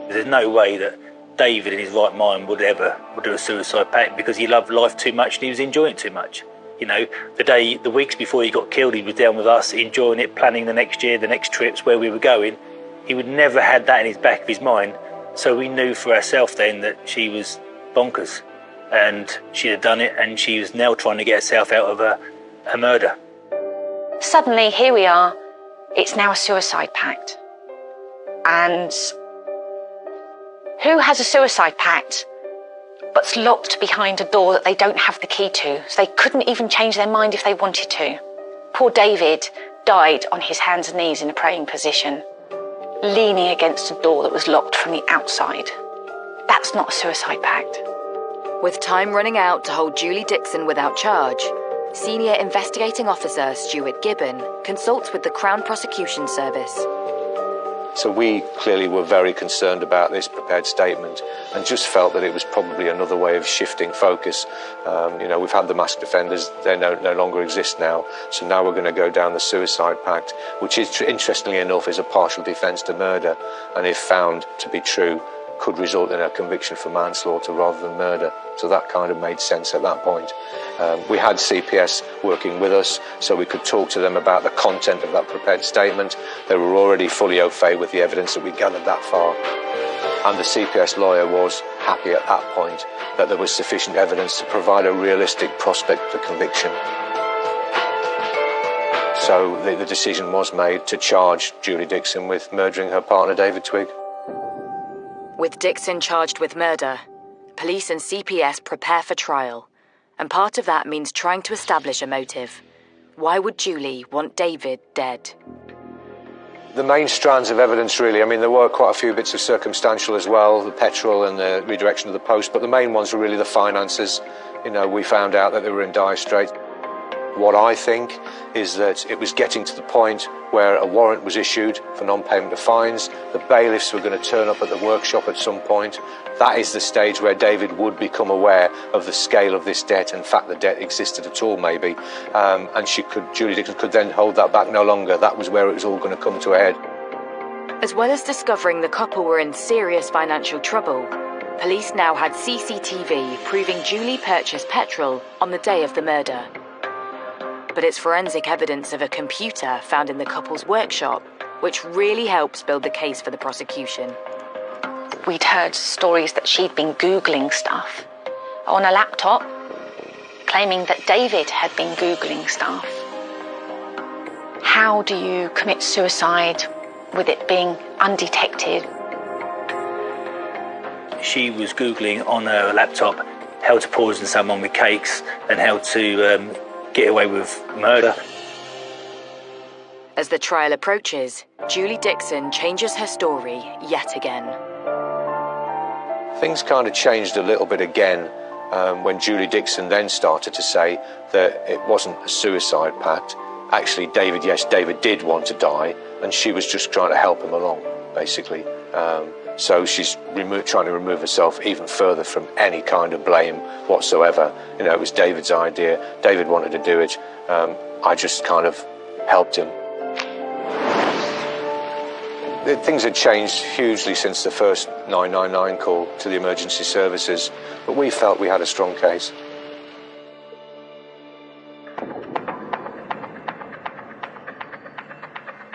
There's no way that David in his right mind would do a suicide pact, because he loved life too much and he was enjoying it too much. You know, the weeks before he got killed, he was down with us, enjoying it, planning the next year, the next trips, where we were going. He would never had that in his back of his mind. So we knew for ourselves then that she was bonkers and she had done it, and she was now trying to get herself out of a murder. Suddenly, here we are. It's now a suicide pact. And who has a suicide pact but's locked behind a door that they don't have the key to, so they couldn't even change their mind if they wanted to? Poor David died on his hands and knees in a praying position, leaning against a door that was locked from the outside. That's not a suicide pact. With time running out to hold Julie Dixon without charge, Senior Investigating Officer Stuart Gibbon consults with the Crown Prosecution Service. So we clearly were very concerned about this prepared statement and just felt that it was probably another way of shifting focus. We've had the masked offenders, they no longer exist now, so now we're going to go down the suicide pact, which is, interestingly enough, is a partial defence to murder, and if found to be true, could result in a conviction for manslaughter rather than murder. So that kind of made sense at that point. We had CPS working with us, so we could talk to them about the content of that prepared statement. They were already fully au fait with the evidence that we gathered that far. And the CPS lawyer was happy at that point that there was sufficient evidence to provide a realistic prospect for conviction. So the decision was made to charge Julie Dixon with murdering her partner, David Twigg. With Dixon charged with murder, police and CPS prepare for trial, and part of that means trying to establish a motive. Why would Julie want David dead? The main strands of evidence, really, there were quite a few bits of circumstantial as well, the petrol and the redirection of the post, but the main ones were really the finances. We found out that they were in dire straits. What I think is that it was getting to the point where a warrant was issued for non-payment of fines. The bailiffs were going to turn up at the workshop at some point. That is the stage where David would become aware of the scale of this debt, and in fact the debt existed at all maybe, and Julie Dixon could then hold that back no longer. That was where it was all going to come to a head. As well as discovering the couple were in serious financial trouble, police now had CCTV proving Julie purchased petrol on the day of the murder. But it's forensic evidence of a computer found in the couple's workshop which really helps build the case for the prosecution. We'd heard stories that she'd been Googling stuff on a laptop, claiming that David had been Googling stuff. How do you commit suicide with it being undetected? She was Googling on her laptop how to poison someone with cakes and how to get away with murder. As the trial approaches, Julie Dixon changes her story yet again. Things kind of changed a little bit again when Julie Dixon then started to say that it wasn't a suicide pact. Actually, David did want to die, and she was just trying to help him along, basically. So she's trying to remove herself even further from any kind of blame whatsoever. You know, it was David's idea. David wanted to do it. I just kind of helped him. Things had changed hugely since the first 999 call to the emergency services, but we felt we had a strong case.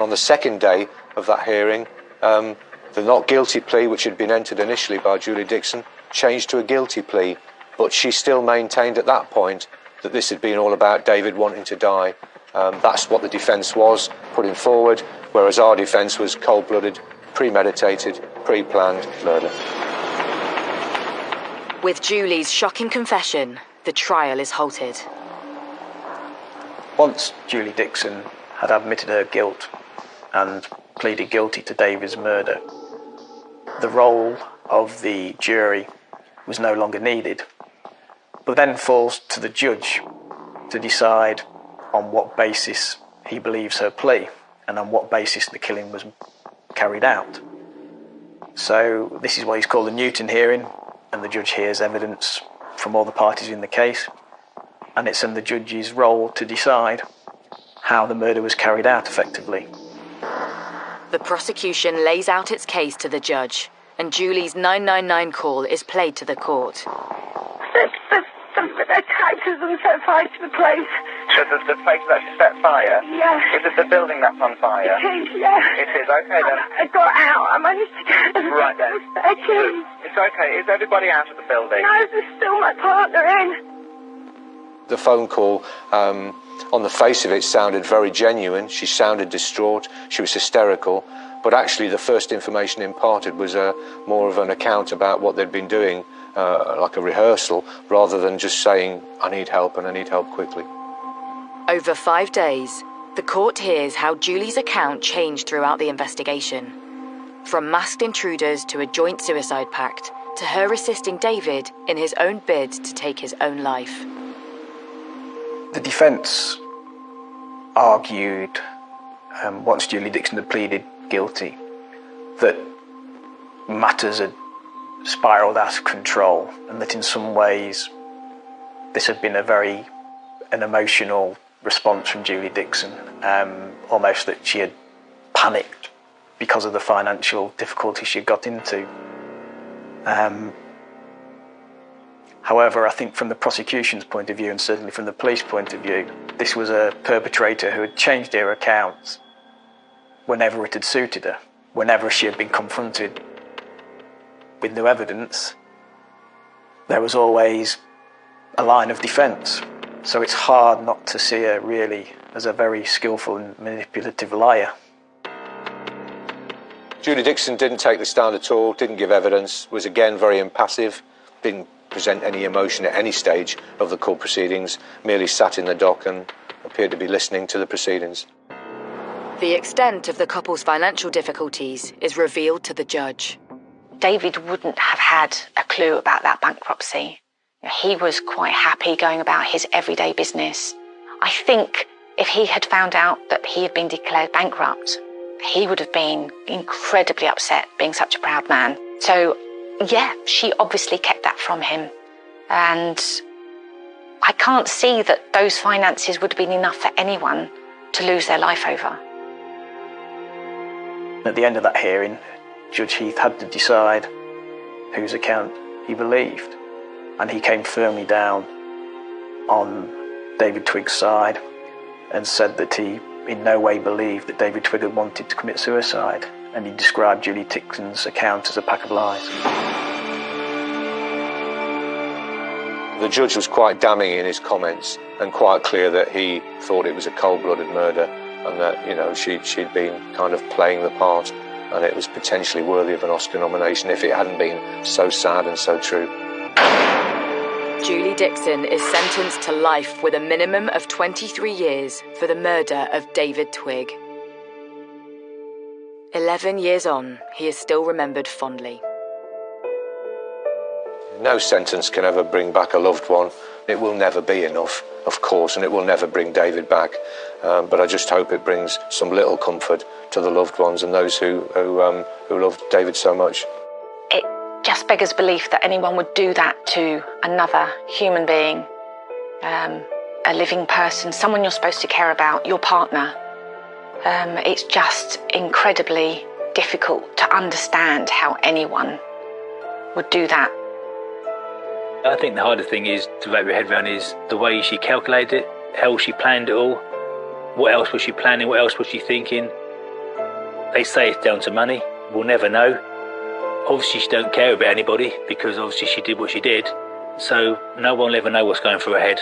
On the second day of that hearing, the not guilty plea, which had been entered initially by Julie Dixon, changed to a guilty plea, but she still maintained at that point that this had been all about David wanting to die. That's what the defence was putting forward, whereas our defence was cold-blooded, premeditated, pre-planned murder. With Julie's shocking confession, the trial is halted. Once Julie Dixon had admitted her guilt and pleaded guilty to David's murder, the role of the jury was no longer needed, but then falls to the judge to decide on what basis he believes her plea and on what basis the killing was carried out. So this is what is called a Newton hearing, and the judge hears evidence from all the parties in the case, and it's in the judge's role to decide how the murder was carried out effectively. The prosecution lays out its case to the judge, and Julie's 999 call is played to the court. The characters and set fire to the place. So the place that she set fire? Yeah. Is it the building that's on fire? It is, yeah. It is, okay then. I got out. I managed to get the Right then. staircase. It's okay. Is everybody out of the building? No, there's still my partner in. The phone call, on the face of it, sounded very genuine. She sounded distraught. She was hysterical. But actually, the first information imparted was more of an account about what they'd been doing, like a rehearsal, rather than just saying, I need help and I need help quickly. Over 5 days, the court hears how Julie's account changed throughout the investigation. From masked intruders to a joint suicide pact, to her assisting David in his own bid to take his own life. The defence argued, once Julie Dixon had pleaded guilty, that matters had spiralled out of control, and that in some ways this had been an emotional response from Julie Dixon, almost that she had panicked because of the financial difficulties she got into. However, I think from the prosecution's point of view, and certainly from the police point of view, this was a perpetrator who had changed her accounts whenever it had suited her. Whenever she had been confronted with new evidence, there was always a line of defence. So it's hard not to see her really as a very skillful and manipulative liar. Julie Dixon didn't take the stand at all, didn't give evidence, was again very impassive, didn't present any emotion at any stage of the court proceedings, merely sat in the dock and appeared to be listening to the proceedings. The extent of the couple's financial difficulties is revealed to the judge. David wouldn't have had a clue about that bankruptcy. He was quite happy going about his everyday business. I think if he had found out that he had been declared bankrupt, he would have been incredibly upset, being such a proud man. So, yeah, she obviously kept that from him. And I can't see that those finances would have been enough for anyone to lose their life over. At the end of that hearing, Judge Heath had to decide whose account he believed. And he came firmly down on David Twigg's side and said that he in no way believed that David Twigg had wanted to commit suicide. And he described Julie Dixon's account as a pack of lies. The judge was quite damning in his comments and quite clear that he thought it was a cold-blooded murder and that, you know, she'd been kind of playing the part and it was potentially worthy of an Oscar nomination if it hadn't been so sad and so true. Julie Dixon is sentenced to life with a minimum of 23 years for the murder of David Twigg. 11 years on, he is still remembered fondly. No sentence can ever bring back a loved one. It will never be enough, of course, and it will never bring David back. But I just hope it brings some little comfort to the loved ones and those who loved David so much. It just beggars belief that anyone would do that to another human being, a living person, someone you're supposed to care about, your partner. It's just incredibly difficult to understand how anyone would do that. I think the hardest thing is to wrap your head around is the way she calculated it, how she planned it all. What else was she planning? What else was she thinking? They say it's down to money. We'll never know. Obviously she don't care about anybody because obviously she did what she did. So no one will ever know what's going through her head.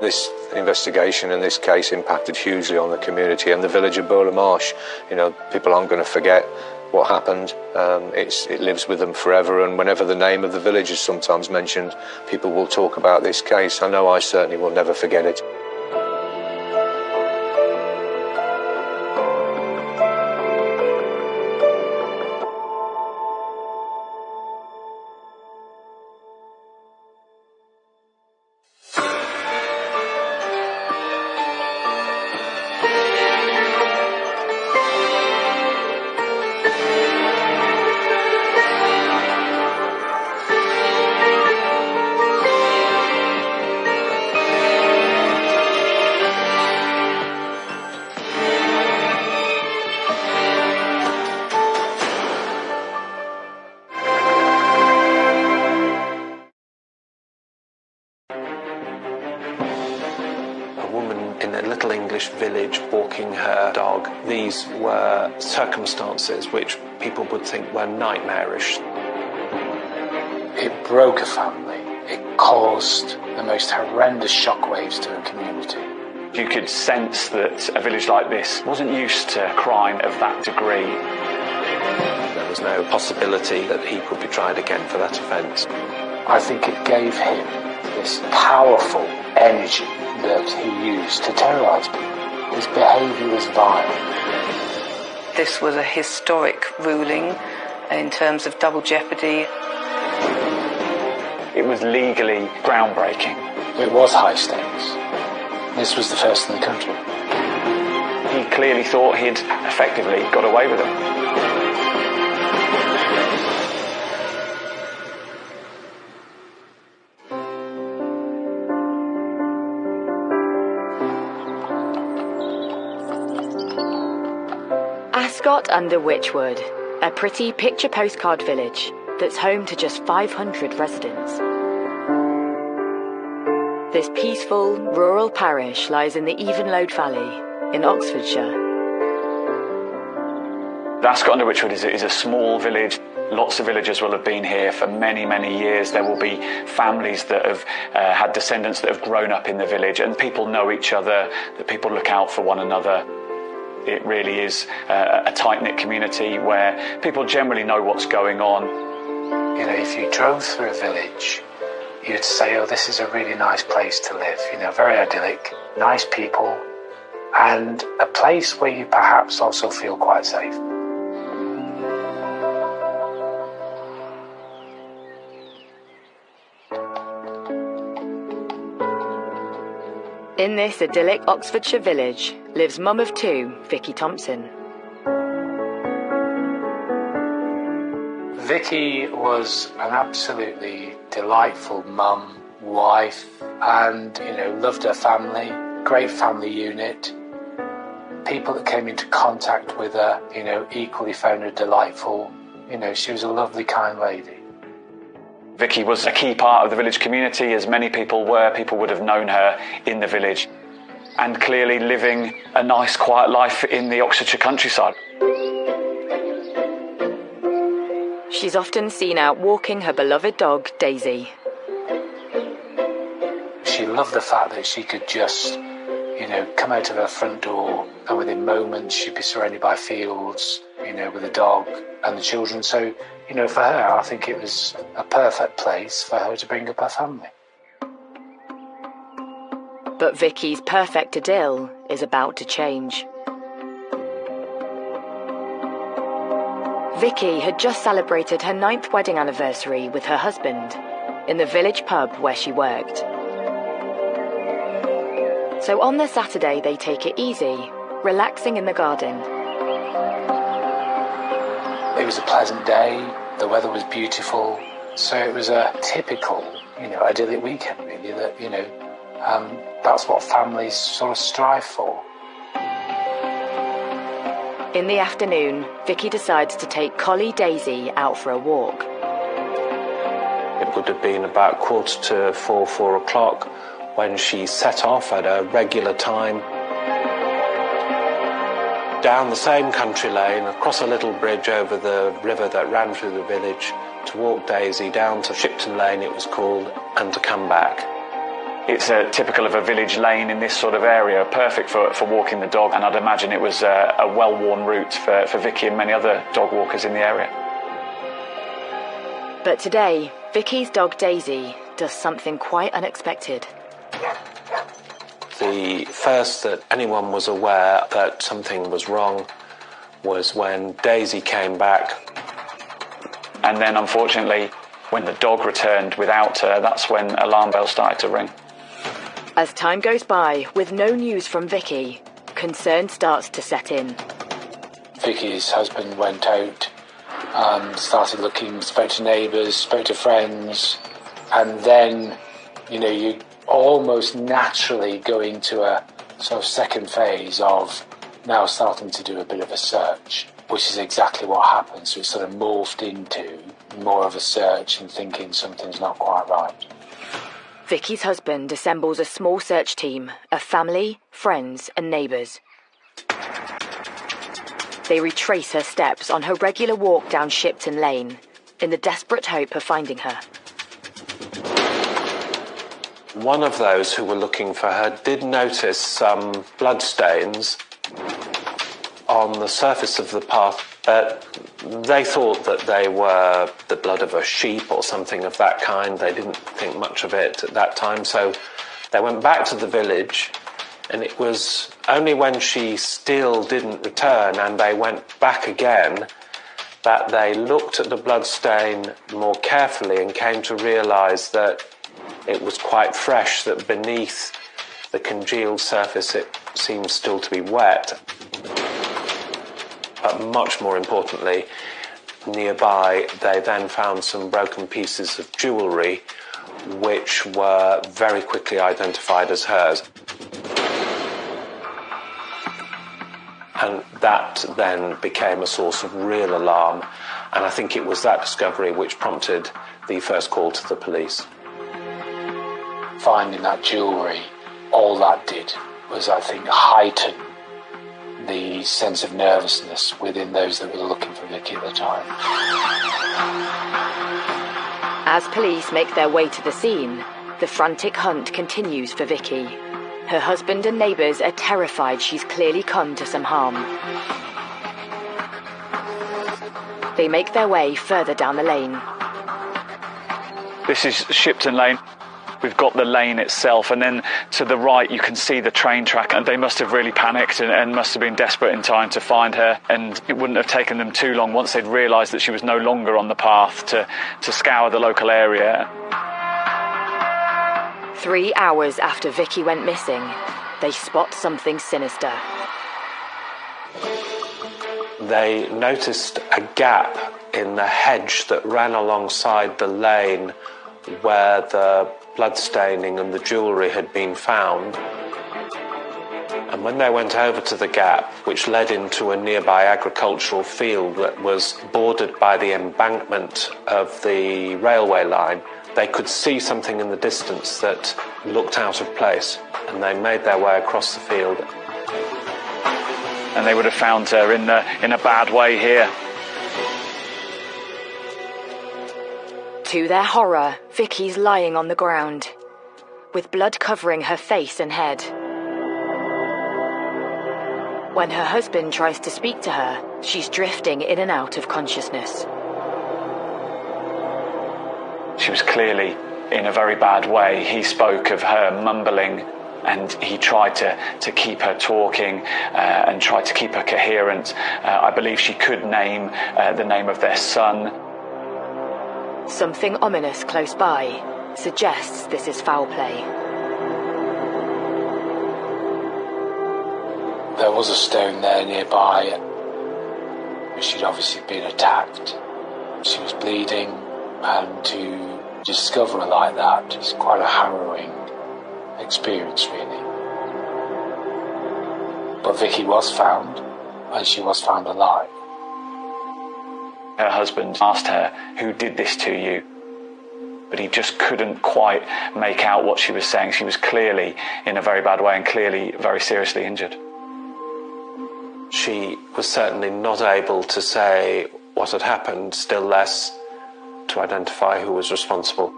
This investigation and this case impacted hugely on the community and the village of Bowler Marsh. You know, people aren't going to forget what happened. It lives with them forever, and whenever the name of the village is sometimes mentioned, people will talk about this case. I know I certainly will never forget it. Village walking her dog. These were circumstances which people would think were nightmarish. It broke a family. It caused the most horrendous shockwaves to a community. You could sense that a village like this wasn't used to crime of that degree. There was no possibility that he could be tried again for that offence. I think it gave him this powerful energy that he used to terrorise people. His behaviour was vile. This was a historic ruling in terms of double jeopardy. It was legally groundbreaking. It was high stakes. This was the first in the country. He clearly thought he'd effectively got away with it. Ascot under Wychwood, a pretty picture postcard village that's home to just 500 residents. This peaceful, rural parish lies in the Evenlode Valley in Oxfordshire. Ascot under Wychwood is a small village. Lots of villagers will have been here for many, many years. There will be families that have had descendants that have grown up in the village, and people know each other, that people look out for one another. It really is a tight-knit community where people generally know what's going on. You know, if you drove through a village, you'd say, oh, this is a really nice place to live. You know, very idyllic, nice people, and a place where you perhaps also feel quite safe. In this idyllic Oxfordshire village lives mum of two, Vicky Thompson. Vicky was an absolutely delightful mum, wife, and, loved her family, great family unit. People that came into contact with her, equally found her delightful. She was a lovely, kind lady. Vicky was a key part of the village community, as many people were. People would have known her in the village, and clearly living a nice, quiet life in the Oxfordshire countryside. She's often seen out walking her beloved dog, Daisy. She loved the fact that she could just, come out of her front door and within moments she'd be surrounded by fields, with the dog and the children. So, for her, I think it was a perfect place for her to bring up her family. But Vicky's perfect idyll is about to change. Vicky had just celebrated her 9th wedding anniversary with her husband in the village pub where she worked. So on the Saturday they take it easy, relaxing in the garden. It was a pleasant day, the weather was beautiful, so it was a typical, idyllic weekend really, that, that's what families sort of strive for. In the afternoon, Vicky decides to take collie Daisy out for a walk. It would have been about 3:45, 4 o'clock when she set off at a regular time down the same country lane, across a little bridge over the river that ran through the village, to walk Daisy down to Shipton Lane, it was called, and to come back. It's typical of a village lane in this sort of area, perfect for walking the dog, and I'd imagine it was a well-worn route for Vicky and many other dog walkers in the area. But today, Vicky's dog Daisy does something quite unexpected. The first that anyone was aware that something was wrong was when Daisy came back. And then, unfortunately, when the dog returned without her, that's when alarm bells started to ring. As time goes by, with no news from Vicky, concern starts to set in. Vicky's husband went out, started looking, spoke to neighbours, spoke to friends, and then, you almost naturally go into a sort of second phase of now starting to do a bit of a search, which is exactly what happened. So it sort of morphed into more of a search and thinking something's not quite right. Vicky's husband assembles a small search team of family, friends and neighbours. They retrace her steps on her regular walk down Shipton Lane in the desperate hope of finding her. One of those who were looking for her did notice some bloodstains on the surface of the path, but they thought that they were the blood of a sheep or something of that kind. They didn't think much of it at that time, so they went back to the village, and it was only when she still didn't return and they went back again that they looked at the bloodstain more carefully and came to realise that it was quite fresh, that beneath the congealed surface it seemed still to be wet. But much more importantly, nearby they then found some broken pieces of jewellery which were very quickly identified as hers. And that then became a source of real alarm, and I think it was that discovery which prompted the first call to the police. Finding that jewellery, all that did was, I think, heighten the sense of nervousness within those that were looking for Vicky at the time. As police make their way to the scene, the frantic hunt continues for Vicky. Her husband and neighbours are terrified she's clearly come to some harm. They make their way further down the lane. This is Shipton Lane. We've got the lane itself, and then to the right you can see the train track, and they must have really panicked and must have been desperate in time to find her, and it wouldn't have taken them too long once they'd realised that she was no longer on the path to scour the local area. 3 hours after Vicky went missing, they spot something sinister. They noticed a gap in the hedge that ran alongside the lane where the bloodstaining and the jewellery had been found. And when they went over to the gap, which led into a nearby agricultural field that was bordered by the embankment of the railway line, they could see something in the distance that looked out of place, and they made their way across the field. And they would have found her in a bad way here. To their horror, Vicky's lying on the ground, with blood covering her face and head. When her husband tries to speak to her, she's drifting in and out of consciousness. She was clearly in a very bad way. He spoke of her mumbling, and he tried to keep her talking and tried to keep her coherent. I believe she could name the name of their son. Something ominous close by suggests this is foul play. There was a stone there nearby. She'd obviously been attacked. She was bleeding, and to discover her like that is quite a harrowing experience, really. But Vicky was found, and she was found alive. Her husband asked her, "Who did this to you?" But he just couldn't quite make out what she was saying. She was clearly in a very bad way and clearly very seriously injured. She was certainly not able to say what had happened, still less to identify who was responsible.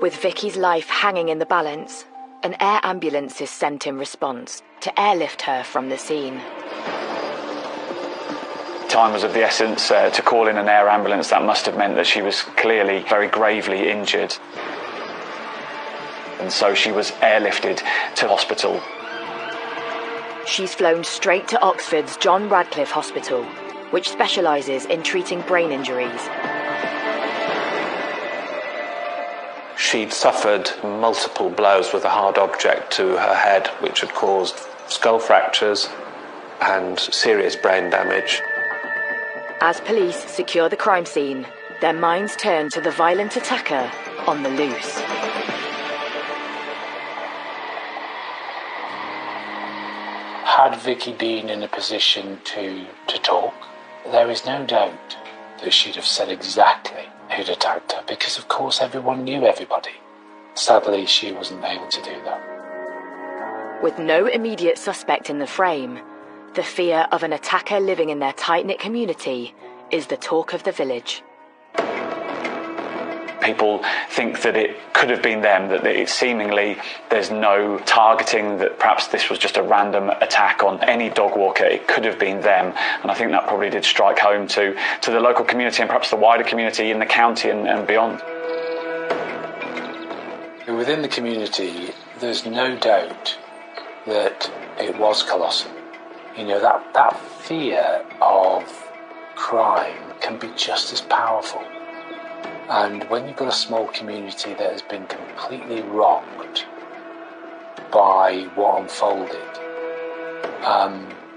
With Vicky's life hanging in the balance, an air ambulance is sent in response to airlift her from the scene. Time was of the essence to call in an air ambulance. That must have meant that she was clearly very gravely injured. And so she was airlifted to hospital. She's flown straight to Oxford's John Radcliffe Hospital, which specialises in treating brain injuries. She'd suffered multiple blows with a hard object to her head, which had caused skull fractures and serious brain damage. As police secure the crime scene, their minds turn to the violent attacker on the loose. Had Vicky been in a position to talk, there is no doubt that she'd have said exactly who'd attacked her, because of course everyone knew everybody. Sadly, she wasn't able to do that. With no immediate suspect in the frame, the fear of an attacker living in their tight-knit community is the talk of the village. People think that it could have been them, that it seemingly there's no targeting, that perhaps this was just a random attack on any dog walker. It could have been them, and I think that probably did strike home to the local community and perhaps the wider community in the county and beyond. Within the community, there's no doubt that it was colossal. You know, that fear of crime can be just as powerful. And when you've got a small community that has been completely rocked by what unfolded,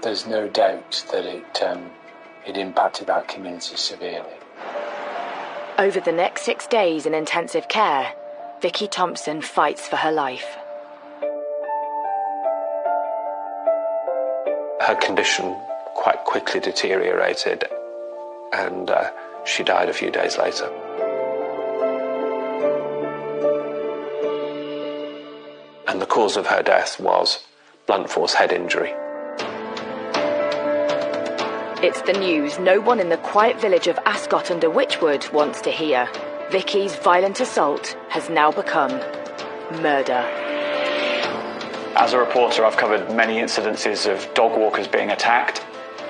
there's no doubt that it impacted that community severely. Over the next 6 days in intensive care, Vicky Thompson fights for her life. Her condition quite quickly deteriorated, and she died a few days later. And the cause of her death was blunt force head injury. It's the news no one in the quiet village of Ascot under Wychwood wants to hear. Vicky's violent assault has now become murder. As a reporter, I've covered many incidences of dog walkers being attacked,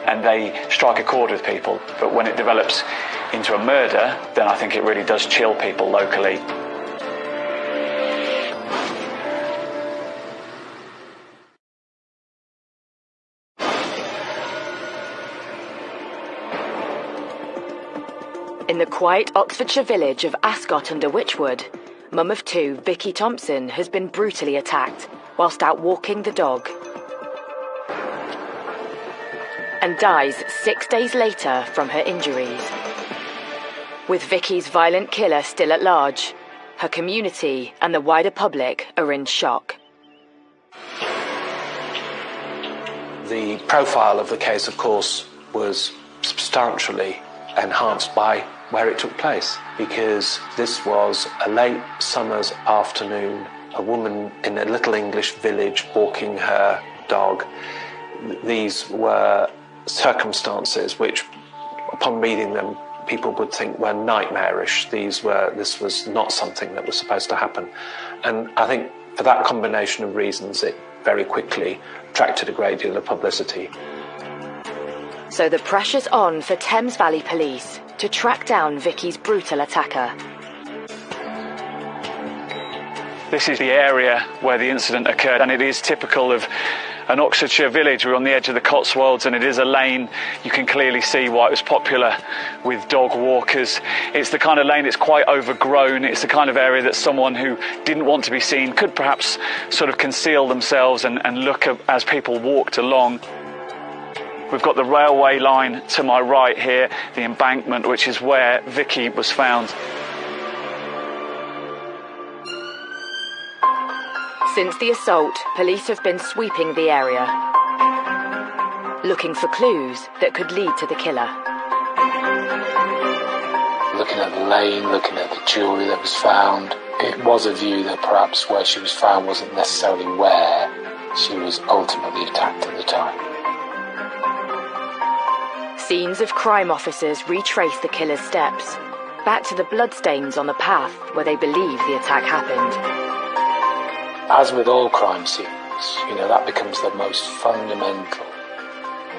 and they strike a chord with people. But when it develops into a murder, then I think it really does chill people locally. In the quiet Oxfordshire village of Ascot under Wychwood, mum of two, Vicky Thompson, has been brutally attacked whilst out walking the dog and dies 6 days later from her injuries. With Vicky's violent killer still at large, her community and the wider public are in shock. The profile of the case, of course, was substantially enhanced by where it took place, because this was a late summer's afternoon, a woman in a little English village walking her dog. These were circumstances which, upon reading them, people would think were nightmarish. This was not something that was supposed to happen. And I think for that combination of reasons, it very quickly attracted a great deal of publicity. So the pressure's on for Thames Valley Police to track down Vicky's brutal attacker. This is the area where the incident occurred, and it is typical of an Oxfordshire village. We're on the edge of the Cotswolds, and it is a lane. You can clearly see why it was popular with dog walkers. It's the kind of lane that's quite overgrown. It's the kind of area that someone who didn't want to be seen could perhaps sort of conceal themselves and look as people walked along. We've got the railway line to my right here, the embankment, which is where Vicky was found. Since the assault, police have been sweeping the area, looking for clues that could lead to the killer. Looking at the lane, looking at the jewellery that was found, it was a view that perhaps where she was found wasn't necessarily where she was ultimately attacked at the time. Scenes of crime officers retrace the killer's steps, back to the bloodstains on the path where they believe the attack happened. As with all crime scenes, that becomes the most fundamental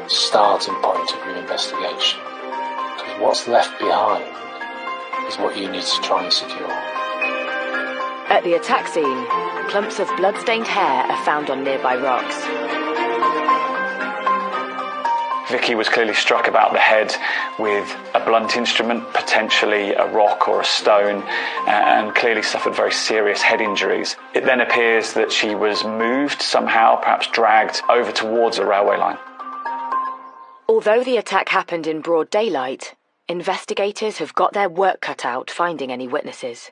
starting point of your investigation. Because what's left behind is what you need to try and secure. At the attack scene, clumps of blood-stained hair are found on nearby rocks. Vicky was clearly struck about the head with a blunt instrument, potentially a rock or a stone, and clearly suffered very serious head injuries. It then appears that she was moved somehow, perhaps dragged over towards a railway line. Although the attack happened in broad daylight, investigators have got their work cut out finding any witnesses.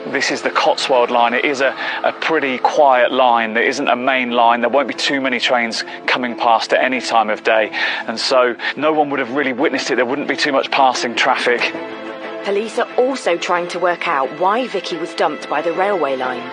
This is the Cotswold line. It is a pretty quiet line. There isn't a main line. There won't be too many trains coming past at any time of day. And so no one would have really witnessed it. There wouldn't be too much passing traffic. Police are also trying to work out why Vicky was dumped by the railway line.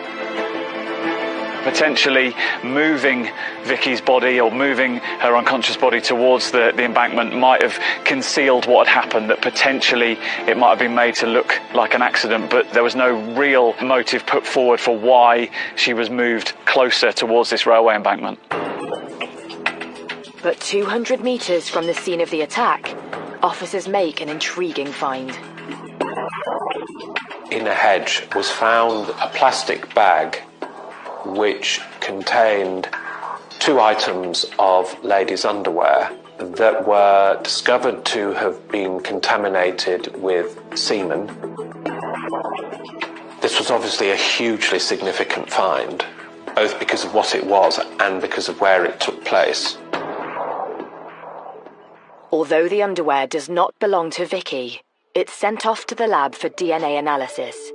Potentially moving Vicky's body or moving her unconscious body towards the embankment might have concealed what had happened, that potentially it might have been made to look like an accident, but there was no real motive put forward for why she was moved closer towards this railway embankment. But 200 metres from the scene of the attack, officers make an intriguing find. In a hedge was found a plastic bag which contained 2 items of ladies' underwear that were discovered to have been contaminated with semen. This was obviously a hugely significant find, both because of what it was and because of where it took place. Although the underwear does not belong to Vicky, it's sent off to the lab for DNA analysis.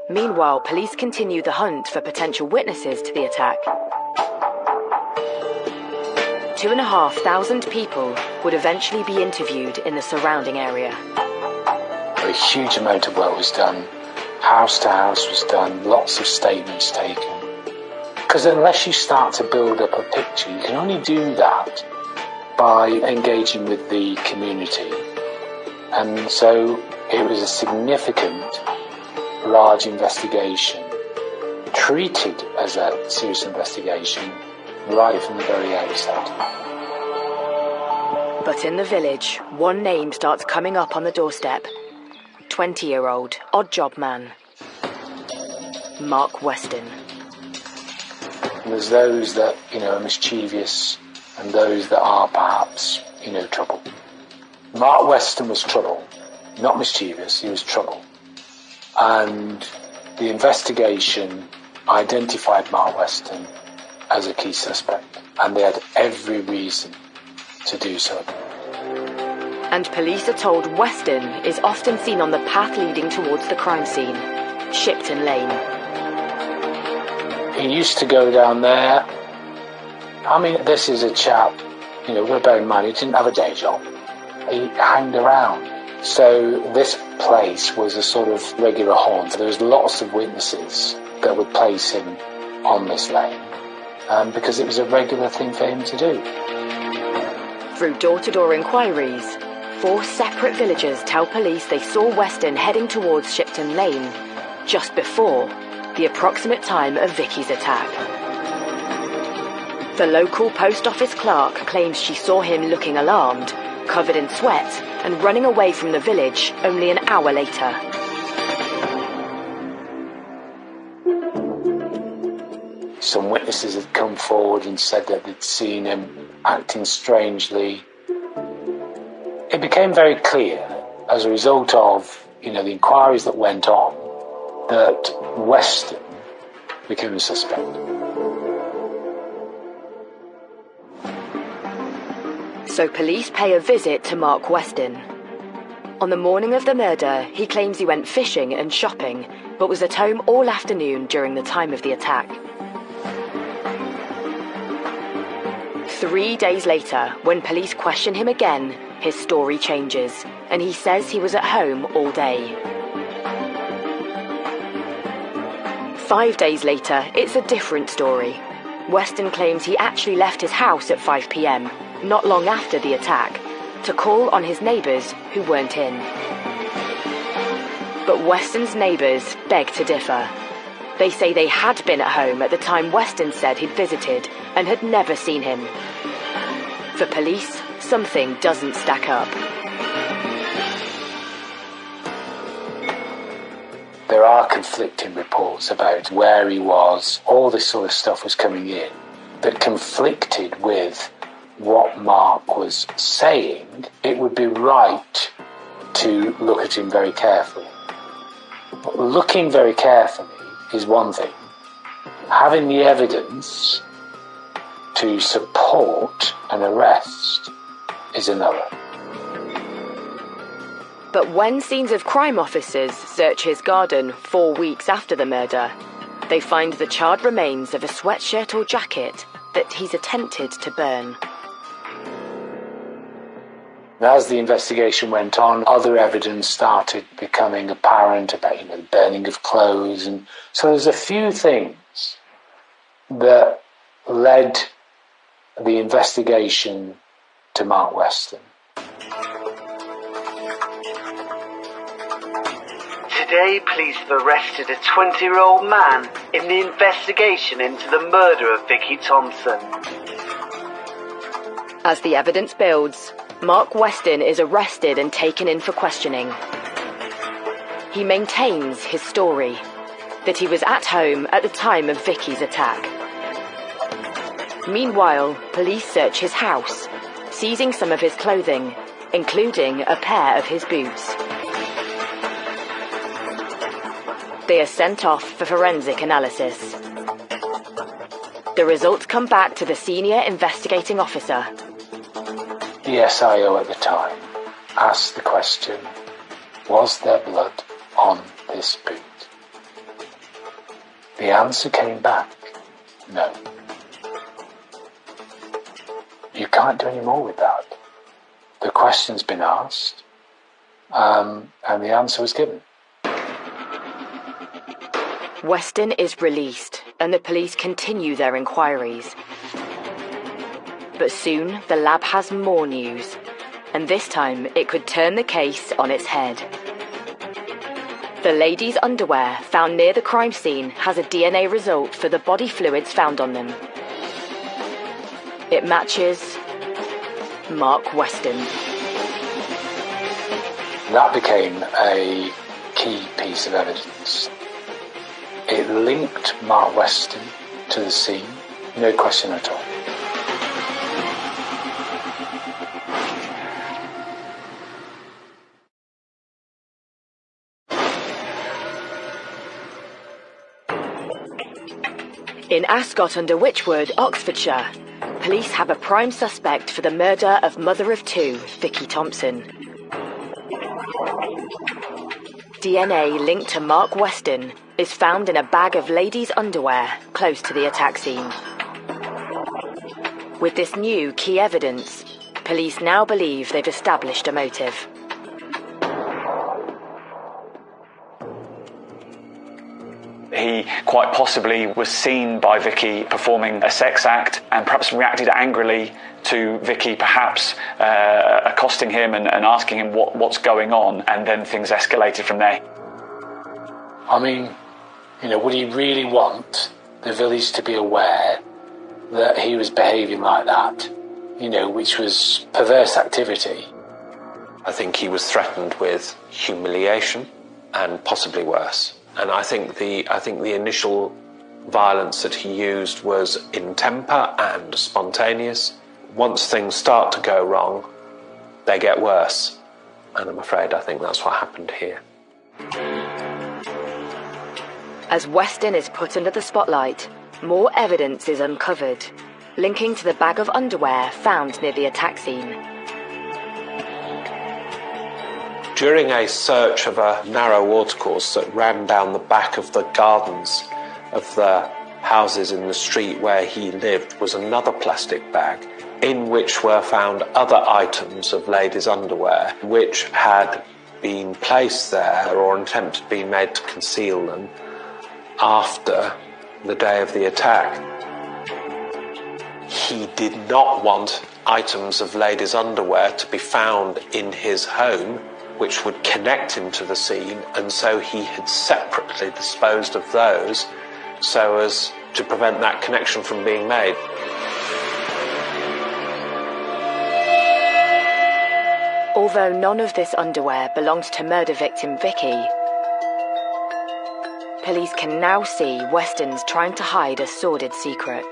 Meanwhile, police continue the hunt for potential witnesses to the attack. 2,500 people would eventually be interviewed in the surrounding area. A huge amount of work was done. House to house was done. Lots of statements taken. Because unless you start to build up a picture, you can only do that by engaging with the community. And so it was a significant, large investigation, treated as a serious investigation right from the very outset. But in the village, one name starts coming up on the doorstep. 20-year-old odd job man, Mark Weston. And there's those that, are mischievous and those that are perhaps, trouble. Mark Weston was trouble. Not mischievous, he was trouble. And the investigation identified Mark Weston as a key suspect, and they had every reason to do so. And police are told Weston is often seen on the path leading towards the crime scene, Shipton Lane. He used to go down there. I mean, this is a chap, you know, we're bearing in mind, he didn't have a day job. He hanged around. So this place was a sort of regular haunt. There was lots of witnesses that would place him on this lane because it was a regular thing for him to do. Through door-to-door inquiries, 4 separate villagers tell police they saw Weston heading towards Shipton Lane just before the approximate time of Vicky's attack. The local post office clerk claims she saw him looking alarmed, covered in sweat, and running away from the village only an hour later. Some witnesses had come forward and said that they'd seen him acting strangely. It became very clear, as a result of, you know, the inquiries that went on, that Weston became a suspect. So police pay a visit to Mark Weston. On the morning of the murder, he claims he went fishing and shopping, but was at home all afternoon during the time of the attack. 3 days later, when police question him again, his story changes, and he says he was at home all day. 5 days later, it's a different story. Weston claims he actually left his house at 5 p.m, not long after the attack, to call on his neighbours who weren't in. But Weston's neighbours beg to differ. They say they had been at home at the time Weston said he'd visited and had never seen him. For police, something doesn't stack up. There are conflicting reports about where he was. All this sort of stuff was coming in that conflicted with what Mark was saying. It would be right to look at him very carefully. But looking very carefully is one thing. Having the evidence to support an arrest is another. But when scenes of crime officers search his garden 4 weeks after the murder, they find the charred remains of a sweatshirt or jacket that he's attempted to burn. As the investigation went on, other evidence started becoming apparent about, the burning of clothes, and so there's a few things that led the investigation to Mark Weston. Today, police have arrested a 20-year-old man in the investigation into the murder of Vicky Thompson. As the evidence builds, Mark Weston is arrested and taken in for questioning. He maintains his story, that he was at home at the time of Vicky's attack. Meanwhile, police search his house, seizing some of his clothing, including a pair of his boots. They are sent off for forensic analysis. The results come back to the senior investigating officer. The SIO at the time asked the question, was there blood on this boot? The answer came back, no. You can't do any more with that. The question's been asked, and the answer was given. Weston is released, and the police continue their inquiries. But soon, the lab has more news, and this time it could turn the case on its head. The lady's underwear found near the crime scene has a DNA result for the body fluids found on them. It matches Mark Weston. That became a key piece of evidence. It linked Mark Weston to the scene, no question at all. In Ascot-under-Wychwood, Oxfordshire, police have a prime suspect for the murder of mother of two, Vicky Thompson. DNA linked to Mark Weston is found in a bag of ladies' underwear close to the attack scene. With this new key evidence, police now believe they've established a motive. He quite possibly was seen by Vicky performing a sex act and perhaps reacted angrily to Vicky, perhaps accosting him and asking him what's going on, and then things escalated from there. I mean, would he really want the village to be aware that he was behaving like that, which was perverse activity? I think he was threatened with humiliation and possibly worse. And I think the initial violence that he used was in temper and spontaneous. Once things start to go wrong, they get worse. And I'm afraid I think that's what happened here. As Weston is put under the spotlight, more evidence is uncovered, linking to the bag of underwear found near the attack scene. During a search of a narrow watercourse that ran down the back of the gardens of the houses in the street where he lived was another plastic bag in which were found other items of ladies' underwear which had been placed there or an attempt had been made to conceal them after the day of the attack. He did not want items of ladies' underwear to be found in his home which would connect him to the scene, and so he had separately disposed of those so as to prevent that connection from being made. Although none of this underwear belongs to murder victim Vicky, police can now see Weston's trying to hide a sordid secret.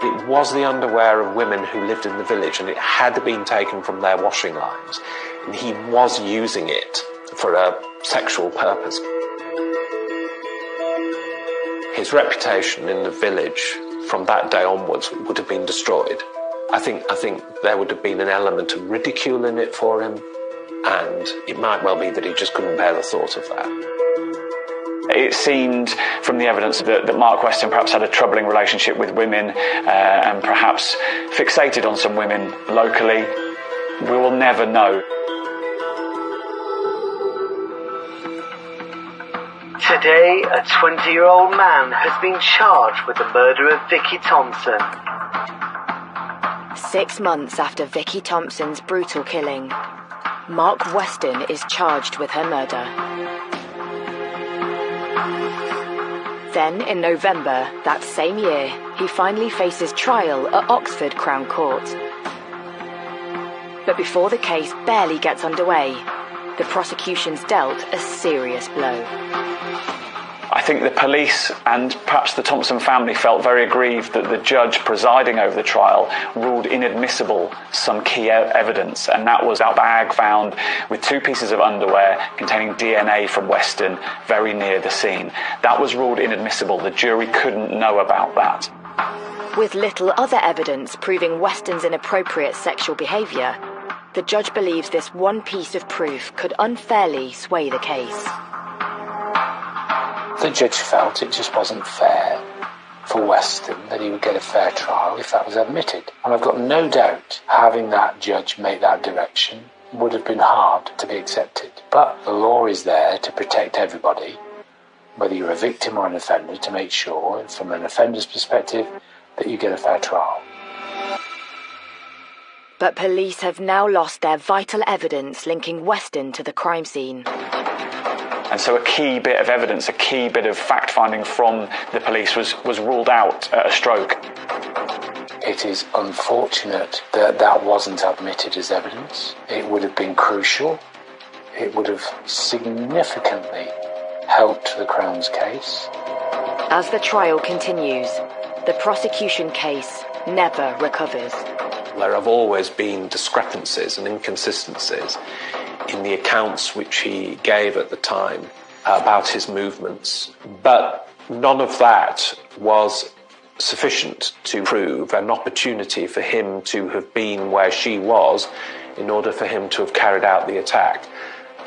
It was the underwear of women who lived in the village, and it had been taken from their washing lines, and he was using it for a sexual purpose. His reputation in the village from that day onwards would have been destroyed. I think there would have been an element of ridicule in it for him, and it might well be that he just couldn't bear the thought of that. It seemed from the evidence that Mark Weston perhaps had a troubling relationship with women and perhaps fixated on some women locally. We will never know. Today, a 20-year-old man has been charged with the murder of Vicky Thompson. 6 months after Vicky Thompson's brutal killing, Mark Weston is charged with her murder. Then, in November that same year, he finally faces trial at Oxford Crown Court. But before the case barely gets underway, the prosecution's dealt a serious blow. I think the police and perhaps the Thompson family felt very aggrieved that the judge presiding over the trial ruled inadmissible some key evidence, and that was that bag found with 2 pieces of underwear containing DNA from Weston very near the scene. That was ruled inadmissible. The jury couldn't know about that. With little other evidence proving Weston's inappropriate sexual behaviour, the judge believes this one piece of proof could unfairly sway the case. The judge felt it just wasn't fair for Weston that he would get a fair trial if that was admitted. And I've got no doubt having that judge make that direction would have been hard to be accepted. But the law is there to protect everybody, whether you're a victim or an offender, to make sure, from an offender's perspective, that you get a fair trial. But police have now lost their vital evidence linking Weston to the crime scene. And so a key bit of evidence, a key bit of fact-finding from the police was ruled out at a stroke. It is unfortunate that that wasn't admitted as evidence. It would have been crucial. It would have significantly helped the Crown's case. As the trial continues, the prosecution case never recovers. There have always been discrepancies and inconsistencies in the accounts which he gave at the time about his movements, but none of that was sufficient to prove an opportunity for him to have been where she was in order for him to have carried out the attack.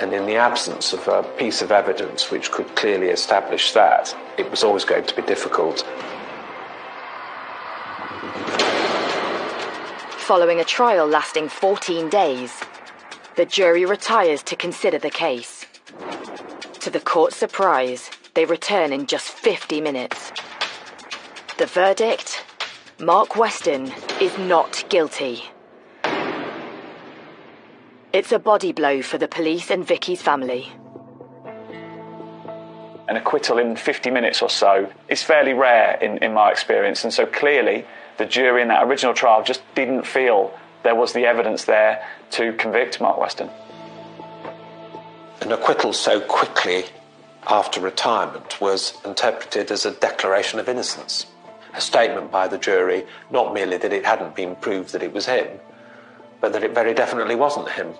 And in the absence of a piece of evidence which could clearly establish that, it was always going to be difficult. Following a trial lasting 14 days, the jury retires to consider the case. To the court's surprise, they return in just 50 minutes. The verdict? Mark Weston is not guilty. It's a body blow for the police and Vicky's family. An acquittal in 50 minutes or so is fairly rare in my experience, and so clearly the jury in that original trial just didn't feel there was the evidence there to convict Mark Weston. An acquittal so quickly after retirement was interpreted as a declaration of innocence, a statement by the jury not merely that it hadn't been proved that it was him, but that it very definitely wasn't him.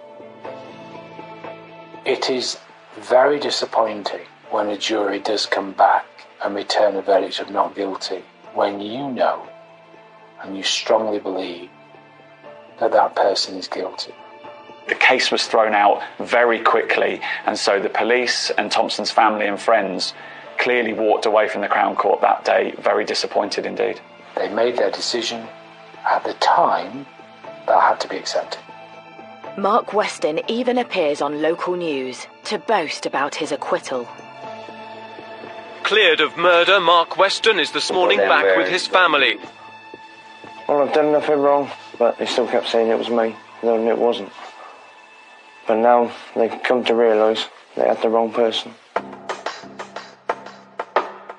It is very disappointing when a jury does come back and return a verdict of not guilty, when you know and you strongly believe that that person is guilty. The case was thrown out very quickly, and so the police and Thompson's family and friends clearly walked away from the Crown Court that day very disappointed indeed. They made their decision at the time that had to be accepted. Mark Weston even appears on local news to boast about his acquittal. Cleared of murder, Mark Weston is this morning back with his family. Well, I've done nothing wrong, but they still kept saying it was me, knowing it wasn't. But now they've come to realise they had the wrong person.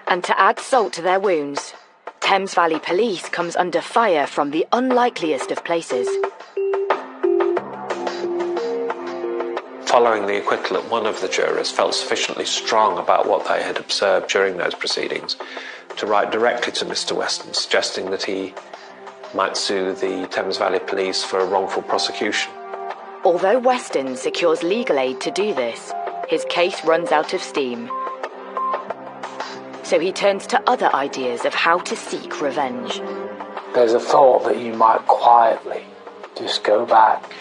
And to add salt to their wounds, Thames Valley Police comes under fire from the unlikeliest of places. Following the acquittal, one of the jurors felt sufficiently strong about what they had observed during those proceedings to write directly to Mr. Weston, suggesting that he might sue the Thames Valley Police for a wrongful prosecution. Although Weston secures legal aid to do this, his case runs out of steam. So he turns to other ideas of how to seek revenge. There's a thought that you might quietly just go back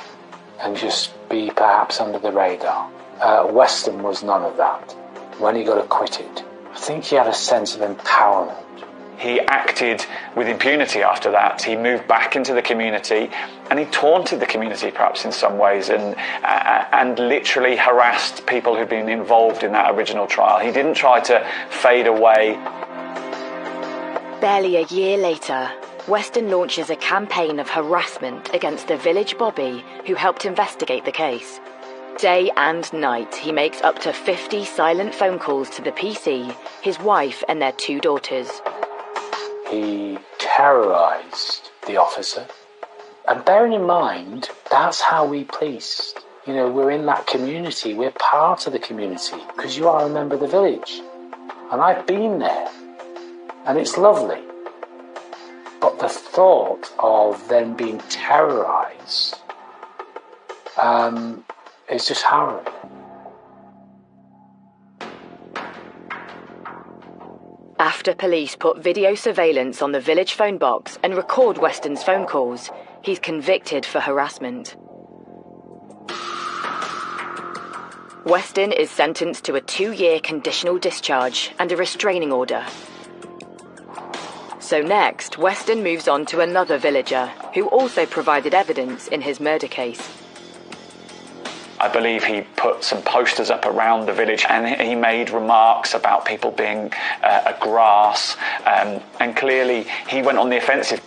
and just be perhaps under the radar. Weston was none of that. When he got acquitted, I think he had a sense of empowerment. He acted with impunity after that. He moved back into the community and he taunted the community perhaps in some ways and literally harassed people who'd been involved in that original trial. He didn't try to fade away. Barely a year later, Weston launches a campaign of harassment against the village bobby who helped investigate the case. Day and night, he makes up to 50 silent phone calls to the PC, his wife and their 2 daughters. He terrorised the officer. And bearing in mind, that's how we policed. You know, we're in that community, we're part of the community, because you are a member of the village. And I've been there, and it's lovely. But the thought of them being terrorised is just harrowing. After police put video surveillance on the village phone box and record Weston's phone calls, he's convicted for harassment. Weston is sentenced to a 2-year conditional discharge and a restraining order. So next, Weston moves on to another villager who also provided evidence in his murder case. I believe he put some posters up around the village and he made remarks about people being a grass, and clearly he went on the offensive.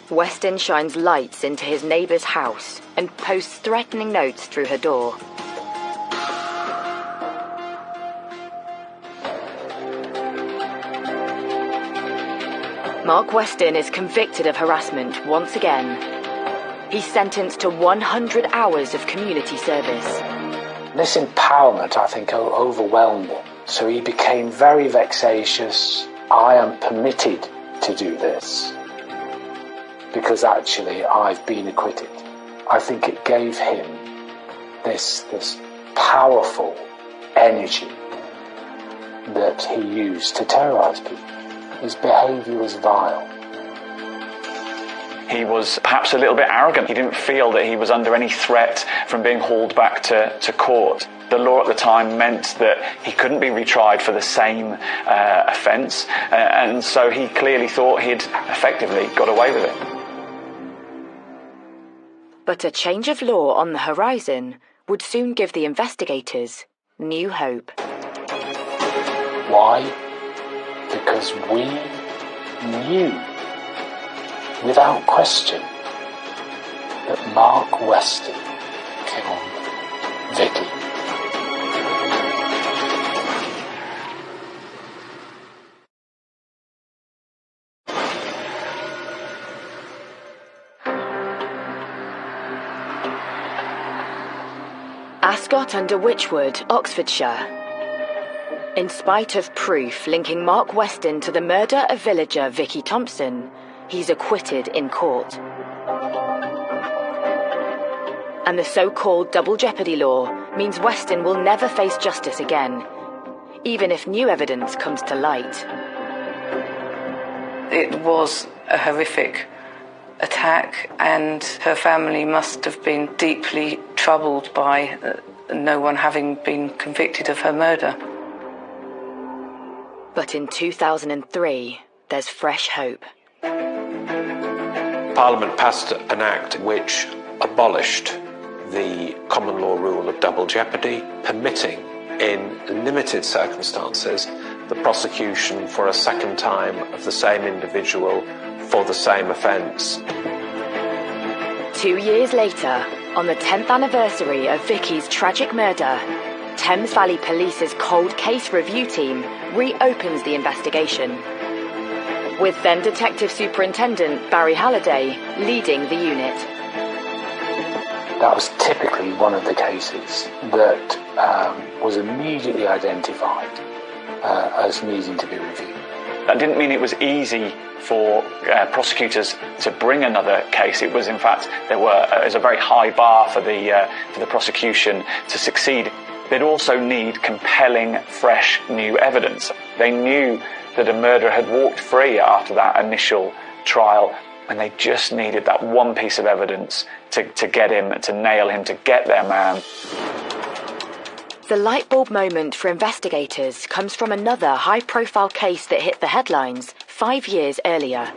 Weston shines lights into his neighbour's house and posts threatening notes through her door. Mark Weston is convicted of harassment once again. He's sentenced to 100 hours of community service. This empowerment, I think, overwhelmed him. So he became very vexatious. I am permitted to do this because actually I've been acquitted. I think it gave him this powerful energy that he used to terrorise people. His behaviour was vile. He was perhaps a little bit arrogant. He didn't feel that he was under any threat from being hauled back to court. The law at the time meant that he couldn't be retried for the same offence, and so he clearly thought he'd effectively got away with it. But a change of law on the horizon would soon give the investigators new hope. Why? Because we knew, without question, that Mark Weston killed Vicky. Ascot under Wychwood, Oxfordshire. In spite of proof linking Mark Weston to the murder of villager Vicky Thompson, he's acquitted in court. And the so-called double jeopardy law means Weston will never face justice again, even if new evidence comes to light. It was a horrific attack, and her family must have been deeply troubled by no one having been convicted of her murder. But in 2003, there's fresh hope. Parliament passed an act which abolished the common law rule of double jeopardy, permitting, in limited circumstances, the prosecution for a second time of the same individual for the same offence. 2 years later, on the 10th anniversary of Vicky's tragic murder, Thames Valley Police's cold case review team reopens the investigation, with then Detective Superintendent Barry Halliday leading the unit. That was typically one of the cases that was immediately identified as needing to be reviewed. That didn't mean it was easy for prosecutors to bring another case. It was, in fact, there was a very high bar for the prosecution to succeed. They'd also need compelling, fresh, new evidence. They knew that a murderer had walked free after that initial trial, and they just needed that one piece of evidence to get him, to nail him, to get their man. The light bulb moment for investigators comes from another high-profile case that hit the headlines 5 years earlier.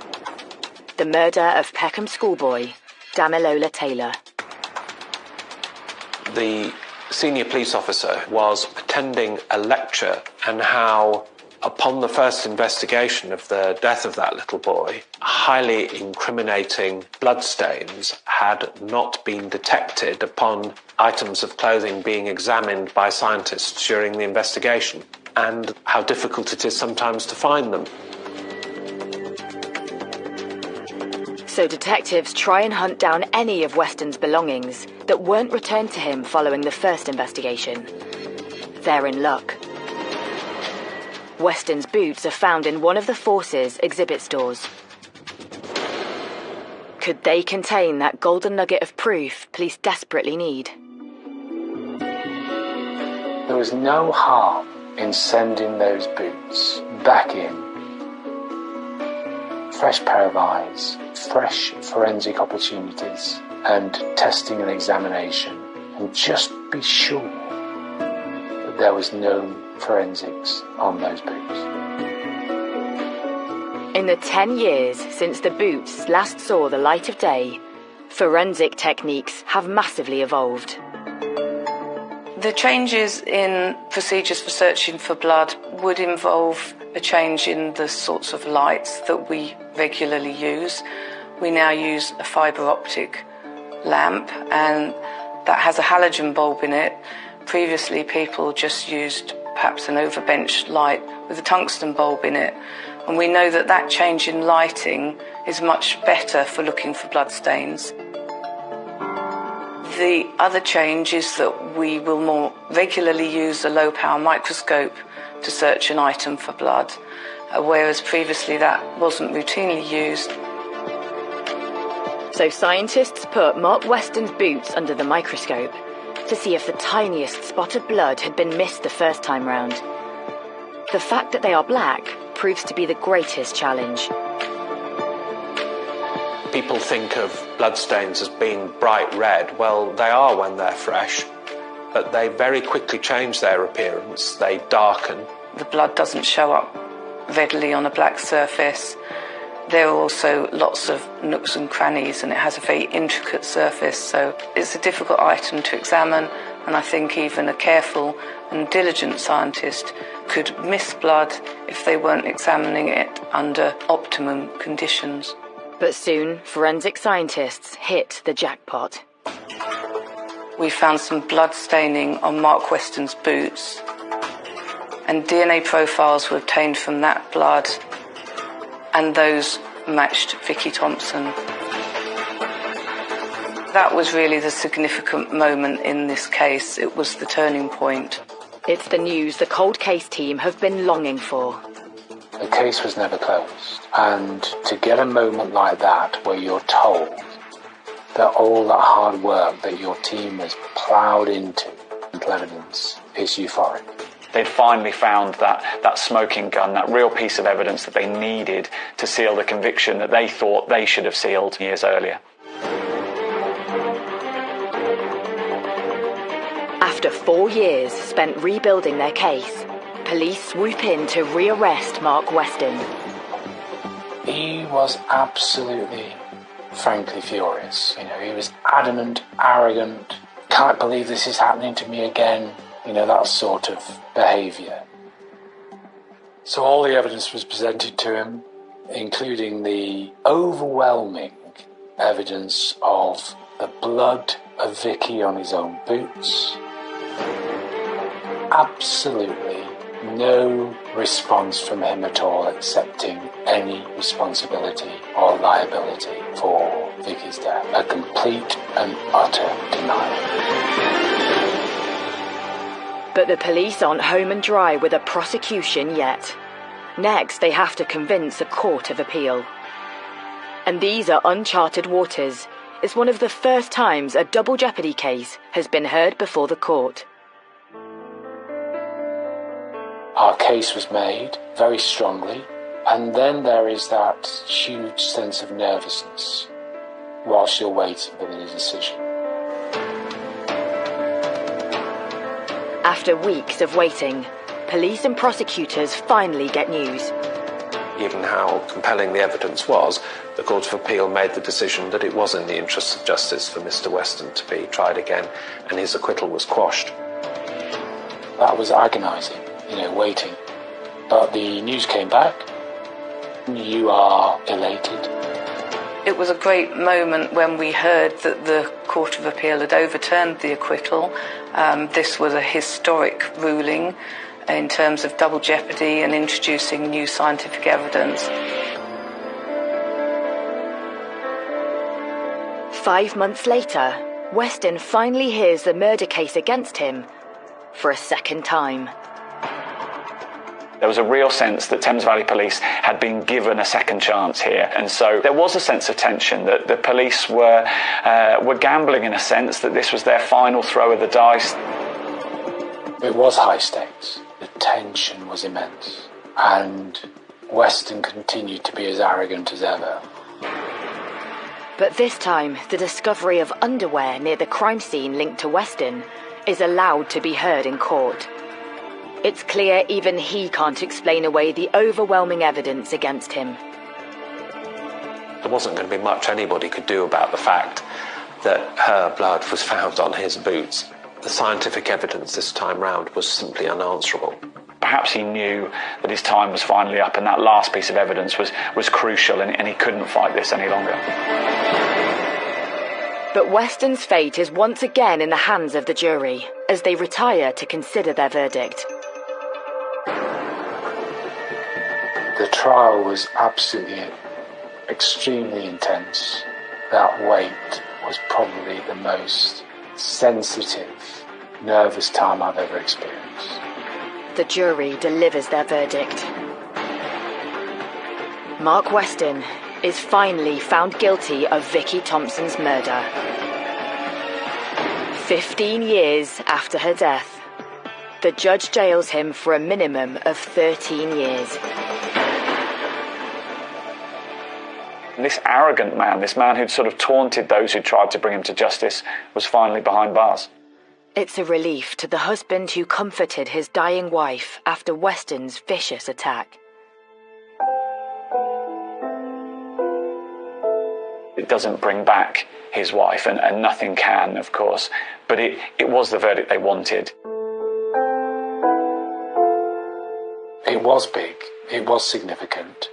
The murder of Peckham schoolboy, Damilola Taylor. The senior police officer was attending a lecture on how, upon the first investigation of the death of that little boy, highly incriminating bloodstains had not been detected upon items of clothing being examined by scientists during the investigation, and how difficult it is sometimes to find them. So detectives try and hunt down any of Weston's belongings that weren't returned to him following the first investigation. They're in luck. Weston's boots are found in one of the Force's exhibit stores. Could they contain that golden nugget of proof police desperately need? There was no harm in sending those boots back in. Fresh pair of eyes, fresh forensic opportunities, and testing and examination, and just be sure that there was no forensics on those boots. In the 10 years since the boots last saw the light of day, forensic techniques have massively evolved. The changes in procedures for searching for blood would involve a change in the sorts of lights that we regularly use. We now use a fibre optic lamp, and that has a halogen bulb in it. Previously, people just used perhaps an overbench light with a tungsten bulb in it. And we know that that change in lighting is much better for looking for bloodstains. The other change is that we will more regularly use a low-power microscope to search an item for blood, whereas previously that wasn't routinely used. So scientists put Mark Weston's boots under the microscope to see if the tiniest spot of blood had been missed the first time round. The fact that they are black proves to be the greatest challenge. People think of bloodstains as being bright red. Well, they are when they're fresh, but they very quickly change their appearance. They darken. The blood doesn't show up readily on a black surface. There are also lots of nooks and crannies, and it has a very intricate surface, so it's a difficult item to examine, and I think even a careful and diligent scientist could miss blood if they weren't examining it under optimum conditions. But soon, forensic scientists hit the jackpot. We found some blood staining on Mark Weston's boots, and DNA profiles were obtained from that blood, and those matched Vicky Thompson. That was really the significant moment in this case. It was the turning point. It's the news the cold case team have been longing for. The case was never closed, and to get a moment like that where you're told that all that hard work that your team has ploughed into evidence is euphoric. They'd finally found that smoking gun, that real piece of evidence that they needed to seal the conviction that they thought they should have sealed years earlier. After 4 years spent rebuilding their case, police swoop in to rearrest Mark Weston. He was absolutely, frankly furious. You know, he was adamant, arrogant, can't believe this is happening to me again. You know, that sort of behaviour. So all the evidence was presented to him, including the overwhelming evidence of the blood of Vicky on his own boots. Absolutely no response from him at all, accepting any responsibility or liability for Vicky's death. A complete and utter denial. But the police aren't home and dry with a prosecution yet. Next, they have to convince a court of appeal. And these are uncharted waters. It's one of the first times a double jeopardy case has been heard before the court. Our case was made very strongly, and then there is that huge sense of nervousness whilst you're waiting for the decision. After weeks of waiting, police and prosecutors finally get news. Given how compelling the evidence was, the Court of Appeal made the decision that it was in the interests of justice for Mr. Weston to be tried again, and his acquittal was quashed. That was agonising, you know, waiting. But the news came back. You are elated. It was a great moment when we heard that the Court of Appeal had overturned the acquittal. This was a historic ruling in terms of double jeopardy and introducing new scientific evidence. 5 months later, Weston finally hears the murder case against him for a second time. There was a real sense that Thames Valley Police had been given a second chance here, and so there was a sense of tension that the police were gambling in a sense, that this was their final throw of the dice. It was high stakes. The tension was immense, and Weston continued to be as arrogant as ever. But this time, the discovery of underwear near the crime scene linked to Weston is allowed to be heard in court. It's clear even he can't explain away the overwhelming evidence against him. There wasn't going to be much anybody could do about the fact that her blood was found on his boots. The scientific evidence this time round was simply unanswerable. Perhaps he knew that his time was finally up, and that last piece of evidence was crucial, and he couldn't fight this any longer. But Weston's fate is once again in the hands of the jury as they retire to consider their verdict. The trial was absolutely, extremely intense. That wait was probably the most sensitive, nervous time I've ever experienced. The jury delivers their verdict. Mark Weston is finally found guilty of Vicky Thompson's murder. 15 years after her death, The judge jails him for a minimum of 13 years. This arrogant man, this man who'd sort of taunted those who tried to bring him to justice, was finally behind bars. It's a relief to the husband who comforted his dying wife after Weston's vicious attack. It doesn't bring back his wife, and nothing can, of course, but it was the verdict they wanted. It was big, it was significant,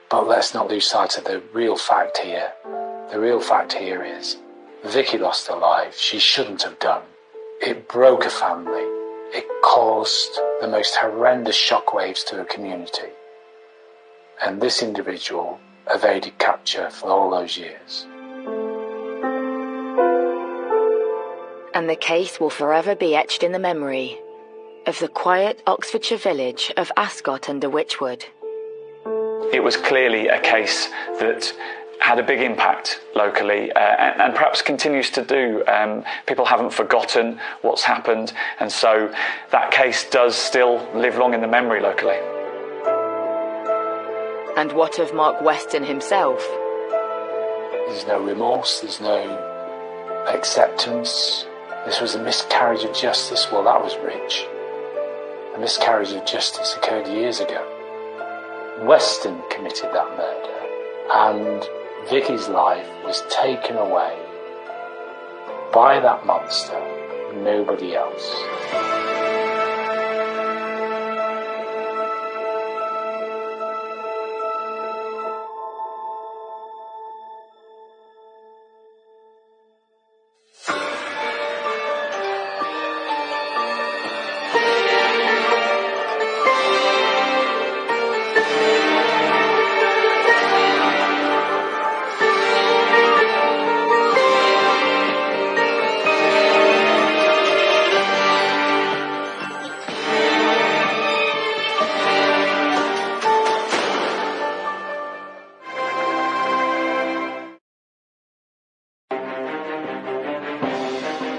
but let's not lose sight of the real fact here. The real fact here is Vicky lost her life. She shouldn't have done. It broke a family. It caused the most horrendous shockwaves to a community. And this individual evaded capture for all those years. And the case will forever be etched in the memory of the quiet Oxfordshire village of Ascot under Wychwood. It was clearly a case that had a big impact locally and perhaps continues to do. People haven't forgotten what's happened, and so that case does still live long in the memory locally. And what of Mark Weston himself? There's no remorse, there's no acceptance. This was a miscarriage of justice. Well, that was rich. A miscarriage of justice occurred years ago. Weston committed that murder, and Vicky's life was taken away by that monster, nobody else.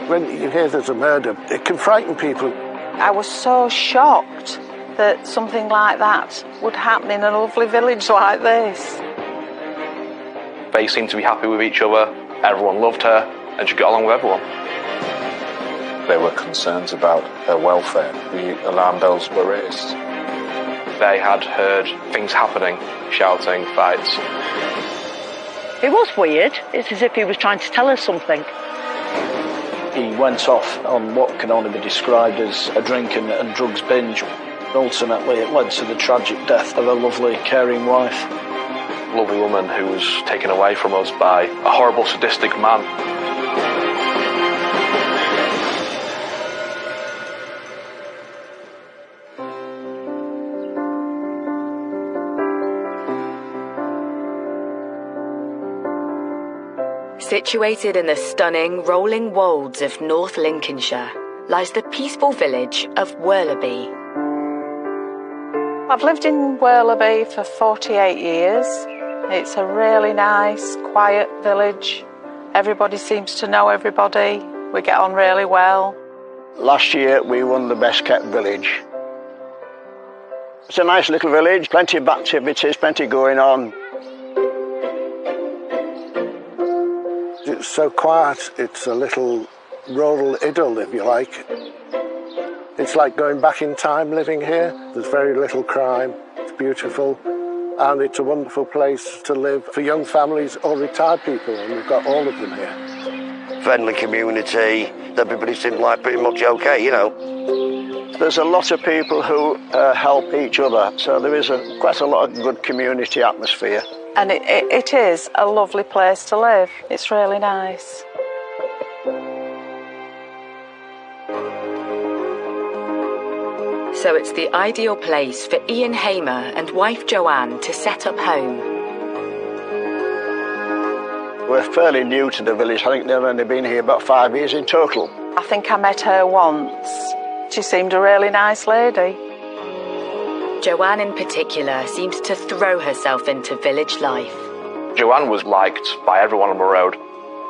When you hear there's a murder, it can frighten people. I was so shocked that something like that would happen in a lovely village like this. They seemed to be happy with each other, everyone loved her, and she got along with everyone. There were concerns about her welfare. The alarm bells were raised. They had heard things happening, shouting, fights. It was weird. It's as if he was trying to tell us something. He went off on what can only be described as a drink and drugs binge. Ultimately, it led to the tragic death of a lovely, caring wife. A lovely woman who was taken away from us by a horrible, sadistic man. Situated in the stunning rolling wolds of North Lincolnshire lies the peaceful village of Worlaby. I've lived in Worlaby for 48 years. It's a really nice, quiet village. Everybody seems to know everybody. We get on really well. Last year, we won the best kept village. It's a nice little village, plenty of activities, plenty going on. It's so quiet, it's a little rural idyll, if you like. It's like going back in time living here. There's very little crime, it's beautiful, and it's a wonderful place to live for young families or retired people, and we've got all of them here. Friendly community, everybody seemed like pretty much okay, you know. There's a lot of people who help each other, so there is quite a lot of good community atmosphere. And it is a lovely place to live. It's really nice. So it's the ideal place for Ian Hamer and wife Joanne to set up home. We're fairly new to the village. I think they've only been here about 5 years in total. I think I met her once. She seemed a really nice lady. Joanne in particular seemed to throw herself into village life. Joanne was liked by everyone on the road.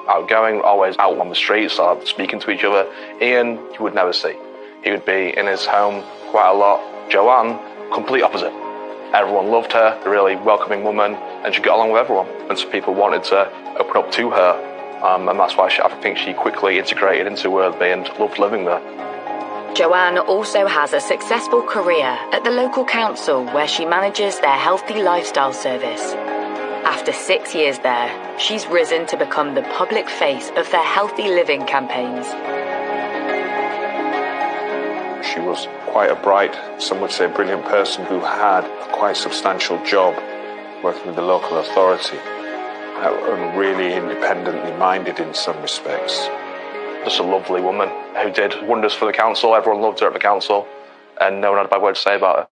Outgoing, always out on the streets, speaking to each other. Ian, you would never see. He would be in his home quite a lot. Joanne, complete opposite. Everyone loved her, a really welcoming woman, and she got along with everyone. And so people wanted to open up to her, and that's why I think she quickly integrated into Wortherby and loved living there. Joanne also has a successful career at the local council where she manages their healthy lifestyle service. After 6 years there, she's risen to become the public face of their healthy living campaigns. She was quite a bright, some would say brilliant person who had a quite substantial job working with the local authority and really independently minded in some respects. Just a lovely woman who did wonders for the council. Everyone loved her at the council and no one had a bad word to say about her.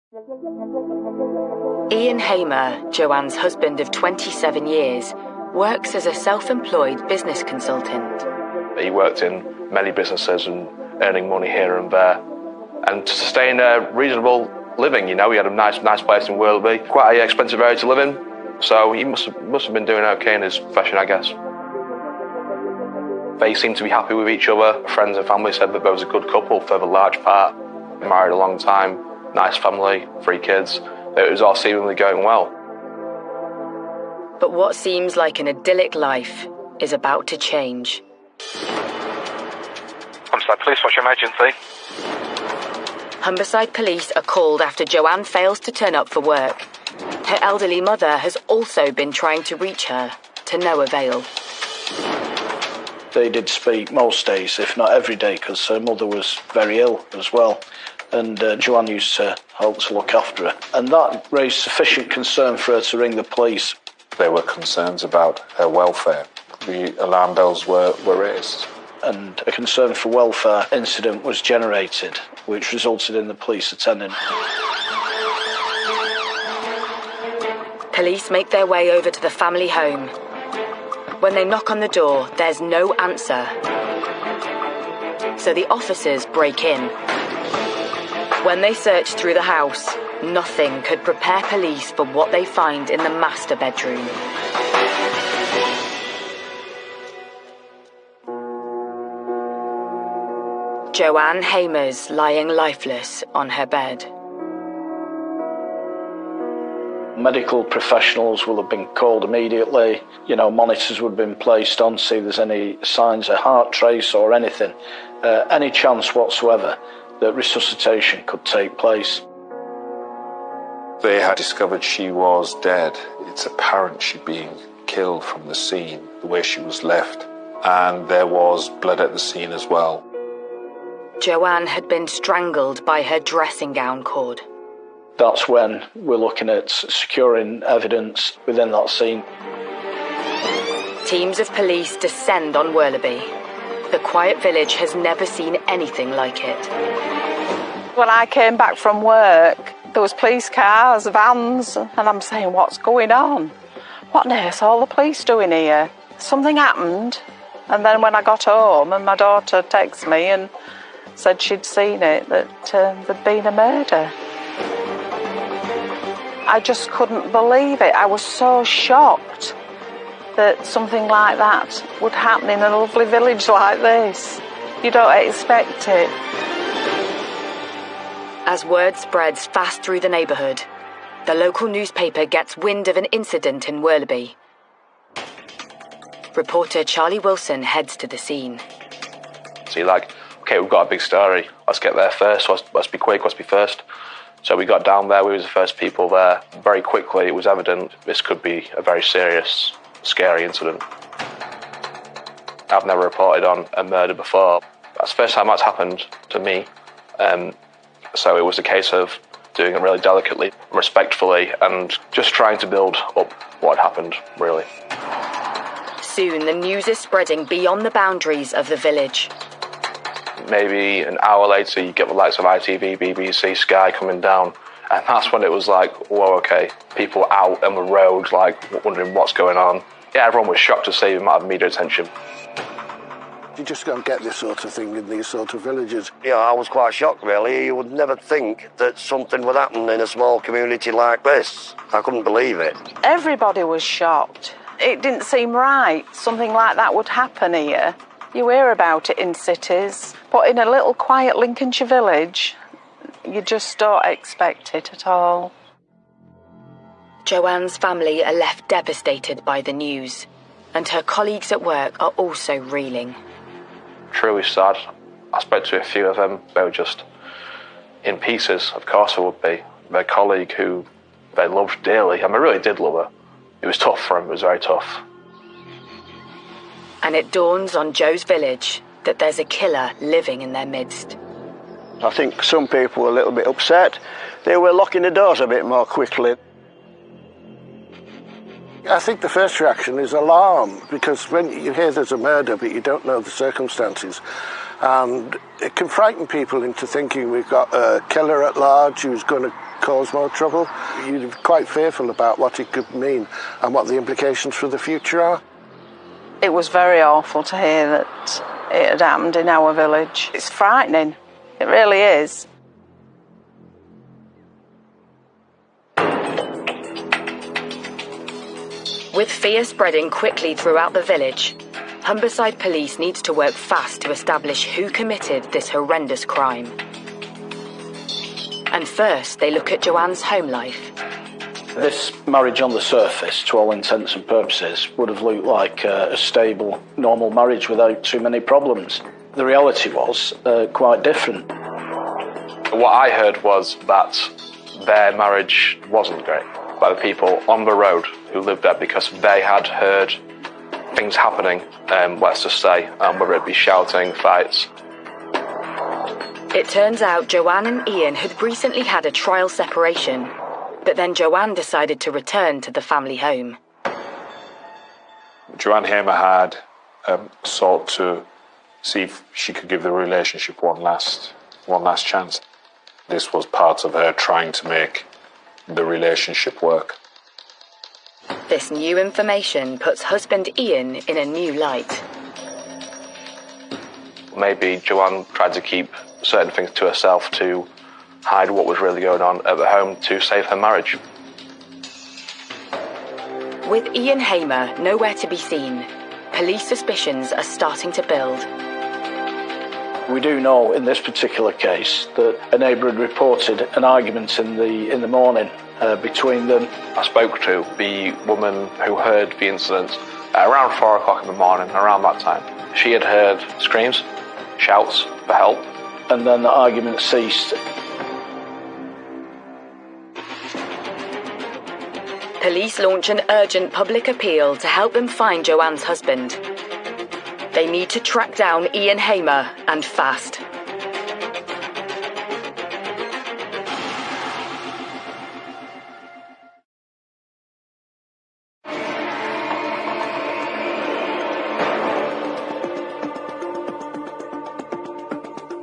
Ian Hamer, Joanne's husband of 27 years, works as a self-employed business consultant. He worked in many businesses and earning money here and there. And to sustain a reasonable living, you know, he had a nice place in Wortherby, quite an expensive area to live in, so he must have been doing okay in his profession, I guess. They seemed to be happy with each other. Friends and family said that there was a good couple for the large part. Married a long time, nice family, 3 kids. It was all seemingly going well. But what seems like an idyllic life is about to change. Humberside Police, what's your emergency? Humberside Police are called after Joanne fails to turn up for work. Her elderly mother has also been trying to reach her, to no avail. They did speak most days, if not every day, because her mother was very ill as well. And Joanne used to help to look after her. And that raised sufficient concern for her to ring the police. There were concerns about her welfare. The alarm bells were raised. And a concern for welfare incident was generated, which resulted in the police attending. Police make their way over to the family home. When they knock on the door, there's no answer. So the officers break in. When they search through the house, nothing could prepare police for what they find in the master bedroom. Joanne Hamer's lying lifeless on her bed. Medical professionals will have been called immediately. You know, monitors would have been placed on to see if there's any signs of heart trace or anything. Any chance whatsoever that resuscitation could take place. They had discovered she was dead. It's apparent she'd been killed from the scene, the way she was left. And there was blood at the scene as well. Joanne had been strangled by her dressing gown cord. That's when we're looking at securing evidence within that scene. Teams of police descend on Wortherby. The quiet village has never seen anything like it. When I came back from work, there was police cars, vans, and I'm saying, what's going on? What on earth are all the police doing here? Something happened, and then when I got home and my daughter texted me and said she'd seen it, that there'd been a murder. I just couldn't believe it. I was so shocked that something like that would happen in a lovely village like this. You don't expect it. As word spreads fast through the neighbourhood, the local newspaper gets wind of an incident in Wortherby. Reporter Charlie Wilson heads to the scene. So you're like, okay, we've got a big story. Let's get there first. Let's be quick. Let's be first. So we got down there. We were the first people there. Very quickly, it was evident this could be a very serious, scary incident. I've never reported on a murder before. That's the first time that's happened to me. So it was a case of doing it really delicately, respectfully, and just trying to build up what had happened, really. Soon, the news is spreading beyond the boundaries of the village. Maybe an hour later, you get the likes of ITV, BBC, Sky coming down, and that's when it was like, whoa, okay, people out on the road, like, wondering what's going on. Yeah, everyone was shocked to see the amount of media attention. You just don't get this sort of thing in these sort of villages. Yeah, I was quite shocked, really. You would never think that something would happen in a small community like this. I couldn't believe it. Everybody was shocked. It didn't seem right. Something like that would happen here. You hear about it in cities, but in a little quiet Lincolnshire village, you just don't expect it at all. Joanne's family are left devastated by the news, and her colleagues at work are also reeling. Truly sad. I spoke to a few of them. They were just in pieces. Of course they would be. Their colleague who they loved dearly, and they really did love her. It was tough for them. It was very tough. And it dawns on Joe's village that there's a killer living in their midst. I think some people were a little bit upset. They were locking the doors a bit more quickly. I think the first reaction is alarm, because when you hear there's a murder but you don't know the circumstances, and it can frighten people into thinking we've got a killer at large who's going to cause more trouble. You're quite fearful about what it could mean and what the implications for the future are. It was very awful to hear that it had happened in our village. It's frightening. It really is. With fear spreading quickly throughout the village, Humberside Police needs to work fast to establish who committed this horrendous crime. And first, they look at Joanne's home life. This marriage on the surface, to all intents and purposes, would have looked like a stable, normal marriage without too many problems. The reality was quite different. What I heard was that their marriage wasn't great by the people on the road who lived there, because they had heard things happening, let's just say, whether it be shouting, fights. It turns out Joanne and Ian had recently had a trial separation, but then Joanne decided to return to the family home. Joanne Hamer had sought to see if she could give the relationship one last chance. This was part of her trying to make the relationship work. This new information puts husband Ian in a new light. Maybe Joanne tried to keep certain things to herself to hide what was really going on at the home to save her marriage. With Ian Hamer nowhere to be seen, police suspicions are starting to build. We do know in this particular case that a neighbour had reported an argument in the morning between them. I spoke to the woman who heard the incident around 4 o'clock in the morning, around that time. She had heard screams, shouts for help. And then the argument ceased. Police launch an urgent public appeal to help them find Joanne's husband. They need to track down Ian Hamer, and fast.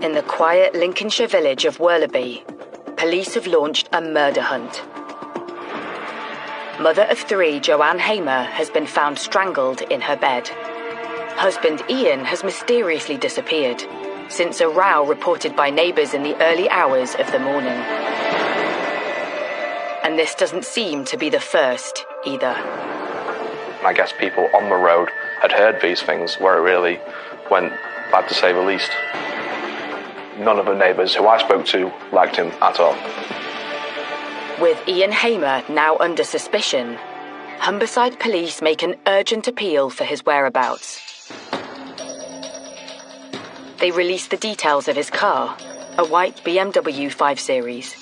In the quiet Lincolnshire village of Worlaby, police have launched a murder hunt. Mother of 3, Joanne Hamer, has been found strangled in her bed. Husband Ian has mysteriously disappeared since a row reported by neighbours in the early hours of the morning. And this doesn't seem to be the first either. I guess people on the road had heard these things where it really went bad, to say the least. None of the neighbours who I spoke to liked him at all. With Ian Hamer now under suspicion, Humberside Police make an urgent appeal for his whereabouts. They release the details of his car, a white BMW 5 Series.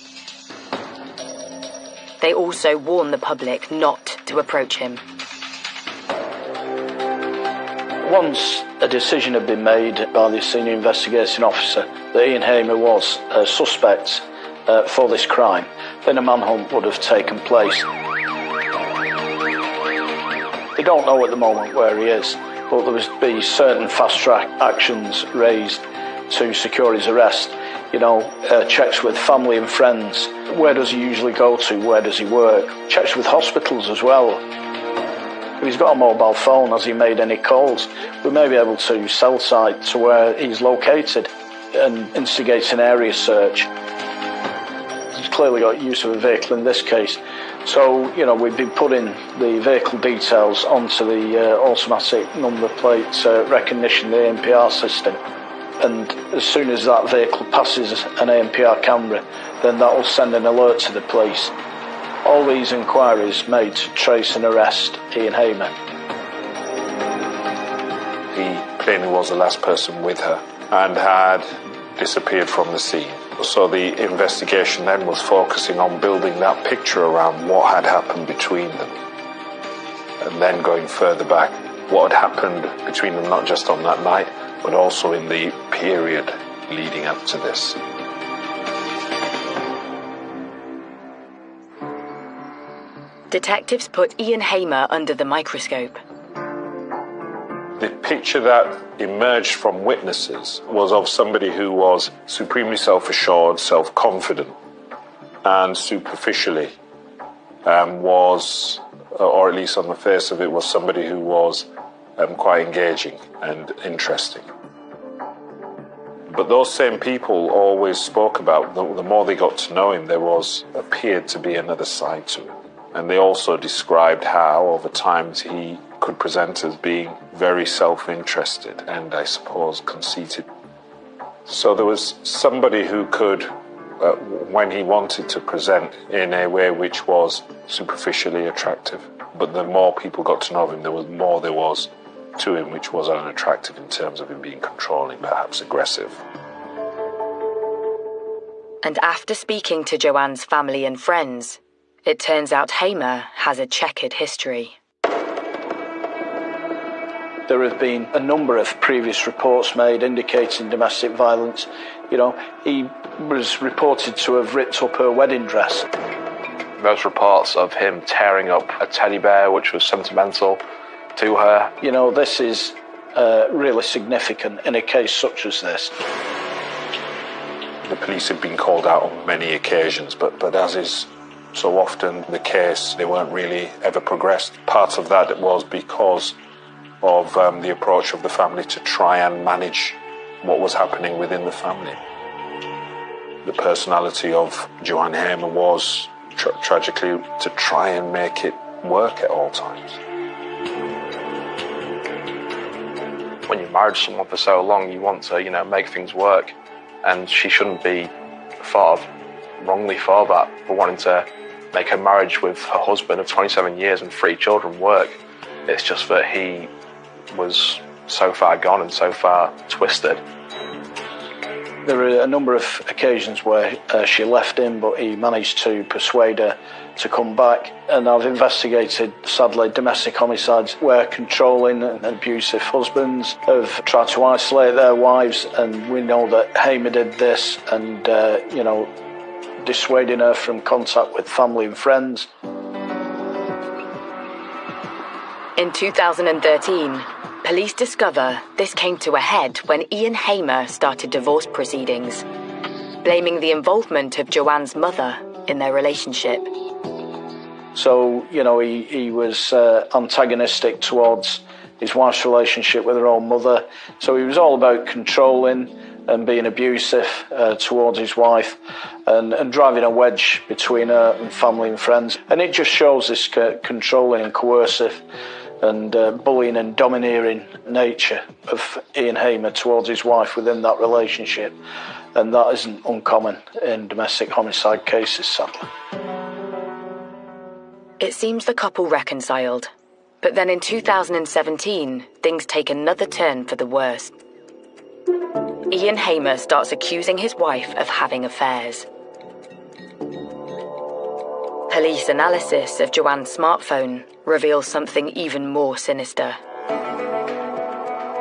They also warn the public not to approach him. Once a decision had been made by the senior investigating officer that Ian Hamer was a suspect for this crime, then a manhunt would have taken place. They don't know at the moment where he is, but there would be certain fast-track actions raised to secure his arrest. Checks with family and friends. Where does he usually go to? Where does he work? Checks with hospitals as well. If he's got a mobile phone, has he made any calls? We may be able to cell site to where he's located and instigate an area search. It's clearly got use of a vehicle in this case. So, you know, we've been putting the vehicle details onto the automatic number plate recognition, the ANPR system. And as soon as that vehicle passes an ANPR camera, then that will send an alert to the police. All these inquiries made to trace and arrest Ian Hamer. He plainly was the last person with her and had disappeared from the scene. So the investigation then was focusing on building that picture around what had happened between them. And then going further back, what had happened between them, not just on that night, but also in the period leading up to this. Detectives put Ian Hamer under the microscope. The picture that emerged from witnesses was of somebody who was supremely self-assured, self-confident, and superficially was, or at least on the face of it, was somebody who was quite engaging and interesting. But those same people always spoke about, the more they got to know him, there appeared to be another side to him. And they also described how, over time, he could present as being very self-interested and, I suppose, conceited. So there was somebody who could, when he wanted to present in a way which was superficially attractive, but the more people got to know him, there was to him which was unattractive in terms of him being controlling, perhaps aggressive. And after speaking to Joanne's family and friends, it turns out Hamer has a checkered history. There have been a number of previous reports made indicating domestic violence. You know, he was reported to have ripped up her wedding dress. Those reports of him tearing up a teddy bear, which was sentimental to her. You know, this is really significant in a case such as this. The police had been called out on many occasions, but as is so often the case, they weren't really ever progressed. Part of that was because of the approach of the family to try and manage what was happening within the family. The personality of Joanne Hamer was tragically to try and make it work at all times. When you married someone for so long, you want to, make things work, and she shouldn't be wrongly for that, for wanting to make her marriage with her husband of 27 years and 3 children work. It's just that he was so far gone and so far twisted. There are a number of occasions where she left him, but he managed to persuade her to come back. And I've investigated, sadly, domestic homicides where controlling and abusive husbands have tried to isolate their wives, and we know that Hamer did this and, dissuading her from contact with family and friends. In 2013, police discover this came to a head when Ian Hamer started divorce proceedings, blaming the involvement of Joanne's mother in their relationship. So, he was antagonistic towards his wife's relationship with her own mother. So he was all about controlling and being abusive towards his wife and driving a wedge between her and family and friends. And it just shows this controlling and coercive and bullying and domineering nature of Ian Hamer towards his wife within that relationship. And that isn't uncommon in domestic homicide cases, sadly. It seems the couple reconciled, but then in 2017, things take another turn for the worse. Ian Hamer starts accusing his wife of having affairs. Police analysis of Joanne's smartphone reveals something even more sinister.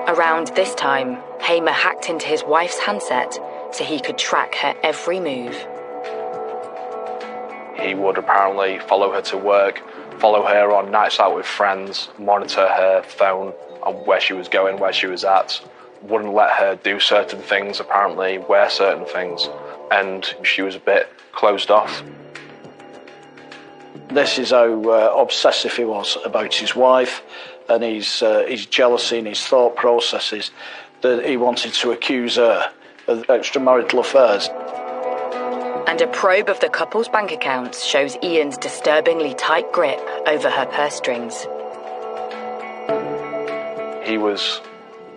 Around this time, Hamer hacked into his wife's handset so he could track her every move. He would apparently follow her to work, follow her on nights out with friends, monitor her phone on where she was going, where she was at, wouldn't let her do certain things, apparently, wear certain things, and she was a bit closed off. This is how obsessive he was about his wife and his jealousy and his thought processes, that he wanted to accuse her of extramarital affairs. And And a probe of the couple's bank accounts shows Ian's disturbingly tight grip over her purse strings. He was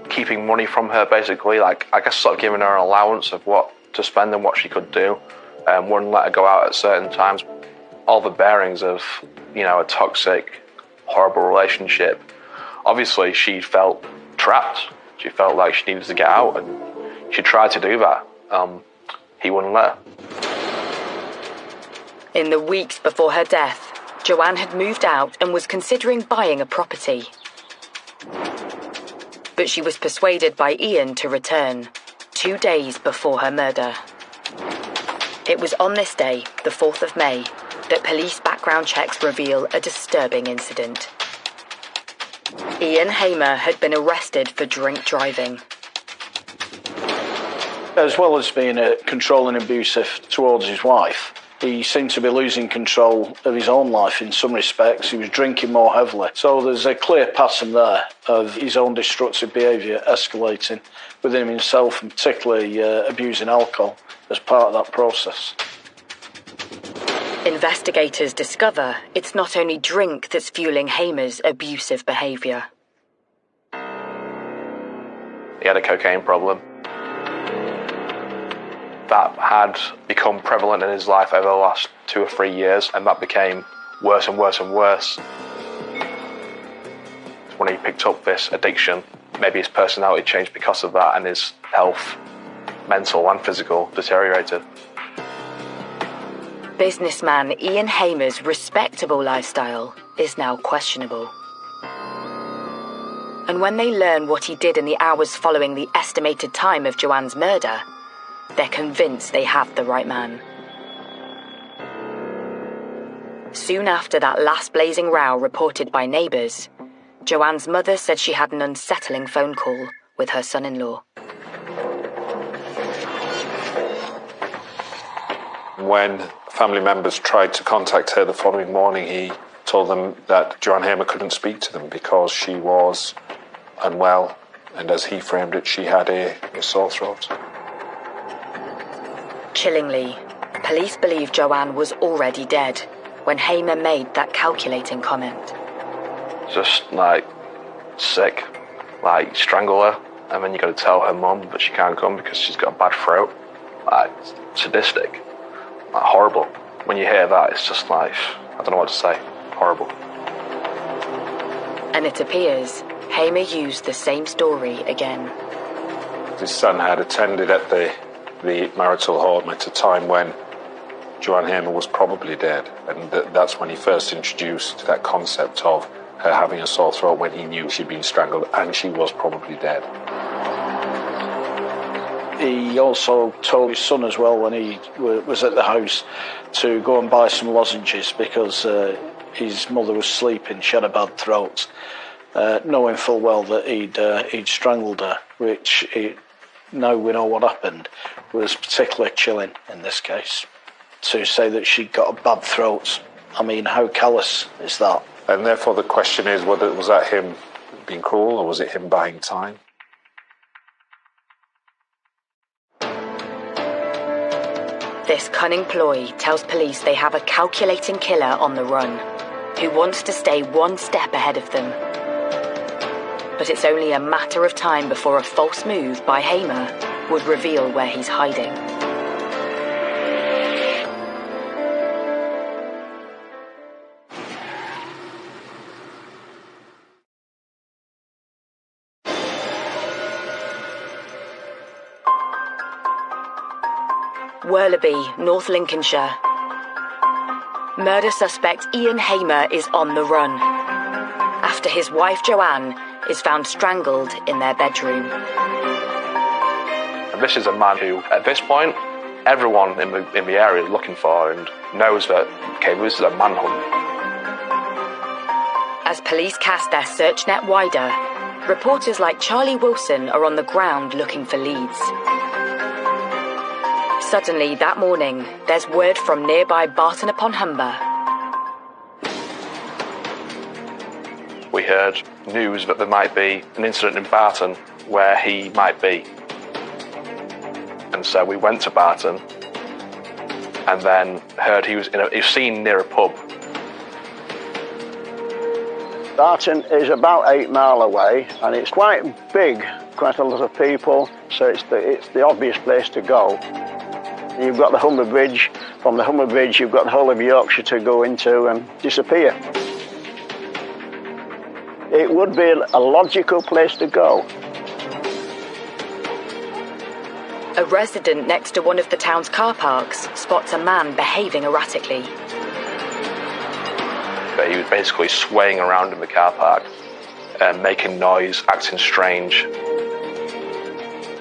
keeping money from her, basically, like, I guess sort of giving her an allowance of what to spend and what she could do. Wouldn't let her go out at certain times. All the bearings of, you know, a toxic, horrible relationship. Obviously, she felt trapped. She felt like she needed to get out, and she tried to do that. He wouldn't let her. In the weeks before her death, Joanne had moved out and was considering buying a property. But she was persuaded by Ian to return, 2 days before her murder. It was on this day, the 4th of May, that police background checks reveal a disturbing incident. Ian Hamer had been arrested for drink driving. As well as being controlling and abusive towards his wife, he seemed to be losing control of his own life in some respects. He was drinking more heavily. So there's a clear pattern there of his own destructive behaviour escalating within himself, and particularly abusing alcohol as part of that process. Investigators discover it's not only drink that's fueling Hamer's abusive behaviour. He had a cocaine problem that had become prevalent in his life over the last 2 or 3 years, and that became worse and worse and worse. When he picked up this addiction, maybe his personality changed because of that, and his health, mental and physical, deteriorated. Businessman Ian Hamer's respectable lifestyle is now questionable. And when they learn what he did in the hours following the estimated time of Joanne's murder, they're convinced they have the right man. Soon after that last blazing row reported by neighbours, Joanne's mother said she had an unsettling phone call with her son-in-law. When family members tried to contact her the following morning, he told them that Joanne Hamer couldn't speak to them because she was unwell, and as he framed it, she had a sore throat. Chillingly, police believe Joanne was already dead when Hamer made that calculating comment. Just, like, sick. Like, strangle her, and then you got to tell her mum that she can't come because she's got a bad throat. Like, sadistic. Like, horrible. When you hear that, it's just like, I don't know what to say. Horrible. And it appears Hamer used the same story again. His son had attended at the marital home at a time when Joanne Hamer was probably dead, and that's when he first introduced that concept of her having a sore throat, when he knew she'd been strangled and she was probably dead. He also told his son as well, when he was at the house, to go and buy some lozenges because his mother was sleeping, she had a bad throat, knowing full well that he'd strangled her, which now we know what happened, was particularly chilling in this case. To say that she'd got a bad throat, I mean, how callous is that? And therefore the question is, was that him being cruel, or was it him buying time? This cunning ploy tells police they have a calculating killer on the run, who wants to stay one step ahead of them. But it's only a matter of time before a false move by Hamer would reveal where he's hiding. Worleby, North Lincolnshire. Murder suspect Ian Hamer is on the run after his wife Joanne is found strangled in their bedroom. And this is a man who, at this point, everyone in the area is looking for and knows that, okay, this is a manhunt. As police cast their search net wider, reporters like Charlie Wilson are on the ground looking for leads. Suddenly, that morning, there's word from nearby Barton-upon-Humber. We heard news that there might be an incident in Barton where he might be. And so we went to Barton. and then heard he was seen near a pub. Barton is about 8 miles away, and it's quite big, quite a lot of people, so it's the obvious place to go. You've got the Humber Bridge. From the Humber Bridge, you've got the whole of Yorkshire to go into and disappear. It would be a logical place to go. A resident next to one of the town's car parks spots a man behaving erratically. He was basically swaying around in the car park, making noise, acting strange.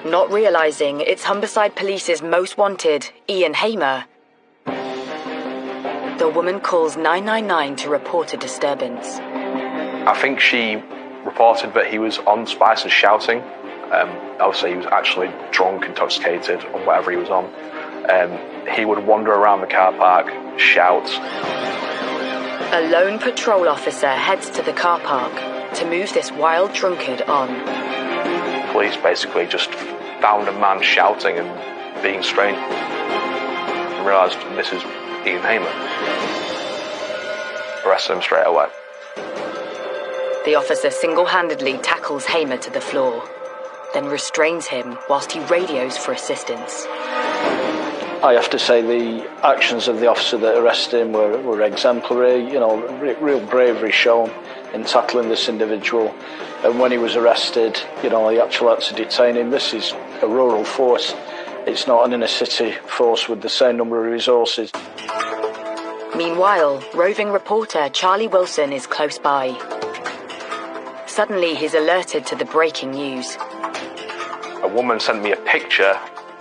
Not realising it's Humberside Police's most wanted, Ian Hamer, the woman calls 999 to report a disturbance. I think she reported that he was on Spice and shouting. Obviously, he was actually drunk, intoxicated, on whatever he was on. He would wander around the car park, shout. A lone patrol officer heads to the car park to move this wild drunkard on. Police basically just found a man shouting and being strange and realised this is Ian Hamer. Arrested him straight away. The officer single-handedly tackles Hamer to the floor, then restrains him whilst he radios for assistance. I have to say the actions of the officer that arrested him were exemplary, real bravery shown in tackling this individual. And when he was arrested, he actually had to detain him. This is a rural force. It's not an inner city force with the same number of resources. Meanwhile, roving reporter Charlie Wilson is close by. Suddenly, he's alerted to the breaking news. A woman sent me a picture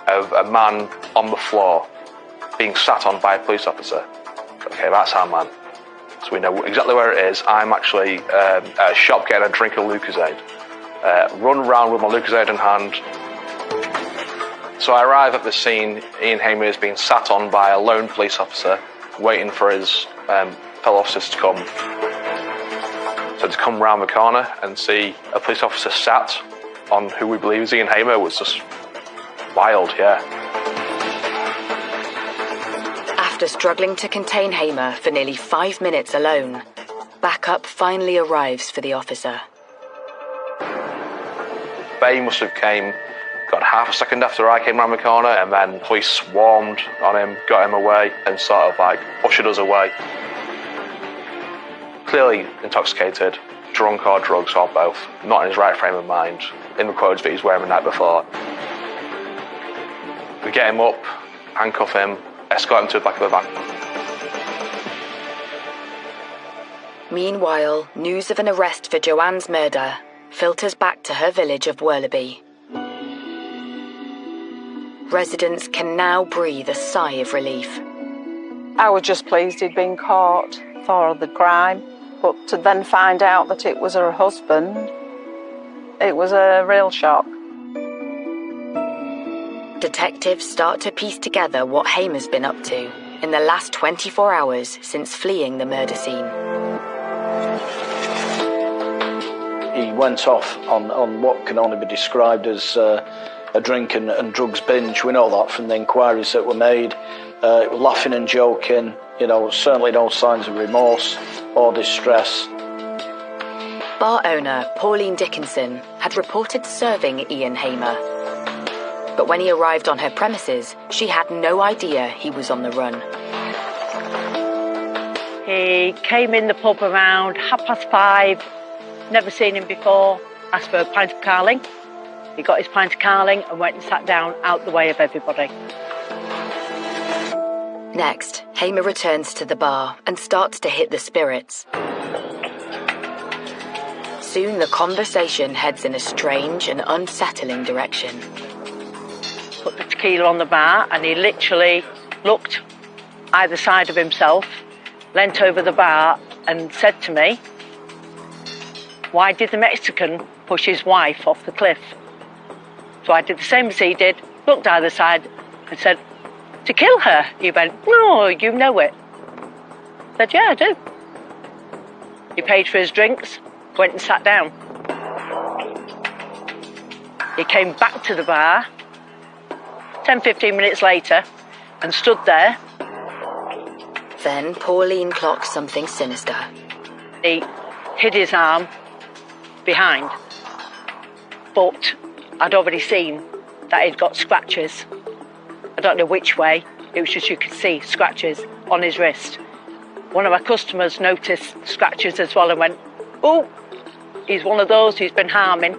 of a man on the floor being sat on by a police officer. Okay, that's our man. So we know exactly where it is. I'm actually at a shop getting a drink of Lucozade. Run around with my Lucozade in hand. So I arrive at the scene. Ian Hamer is being sat on by a lone police officer, waiting for his fellow officers to come. So to come round the corner and see a police officer sat on who we believe is Ian Hamer was just wild, yeah. After struggling to contain Hamer for nearly 5 minutes alone, backup finally arrives for the officer. They must have came, got half a second after I came round the corner, and then police swarmed on him, got him away, and sort of ushered us away. Clearly intoxicated, drunk or drugs or both, not in his right frame of mind, in the clothes that he was wearing the night before. We get him up, handcuff him, escort him to the back of the van. Meanwhile, news of an arrest for Joanne's murder filters back to her village of Worleby. Residents can now breathe a sigh of relief. I was just pleased he'd been caught for the crime, but to then find out that it was her husband, it was a real shock. Detectives start to piece together what Hamer's been up to in the last 24 hours since fleeing the murder scene. He went off on what can only be described as a drink and drugs binge. We know that from the inquiries that were made. Laughing and joking, certainly no signs of remorse or distress. Bar owner Pauline Dickinson had reported serving Ian Hamer. But when he arrived on her premises, she had no idea he was on the run. He came in the pub around 5:30. Never seen him before. Asked for a pint of Carling. He got his pint of Carling and went and sat down out the way of everybody. Next, Hamer returns to the bar and starts to hit the spirits. Soon the conversation heads in a strange and unsettling direction. Put the tequila on the bar and he literally looked either side of himself, leant over the bar and said to me, "Why did the Mexican push his wife off the cliff?" So I did the same as he did, looked either side and said, "To kill her?" He went, "No, you know it." I said, "Yeah, I do." He paid for his drinks, went and sat down. He came back to the bar 10-15 minutes later and stood there Then Pauline clocked something sinister. He hid his arm behind, but I'd already seen that he'd got scratches. I don't know which way, it was just you could see scratches on his wrist. One of my customers noticed scratches as well and went, "Oh, he's one of those who's been harming."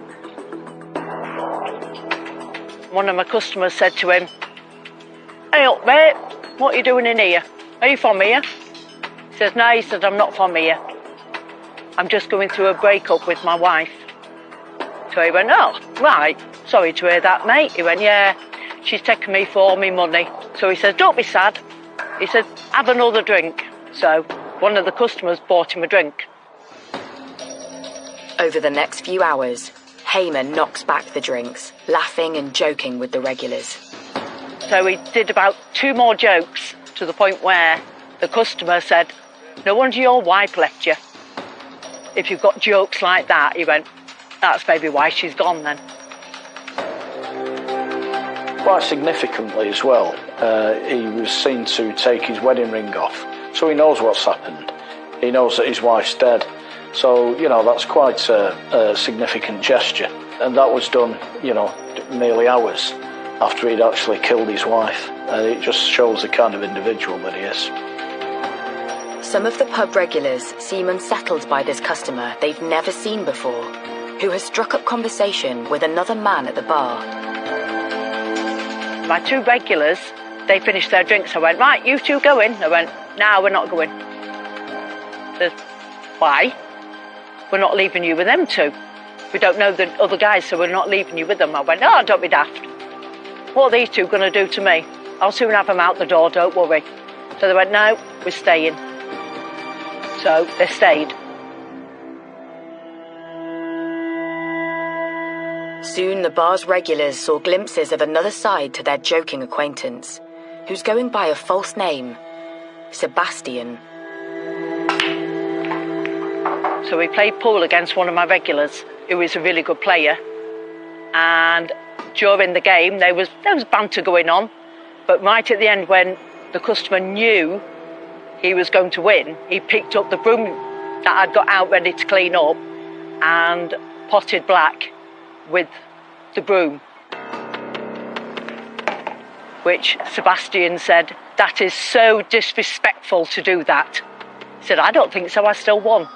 One of my customers said to him, "Hey up, mate, what are you doing in here? Are you from here?" He says, "No," he said, "I'm not from here. I'm just going through a breakup with my wife." So he went, "Oh, right, sorry to hear that, mate." He went, "Yeah, she's taken me for all my money." So he said, "Don't be sad." He said, "Have another drink." So one of the customers bought him a drink. Over the next few hours, Hamer knocks back the drinks, laughing and joking with the regulars. So he did about 2 more jokes to the point where the customer said, "No wonder your wife left you. If you've got jokes like that," he went, "that's maybe why she's gone then." Quite significantly as well, he was seen to take his wedding ring off. So he knows what's happened. He knows that his wife's dead. So, that's quite a significant gesture. And that was done, nearly hours after he'd actually killed his wife. And it just shows the kind of individual that he is. Some of the pub regulars seem unsettled by this customer they've never seen before, who has struck up conversation with another man at the bar. My 2 regulars, they finished their drinks. I went, "Right, you 2 go in." They went, "No, we're not going." I said, "Why?" "We're not leaving you with them 2. We don't know the other guys, so we're not leaving you with them." I went, "Oh, don't be daft. What are these 2 going to do to me? I'll soon have them out the door, don't worry." So they went, "No, we're staying." So they stayed. Soon the bar's regulars saw glimpses of another side to their joking acquaintance, who's going by a false name, Sebastian. So we played pool against one of my regulars, who is a really good player. And during the game, there was banter going on. But right at the end, when the customer knew he was going to win, he picked up the broom that I'd got out ready to clean up and potted Black with the broom. Which Sebastian said, "That is so disrespectful to do that." He said, "I don't think so, I still won."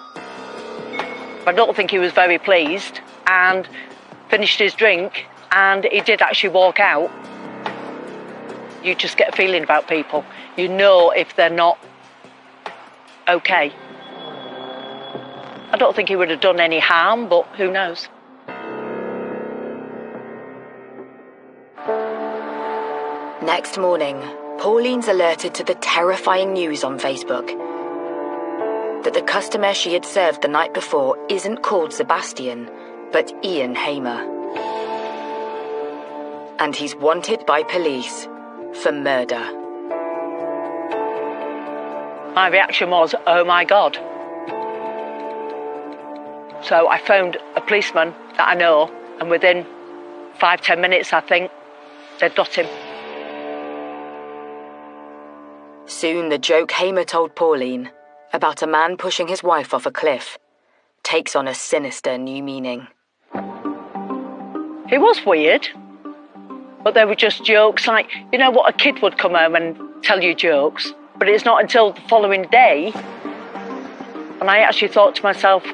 I don't think he was very pleased and finished his drink, and he did actually walk out. You just get a feeling about people. You know if they're not okay. I don't think he would have done any harm, but who knows? Next morning, Pauline's alerted to the terrifying news on Facebook that the customer she had served the night before isn't called Sebastian, but Ian Hamer. And he's wanted by police for murder. My reaction was, "Oh my God." So I phoned a policeman that I know, and within 5-10 minutes, I think, they'd got him. Soon the joke Hamer told Pauline about a man pushing his wife off a cliff takes on a sinister new meaning. It was weird, but they were just jokes, like, what, a kid would come home and tell you jokes, but it's not until the following day, and I actually thought to myself,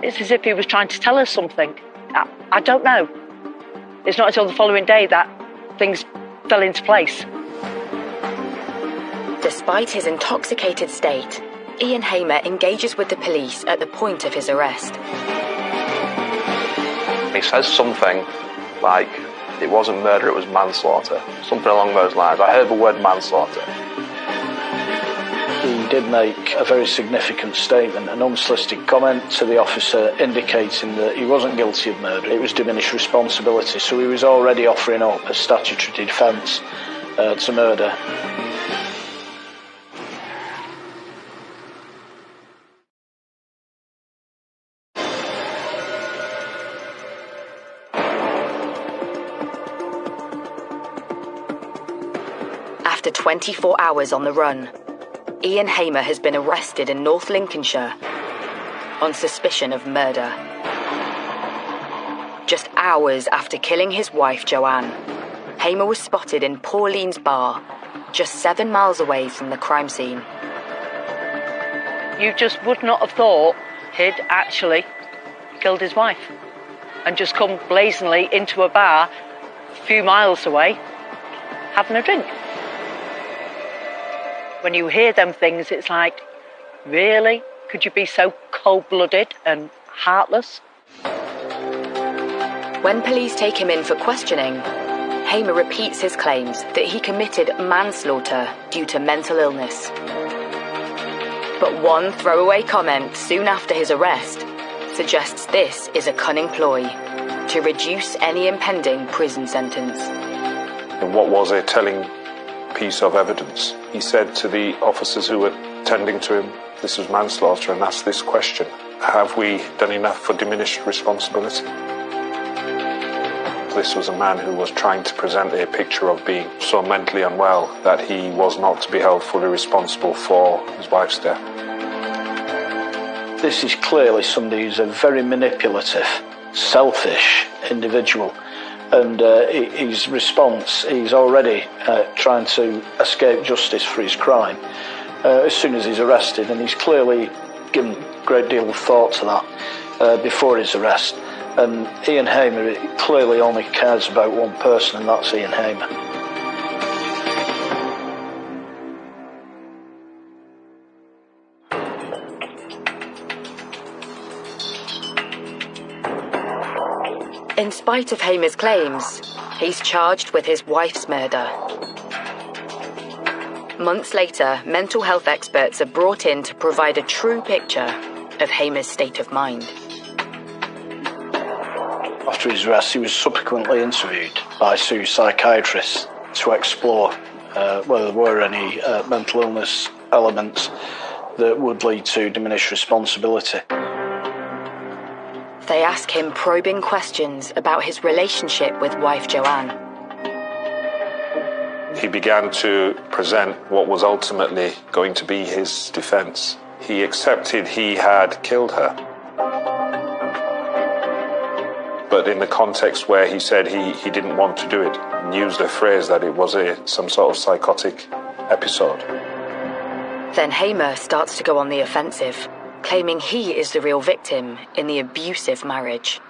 it's as if he was trying to tell us something. I don't know. It's not until the following day that things fell into place. Despite his intoxicated state, Ian Hamer engages with the police at the point of his arrest. He says something like, it wasn't murder, it was manslaughter. Something along those lines. I heard the word manslaughter. He did make a very significant statement, an unsolicited comment to the officer indicating that he wasn't guilty of murder. It was diminished responsibility, so he was already offering up a statutory defence to murder. After 24 hours on the run, Ian Hamer has been arrested in North Lincolnshire on suspicion of murder. Just hours after killing his wife, Joanne, Hamer was spotted in Pauline's bar, just 7 miles away from the crime scene. You just would not have thought he'd actually killed his wife and just come blazingly into a bar a few miles away having a drink. When you hear them things, it's like, really? Could you be so cold-blooded and heartless? When police take him in for questioning, Hamer repeats his claims that he committed manslaughter due to mental illness. But one throwaway comment soon after his arrest suggests this is a cunning ploy to reduce any impending prison sentence. And what was a telling piece of evidence? He said to the officers who were tending to him, this was manslaughter, and asked this question: have we done enough for diminished responsibility? This was a man who was trying to present a picture of being so mentally unwell that he was not to be held fully responsible for his wife's death. This is clearly somebody who's a very manipulative, selfish individual. And his response, he's already trying to escape justice for his crime as soon as he's arrested, and he's clearly given a great deal of thought to that before his arrest. And Ian Hamer clearly only cares about one person, and that's Ian Hamer. In spite of Hamer's claims, he's charged with his wife's murder. Months later, mental health experts are brought in to provide a true picture of Hamer's state of mind. After his arrest, he was subsequently interviewed by two psychiatrists to explore whether there were any mental illness elements that would lead to diminished responsibility. They ask him probing questions about his relationship with wife Joanne. He began to present what was ultimately going to be his defence. He accepted he had killed her, but in the context where he said he didn't want to do it, and used the phrase that it was some sort of psychotic episode. Then Hamer starts to go on the offensive, claiming he is the real victim in the abusive marriage.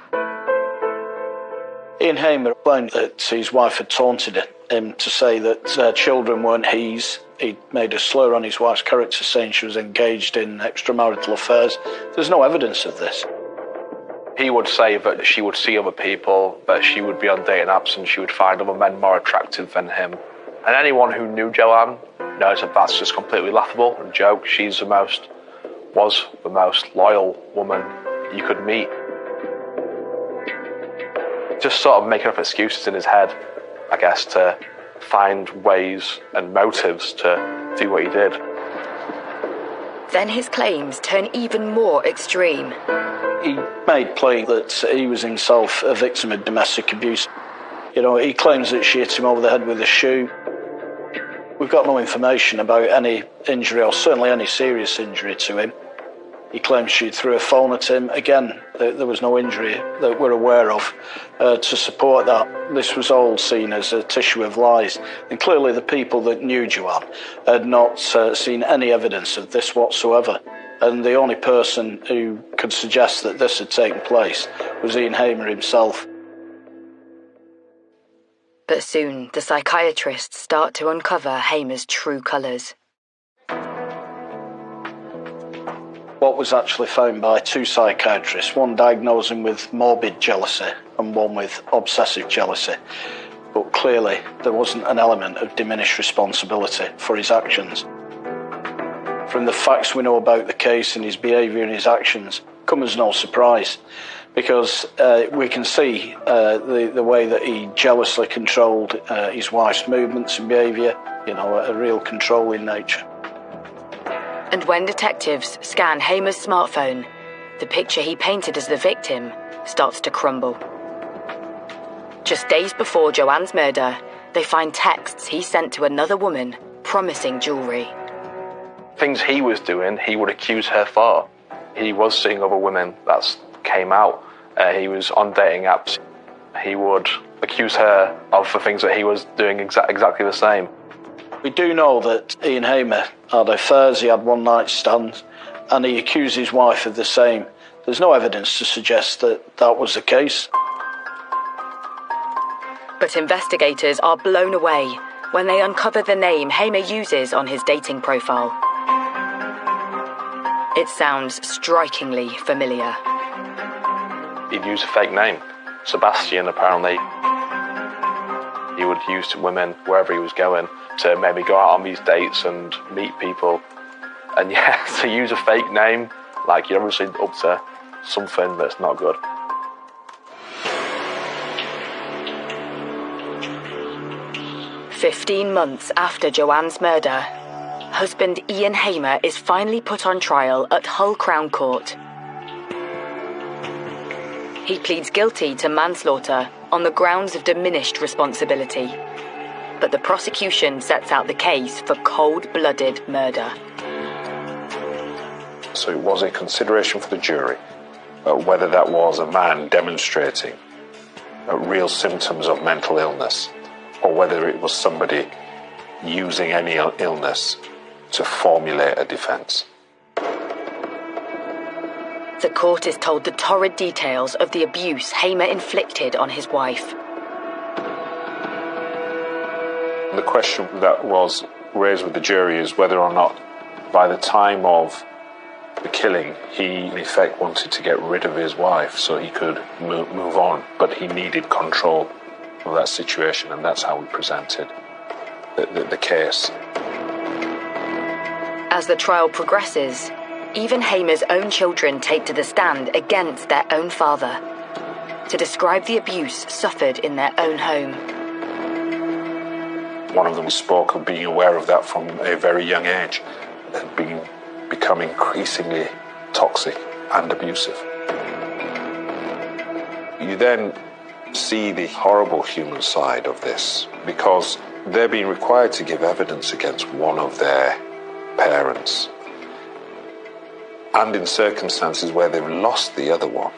Ian Hamer claimed that his wife had taunted him to say that children weren't his. He made a slur on his wife's character, saying she was engaged in extramarital affairs. There's no evidence of this. He would say that she would see other people, that she would be on dating apps and she would find other men more attractive than him. And anyone who knew Joanne knows that that's just completely laughable and joke. She was the most loyal woman you could meet. Just sort of making up excuses in his head, I guess, to find ways and motives to do what he did. Then his claims turn even more extreme. He made plain that he was himself a victim of domestic abuse. You know, he claims that she hit him over the head with a shoe. We've got no information about any injury, or certainly any serious injury to him. He claims she threw a phone at him. Again, there was no injury that we're aware of to support that. This was all seen as a tissue of lies. And clearly the people that knew Joanne had not seen any evidence of this whatsoever. And the only person who could suggest that this had taken place was Ian Hamer himself. But soon, the psychiatrists start to uncover Hamer's true colours. What was actually found by two psychiatrists, one diagnosed him with morbid jealousy and one with obsessive jealousy. But clearly, there wasn't an element of diminished responsibility for his actions. From the facts we know about the case and his behaviour and his actions, come as no surprise, because we can see the way that he jealously controlled his wife's movements and behaviour, you know, a real controlling nature. And when detectives scan Hamer's smartphone, the picture he painted as the victim starts to crumble. Just days before Joanne's murder, they find texts he sent to another woman promising jewellery. Things he was doing, he would accuse her for. He was seeing other women, that came out. He was on dating apps. He would accuse her of the things that he was doing exactly the same. We do know that Ian Hamer had affairs, he had one-night stands, and he accused his wife of the same. There's no evidence to suggest that that was the case. But investigators are blown away when they uncover the name Hamer uses on his dating profile. It sounds strikingly familiar. He'd use a fake name. Sebastian, apparently. He would use to women wherever he was going to maybe go out on these dates and meet people. And yeah, to use a fake name, like you're obviously up to something that's not good. "15 months after Joanne's murder, husband Ian Hamer is finally put on trial at Hull Crown Court. He pleads guilty to manslaughter on the grounds of diminished responsibility. But the prosecution sets out the case for cold-blooded murder. So it was a consideration for the jury whether that was a man demonstrating real symptoms of mental illness, or whether it was somebody using any illness to formulate a defence. The court is told the torrid details of the abuse Hamer inflicted on his wife. The question that was raised with the jury is whether or not, by the time of the killing, he in effect wanted to get rid of his wife so he could move on, but he needed control of that situation, and that's how we presented the case. As the trial progresses, even Hamer's own children take to the stand against their own father to describe the abuse suffered in their own home. One of them spoke of being aware of that from a very young age and become increasingly toxic and abusive. You then see the horrible human side of this, because they're being required to give evidence against one of their parents, and in circumstances where they've lost the other one.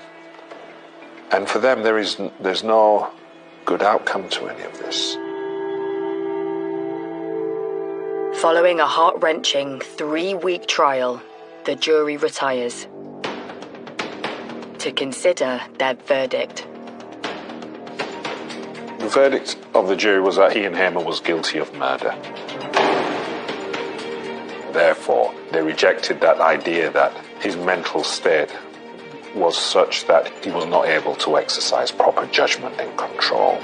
And for them, there's no good outcome to any of this. Following a heart-wrenching 3-week trial, the jury retires to consider their verdict. The verdict of the jury was that Ian Hamer was guilty of murder. Therefore, they rejected that idea that his mental state was such that he was not able to exercise proper judgment and control.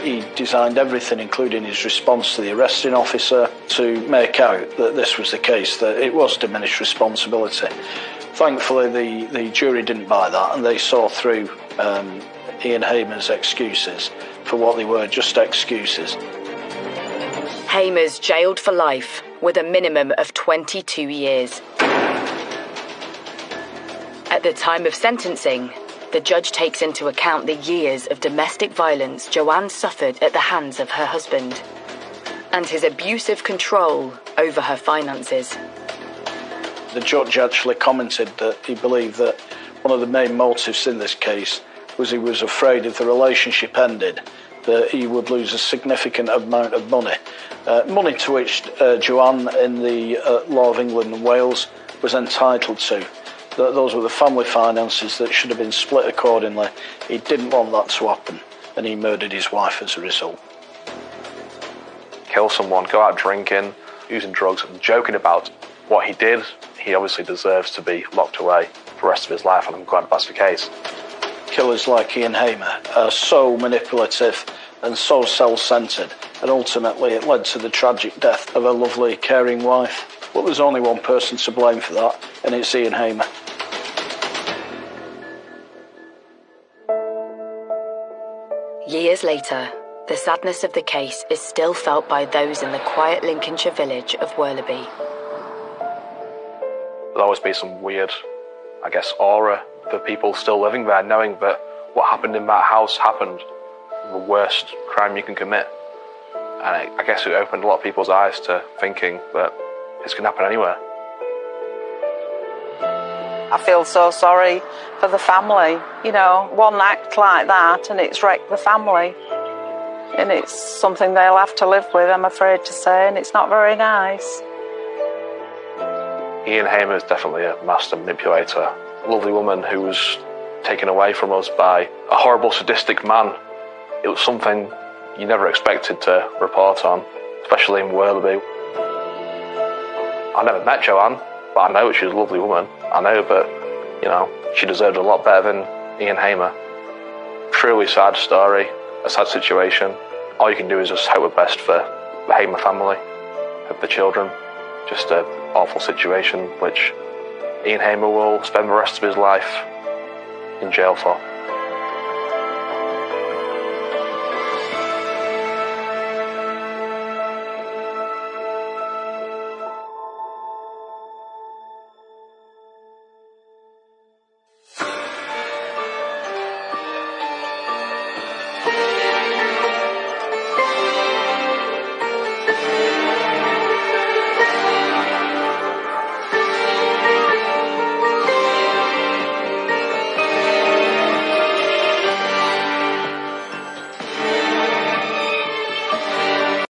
He designed everything, including his response to the arresting officer, to make out that this was the case, that it was diminished responsibility. Thankfully, the jury didn't buy that, and they saw through Ian Hamer's excuses for what they were, just excuses. Hamer's jailed for life with a minimum of 22 years. At the time of sentencing, the judge takes into account the years of domestic violence Joanne suffered at the hands of her husband and his abusive control over her finances. The judge actually commented that he believed that one of the main motives in this case was he was afraid if the relationship ended that he would lose a significant amount of money. Money to which Joanne, in the law of England and Wales, was entitled to. Those were the family finances that should have been split accordingly. He didn't want that to happen, and he murdered his wife as a result. Kill someone, go out drinking, using drugs, and joking about what he did. He obviously deserves to be locked away for the rest of his life, and I'm glad that's the case. Killers like Ian Hamer are so manipulative and so self-centred, and ultimately it led to the tragic death of a lovely, caring wife. But there's only one person to blame for that, and it's Ian Hamer. Years later, the sadness of the case is still felt by those in the quiet Lincolnshire village of Worleby. There'll always be some weird, I guess, aura for people still living there, knowing that what happened in that house happened, the worst crime you can commit. And I guess it opened a lot of people's eyes to thinking that This can happen anywhere. I feel so sorry for the family. You know, one act like that and it's wrecked the family. And it's something they'll have to live with, I'm afraid to say, and it's not very nice. Ian Hamer is definitely a master manipulator. A lovely woman who was taken away from us by a horrible, sadistic man. It was something you never expected to report on, especially in Worlerbey. I never met Joanne, but I know she was a lovely woman. I know, but, you know, she deserved a lot better than Ian Hamer. Truly sad story, a sad situation. All you can do is just hope the best for the Hamer family, of the children. Just an awful situation which Ian Hamer will spend the rest of his life in jail for.